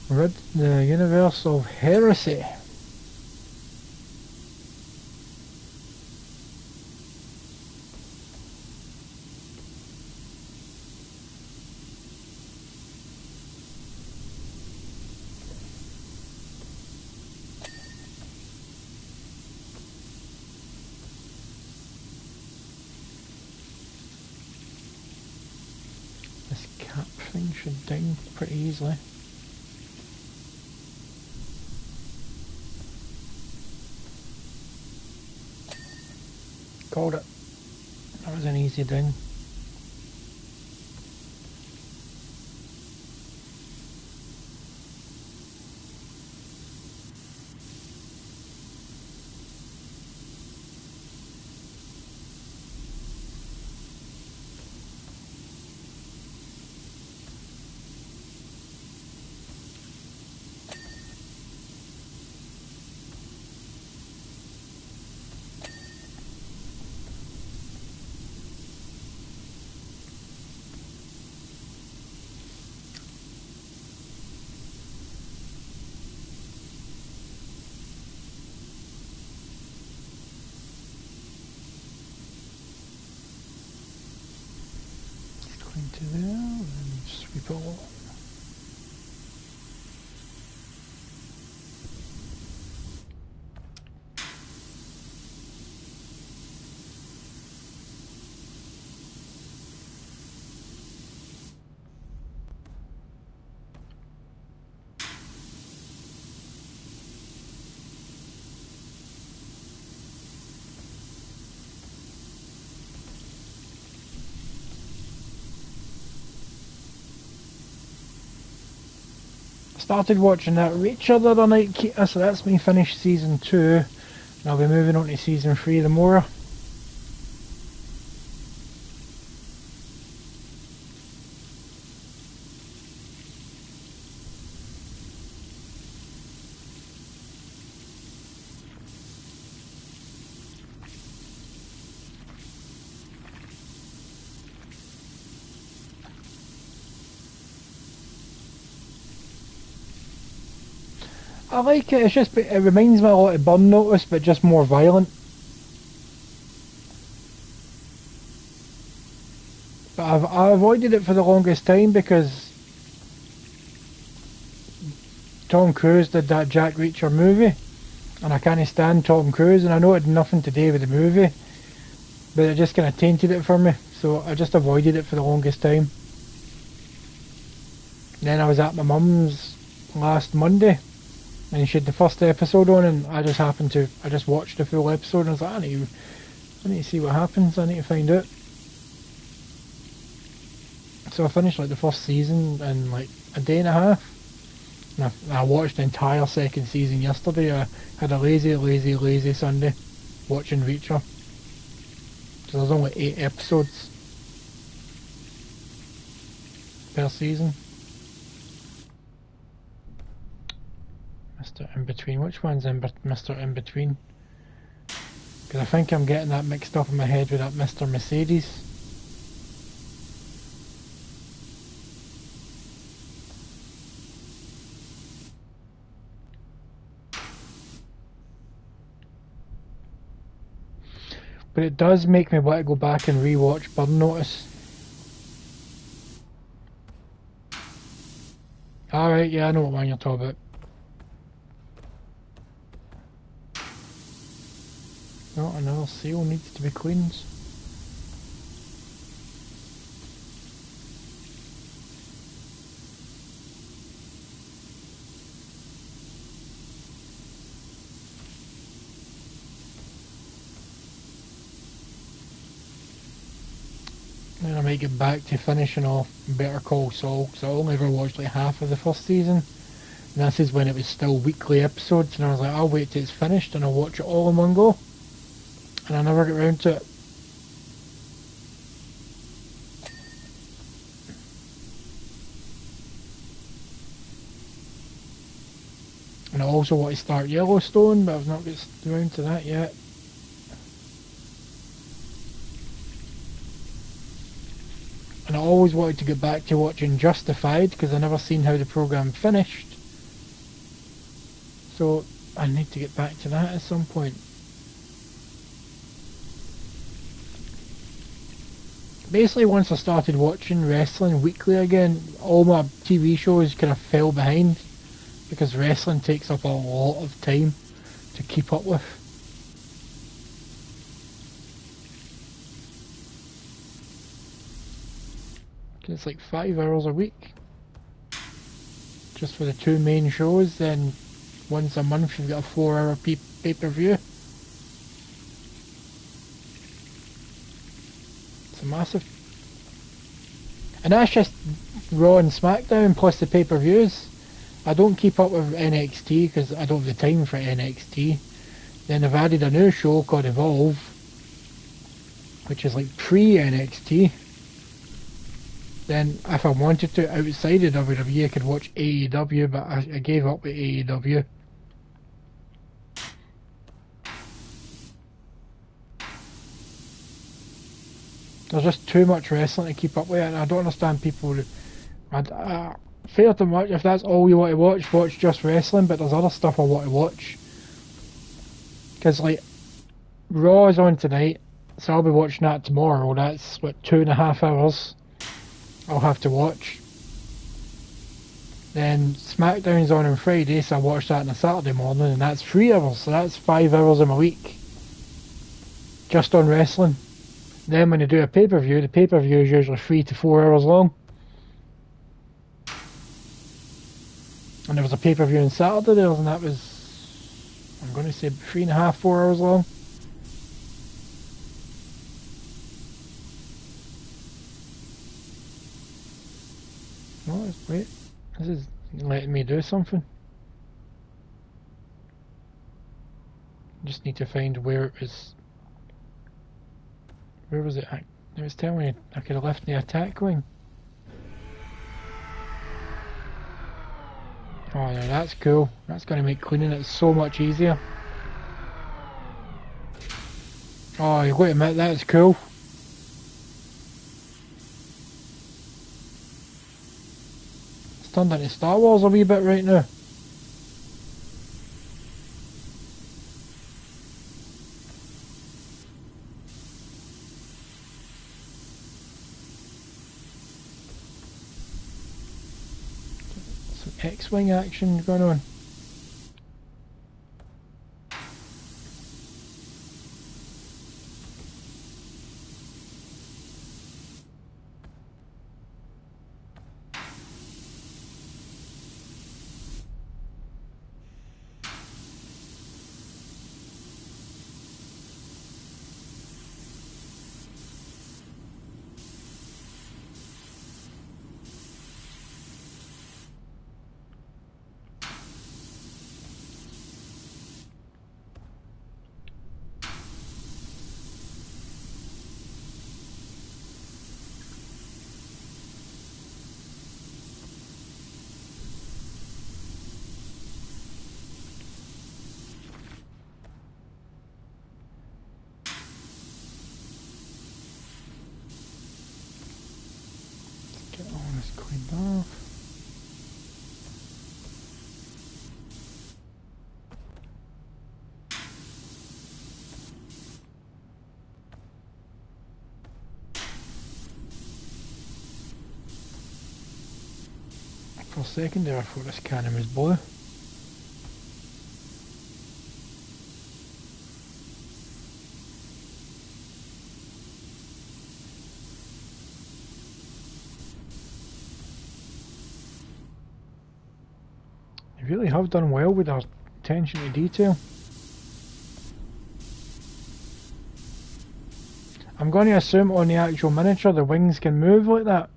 rid the universe of heresy. Thing should ding pretty easily. Called it. That was an easy ding. Into there and sweep it all. Started watching that Reacher the other night, Keita, so that's me finished season 2 and I'll be moving on to season 3 tomorrow. I like it. It's just it reminds me a lot of Burn Notice, but just more violent. But I avoided it for the longest time because Tom Cruise did that Jack Reacher movie, and I can't stand Tom Cruise, and I know it had nothing to do with the movie, but it just kind of tainted it for me, so I just avoided it for the longest time. Then I was at my mum's last Monday, and she had the first episode on, and I just watched the full episode, and I was like, I need to see what happens, I need to find out. So I finished like the first season in like a day and a half. And I watched the entire second season yesterday. I had a lazy Sunday watching Reacher. So there's only 8 episodes per season. Mr. In Between. Which one's Mr. In Between? Because I think I'm getting that mixed up in my head with that Mr. Mercedes. But it does make me want to go back and re-watch Burn Notice. Alright, yeah, I know what one you're talking about. Oh, another seal needs to be cleaned. Then I might get back to finishing off Better Call Saul, because I only ever watched like half of the first season. And this is when it was still weekly episodes, and I was like, I'll wait till it's finished and I'll watch it all in one go. And I never get round to it. And I also want to start Yellowstone, but I've not got round to that yet. And I always wanted to get back to watching Justified, because I never seen how the programme finished. So I need to get back to that at some point. Basically, once I started watching wrestling weekly again, all my TV shows kind of fell behind, because wrestling takes up a lot of time to keep up with. It's like 5 hours a week just for the 2 main shows. Then once a month you've got a 4-hour pay-per-view. It's a massive, and that's just Raw and SmackDown plus the pay-per-views. I don't keep up with NXT because I don't have the time for NXT. Then they've added a new show called Evolve, which is like pre-NXT. Then if I wanted to, outside of WWE, I could watch AEW, but I gave up with AEW. There's just too much wrestling to keep up with, and I don't understand people who... fair to much, if that's all you want to watch just wrestling, but there's other stuff I want to watch. Because, like, Raw is on tonight, so I'll be watching that tomorrow. That's, what, 2.5 hours I'll have to watch. Then SmackDown's on Friday, so I watch that on a Saturday morning, and that's 3 hours, so that's 5 hours in a week just on wrestling. Then when they do a pay-per-view, the pay-per-view is usually 3 to 4 hours long. And there was a pay-per-view on Saturday there, and that was, I'm going to say 3.5, 4 hours long. Oh, wait, this is letting me do something. Just need to find where it was. Where was it? It was telling me I could have left the attack wing. Oh yeah, that's cool. That's going to make cleaning it so much easier. Oh, you got to admit, that's cool. It's turned into Star Wars a wee bit right now. X-Wing action going on. Get all this cleaned off. For a second there I thought this cannon was blue. They really have done well with their attention to detail. I'm going to assume on the actual miniature the wings can move like that.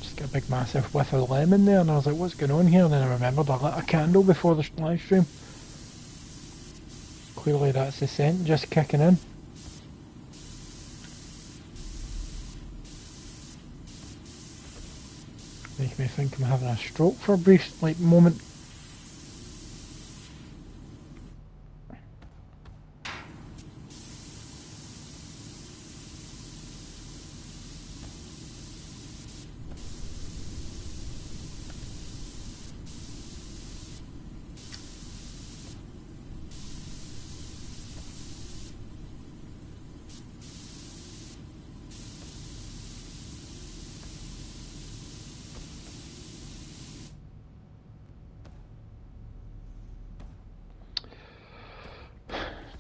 Just got a big massive whiff of lemon there and I was like, what's going on here? And then I remembered I lit a candle before the live stream. Clearly that's the scent just kicking in. Make me think I'm having a stroke for a brief moment.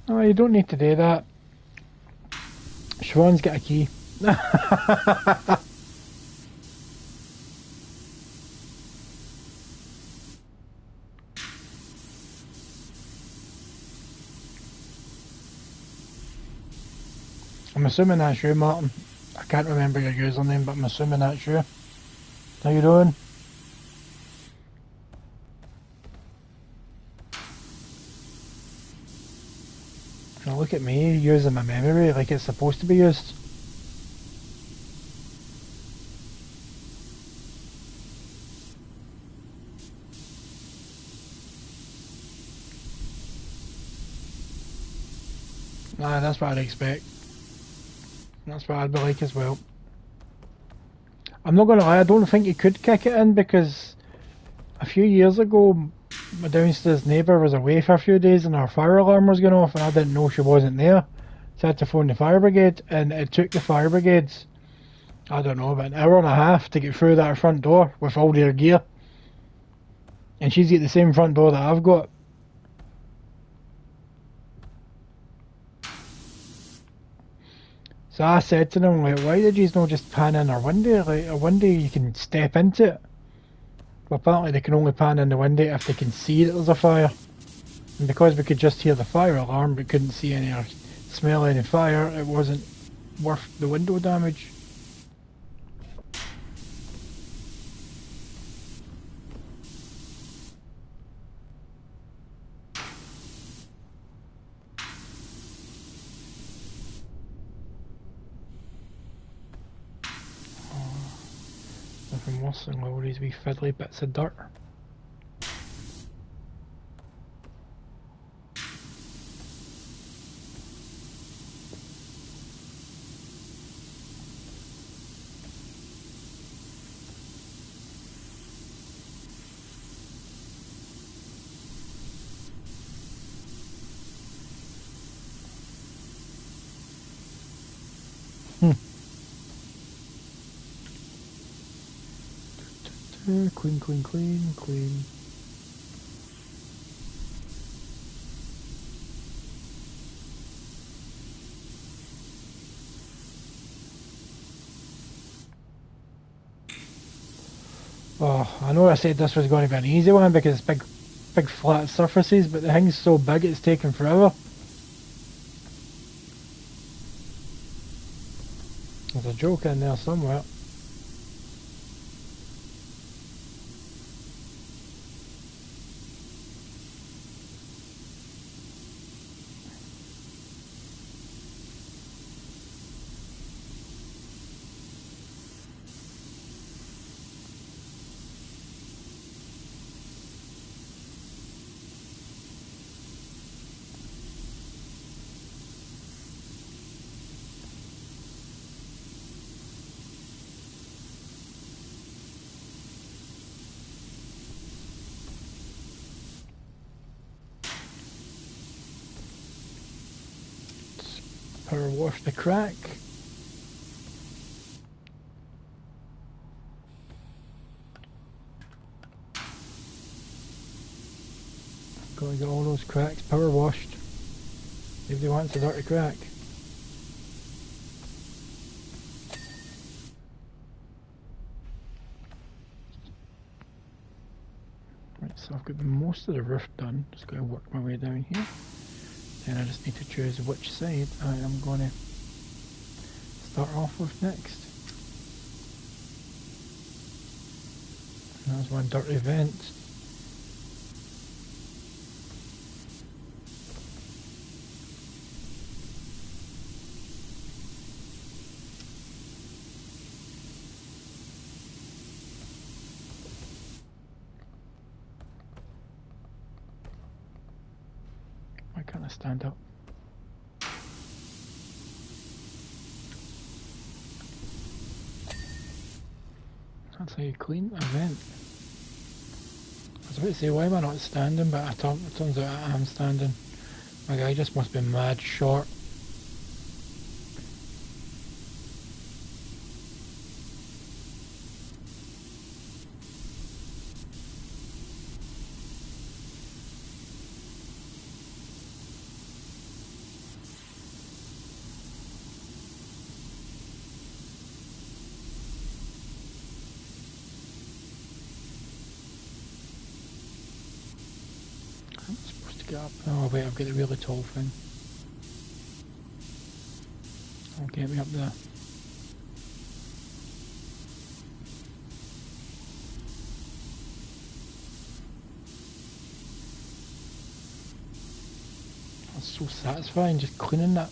No, you don't need to do that. Siobhan's got a key. I'm assuming that's you, Martin. I can't remember your username, but I'm assuming that's you. How you doing? Now look at me using my memory like it's supposed to be used. Nah, that's what I'd expect. That's what I'd be like as well. I'm not gonna lie, I don't think you could kick it in because a few years ago my downstairs neighbour was away for a few days and her fire alarm was going off and I didn't know she wasn't there. So I had to phone the fire brigade and it took the fire brigades, I don't know, about an hour and a half to get through that front door with all their gear. And she's got the same front door that I've got. So I said to them, like, why did you not just pan in our window? Like, a window you can step into it. But apparently they can only pan in the window if they can see that there's a fire. And because we could just hear the fire alarm but couldn't see any or smell any fire, it wasn't worth the window damage. Nothing worse than all these wee fiddly bits of dirt. Clean, clean, clean, clean. Oh, I know I said this was going to be an easy one because it's big flat surfaces, but the thing's so big it's taking forever. There's a joke in there somewhere. Power wash the crack. Gotta get all those cracks power washed. Nobody wants a dirty crack. Right, so I've got most of the roof done. Just gotta work my way down here. Then I just need to choose which side I am going to start off with next. And that's my dirty vent. Why can't I stand up? That's how you clean a vent. I was about to say, why am I not standing, but it turns out I am standing. My guy just must be mad short. I'm supposed to get up. Oh wait, I've got the really tall thing. I'll get me up there. That's so satisfying, just cleaning that.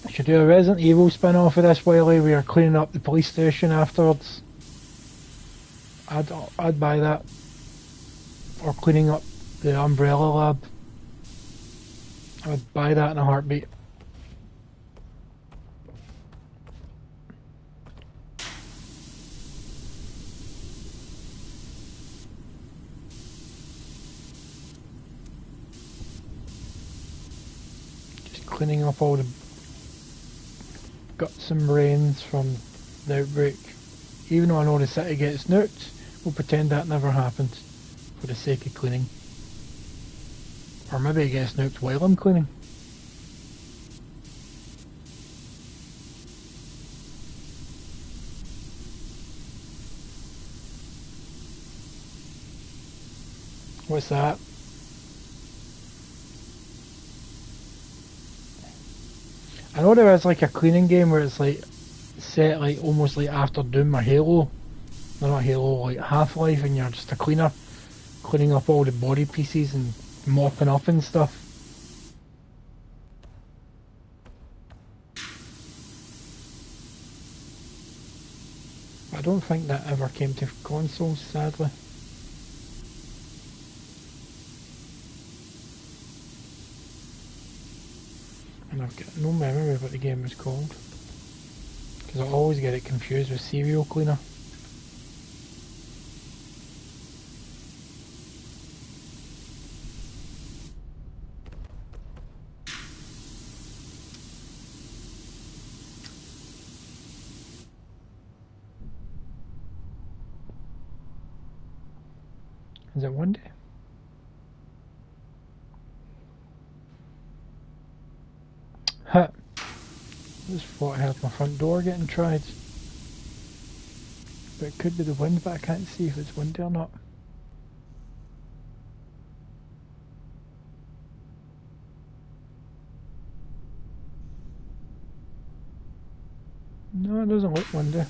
I should do a Resident Evil spin-off of this, Wiley. We are cleaning up the police station afterwards. I'd buy that. Or cleaning up the Umbrella Lab. I would buy that in a heartbeat. Just cleaning up all the guts and brains from the outbreak. Even though I know the city gets nuked, we'll pretend that never happened for the sake of cleaning. Or maybe it gets nuked while I'm cleaning. What's that? I know there is like a cleaning game where it's like set like almost like after Doom or Halo. No, not Halo, like Half-Life, and you're just a cleaner, cleaning up all the body pieces and mopping up and stuff. I don't think that ever came to consoles, sadly. And I've got no memory of what the game was called. Because I always get it confused with cereal cleaner. Is it windy? Ha! I just thought I heard my front door getting tried. But it could be the wind, but I can't see if it's windy or not. No, it doesn't look windy.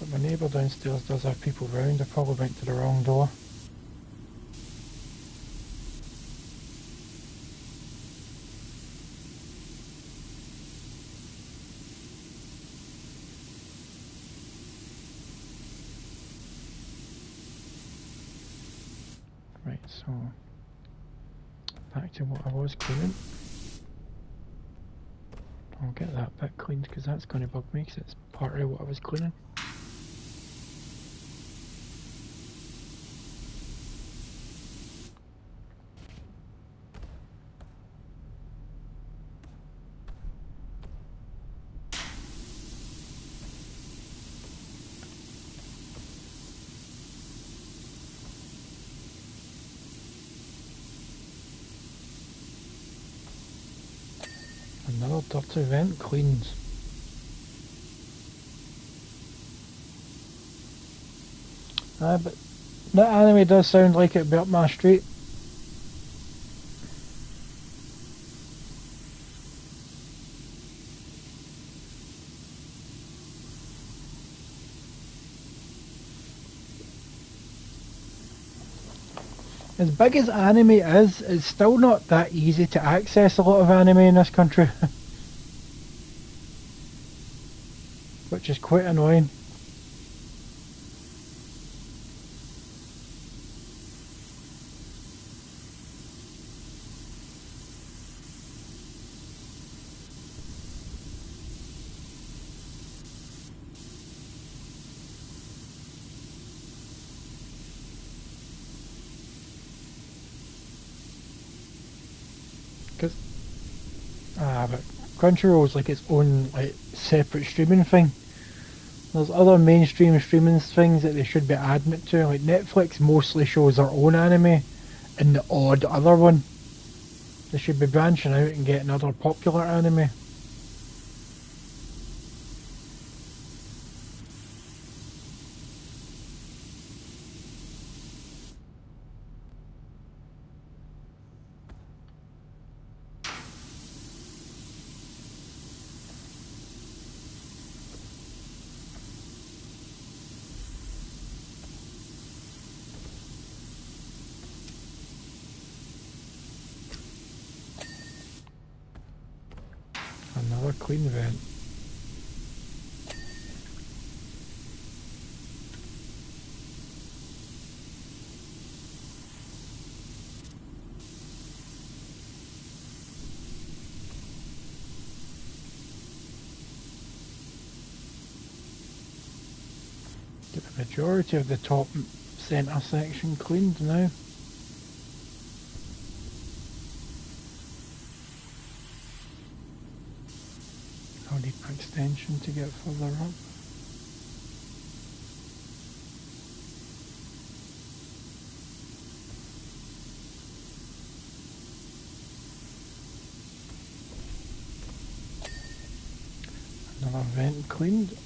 But my neighbour downstairs does have people round. I probably went to the wrong door. Right, so back to what I was cleaning. I'll get that bit cleaned because that's going to bug me because it's part of what I was cleaning. Another dirty vent cleaned. But that anime does sound like it'd be up my street. As big as anime is, it's still not that easy to access a lot of anime in this country. Which is quite annoying. But Crunchyroll's like its own like separate streaming thing. There's other mainstream streaming things that they should be adding it to. Like Netflix mostly shows their own anime and the odd other one. They should be branching out and getting other popular anime. Another clean vent. Get the majority of the top centre section cleaned now. I'll need an extension to get further up. Another vent cleaned.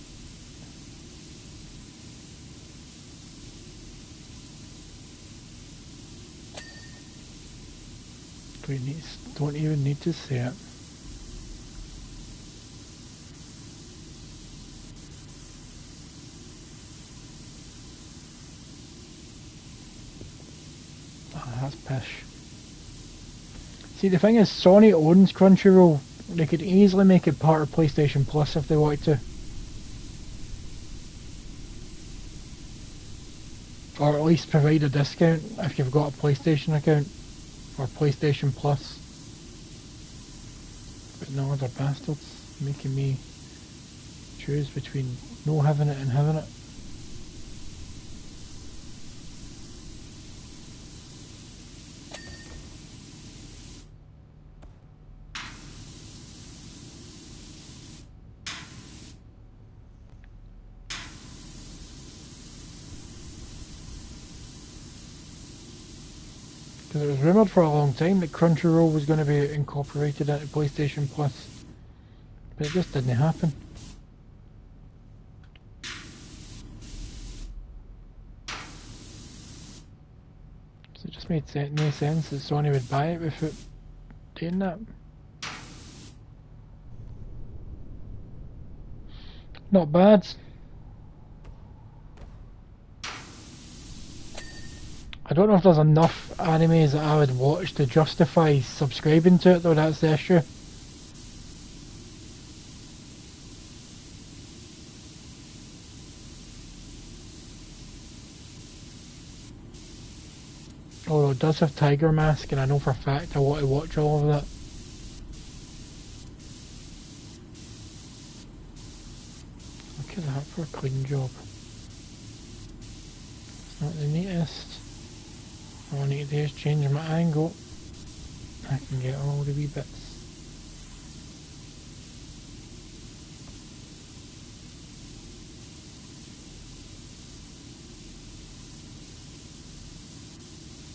Don't even need to say it. That's pish. See, the thing is, Sony owns Crunchyroll. They could easily make it part of PlayStation Plus if they wanted to. Or at least provide a discount if you've got a PlayStation account. Or PlayStation Plus. But no, they're bastards. making me choose between no having it and having it. Because it was rumoured for a long time that Crunchyroll was going to be incorporated into PlayStation Plus, but it just didn't happen. So it just made no sense that Sony would buy it without doing that. Not bad. I don't know if there's enough animes that I would watch to justify subscribing to it though, that's the issue. Although it does have Tiger Mask and I know for a fact I want to watch all of that. Look at that for a clean job. It's not the neatest. All I need to do is change my angle. I can get all the wee bits.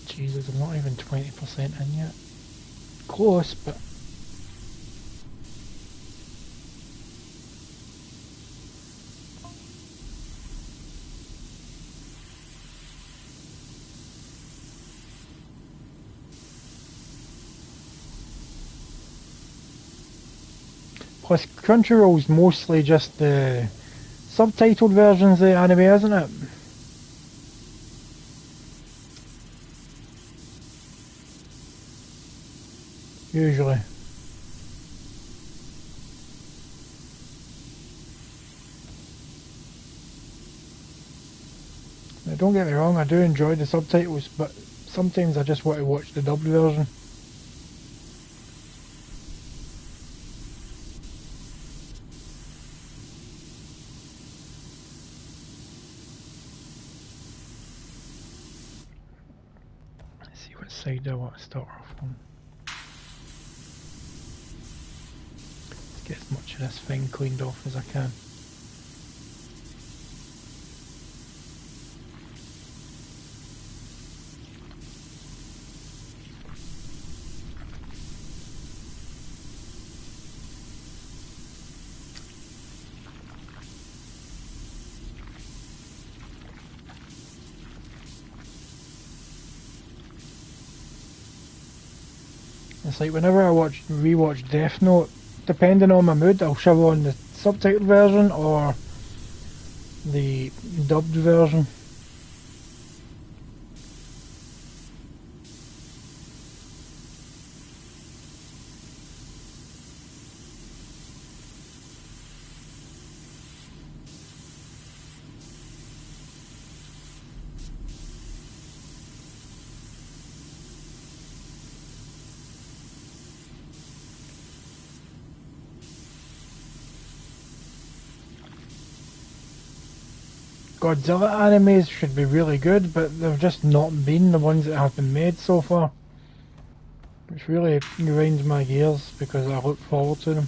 Jesus, I'm not even 20% in yet. Close, but... Plus, Crunchyroll's mostly just the subtitled versions of the anime, isn't it? Usually. Now, don't get me wrong, I do enjoy the subtitles, but sometimes I just want to watch the dubbed version. Let's see what side I want to start off on. Let's get as much of this thing cleaned off as I can. It's like whenever I rewatch Death Note, depending on my mood, I'll shove on the subtitled version or the dubbed version. Godzilla animes should be really good, but they've just not been the ones that have been made so far. Which really grinds my gears because I look forward to them.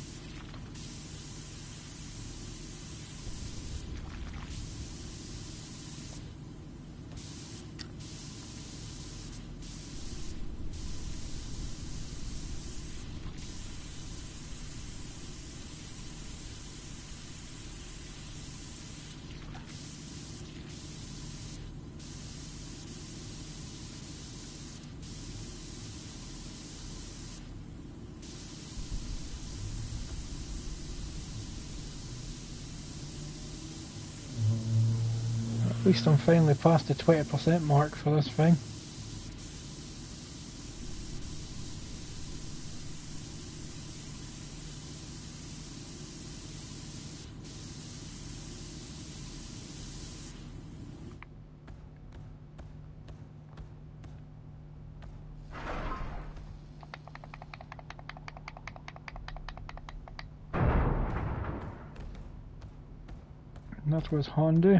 At least I'm finally past the 20% mark for this thing. that was handy.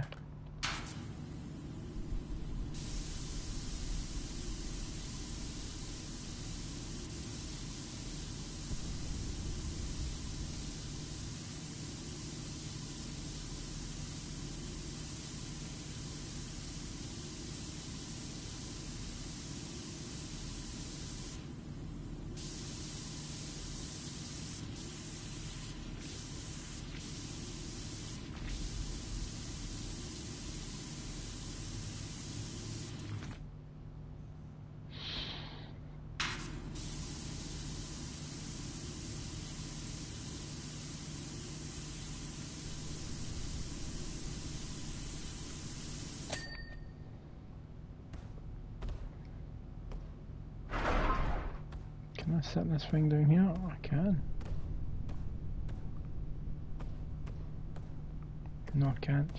Can I set this thing down here? I can. No, I can't.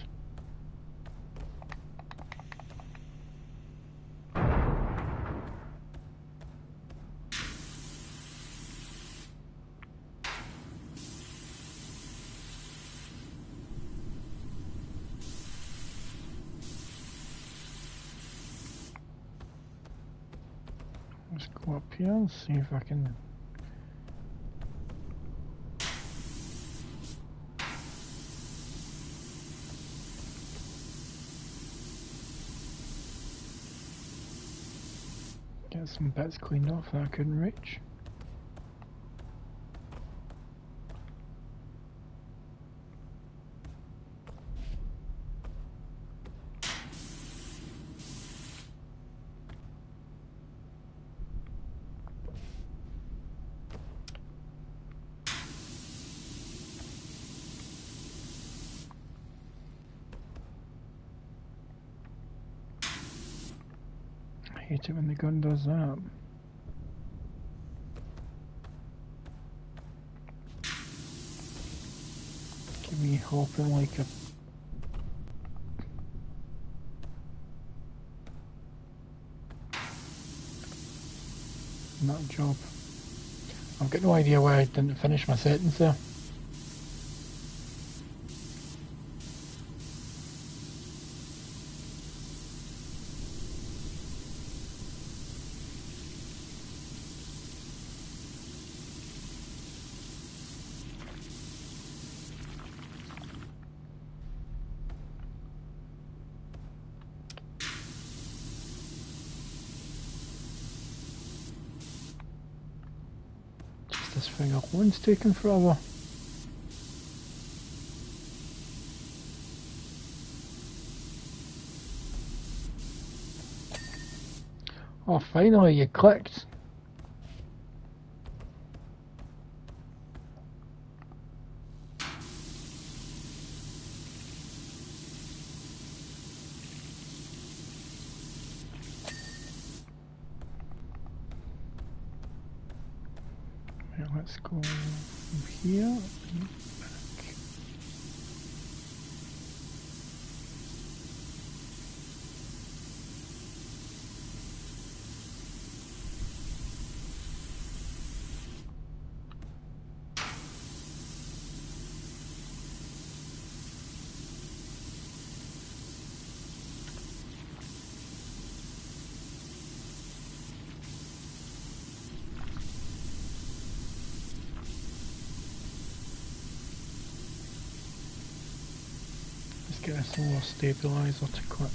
Let's go up here and see if I can. Get some bits cleaned off that I couldn't reach. I hate it when the gun does that. Give me hopping like a nut job. I've got no idea why I didn't finish my settings there. This thing alone's taking forever. Oh, finally you clicked. Right, let's go from here and back. Get a solar stabilizer to click.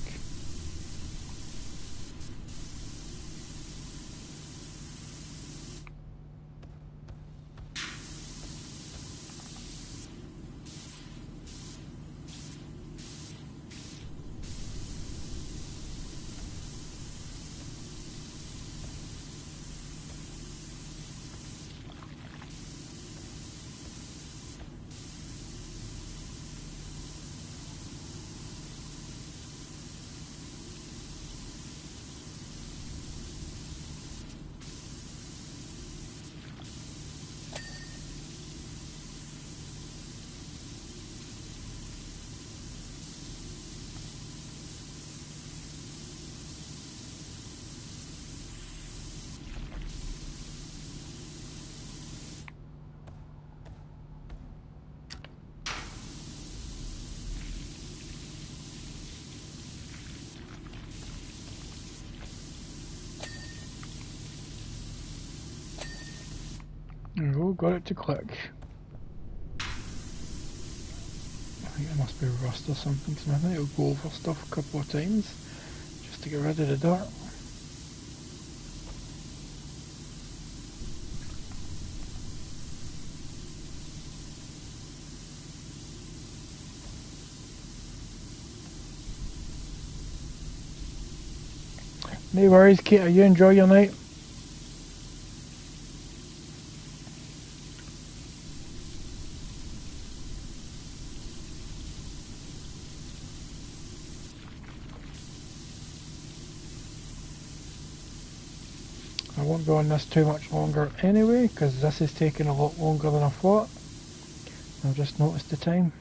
There we go, got it to click. I think it must be rust or something, so I think it'll go over stuff a couple of times just to get rid of the dirt. No worries, Kate, you enjoy your night. I won't be on this too much longer anyway, because this is taking a lot longer than I thought. I've just noticed the time.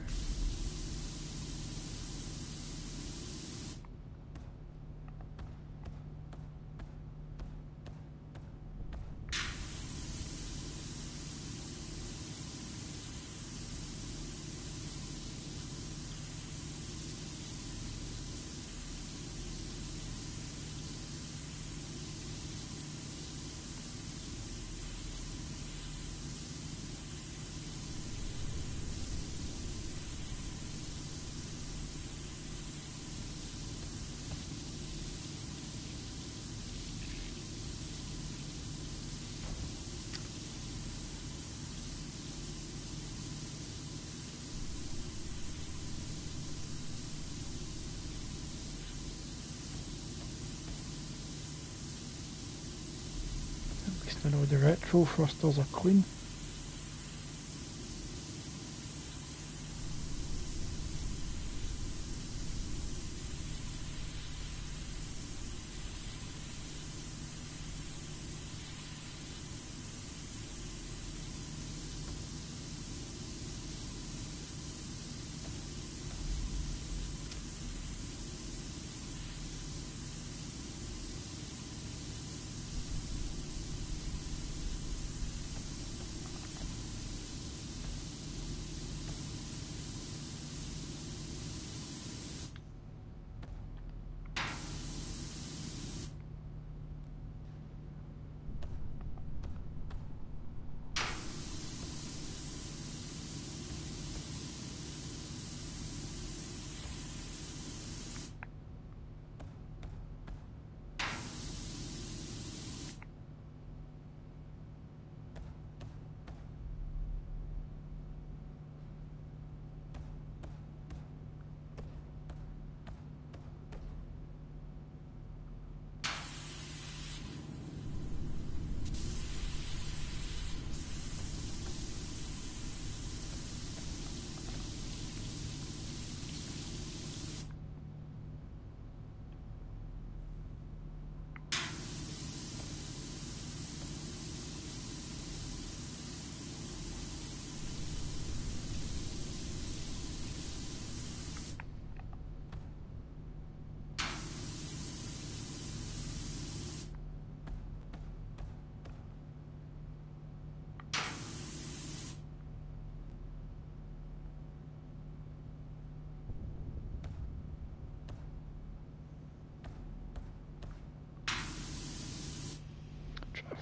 At least I know the retro thrusters are clean.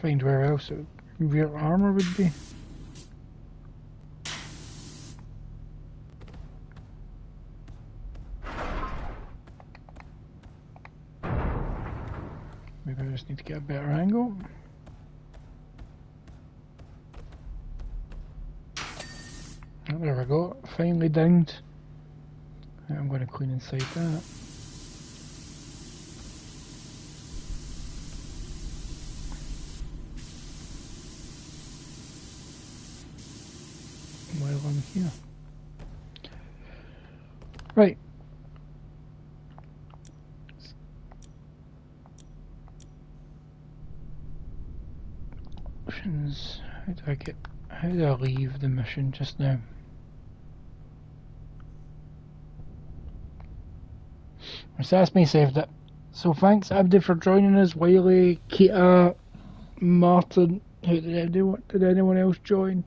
Find where else rear armour would be. Maybe I just need to get a better angle. Oh, there we go, finally downed. I'm going to clean inside that. While I'm here. Right. Options. How do I leave the mission just now? So that's me saved it. So thanks Abdi for joining us. Wiley, Kita, Martin. Did anyone else join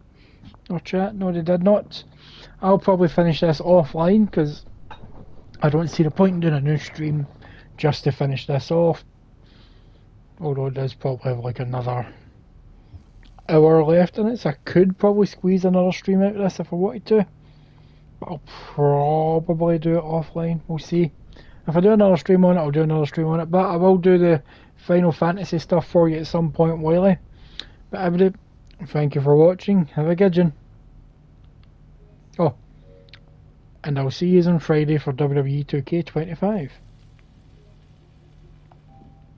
or chat? No, they did not. I'll probably finish this offline because I don't see the point in doing a new stream just to finish this off. Although it does probably have like another hour left in it, so I could probably squeeze another stream out of this if I wanted to. But I'll probably do it offline. We'll see. If I do another stream on it, I'll do another stream on it. But I will do the Final Fantasy stuff for you at some point, Wiley. But everybody, thank you for watching. Have a good one. Oh, and I'll see you on Friday for WWE 2K25.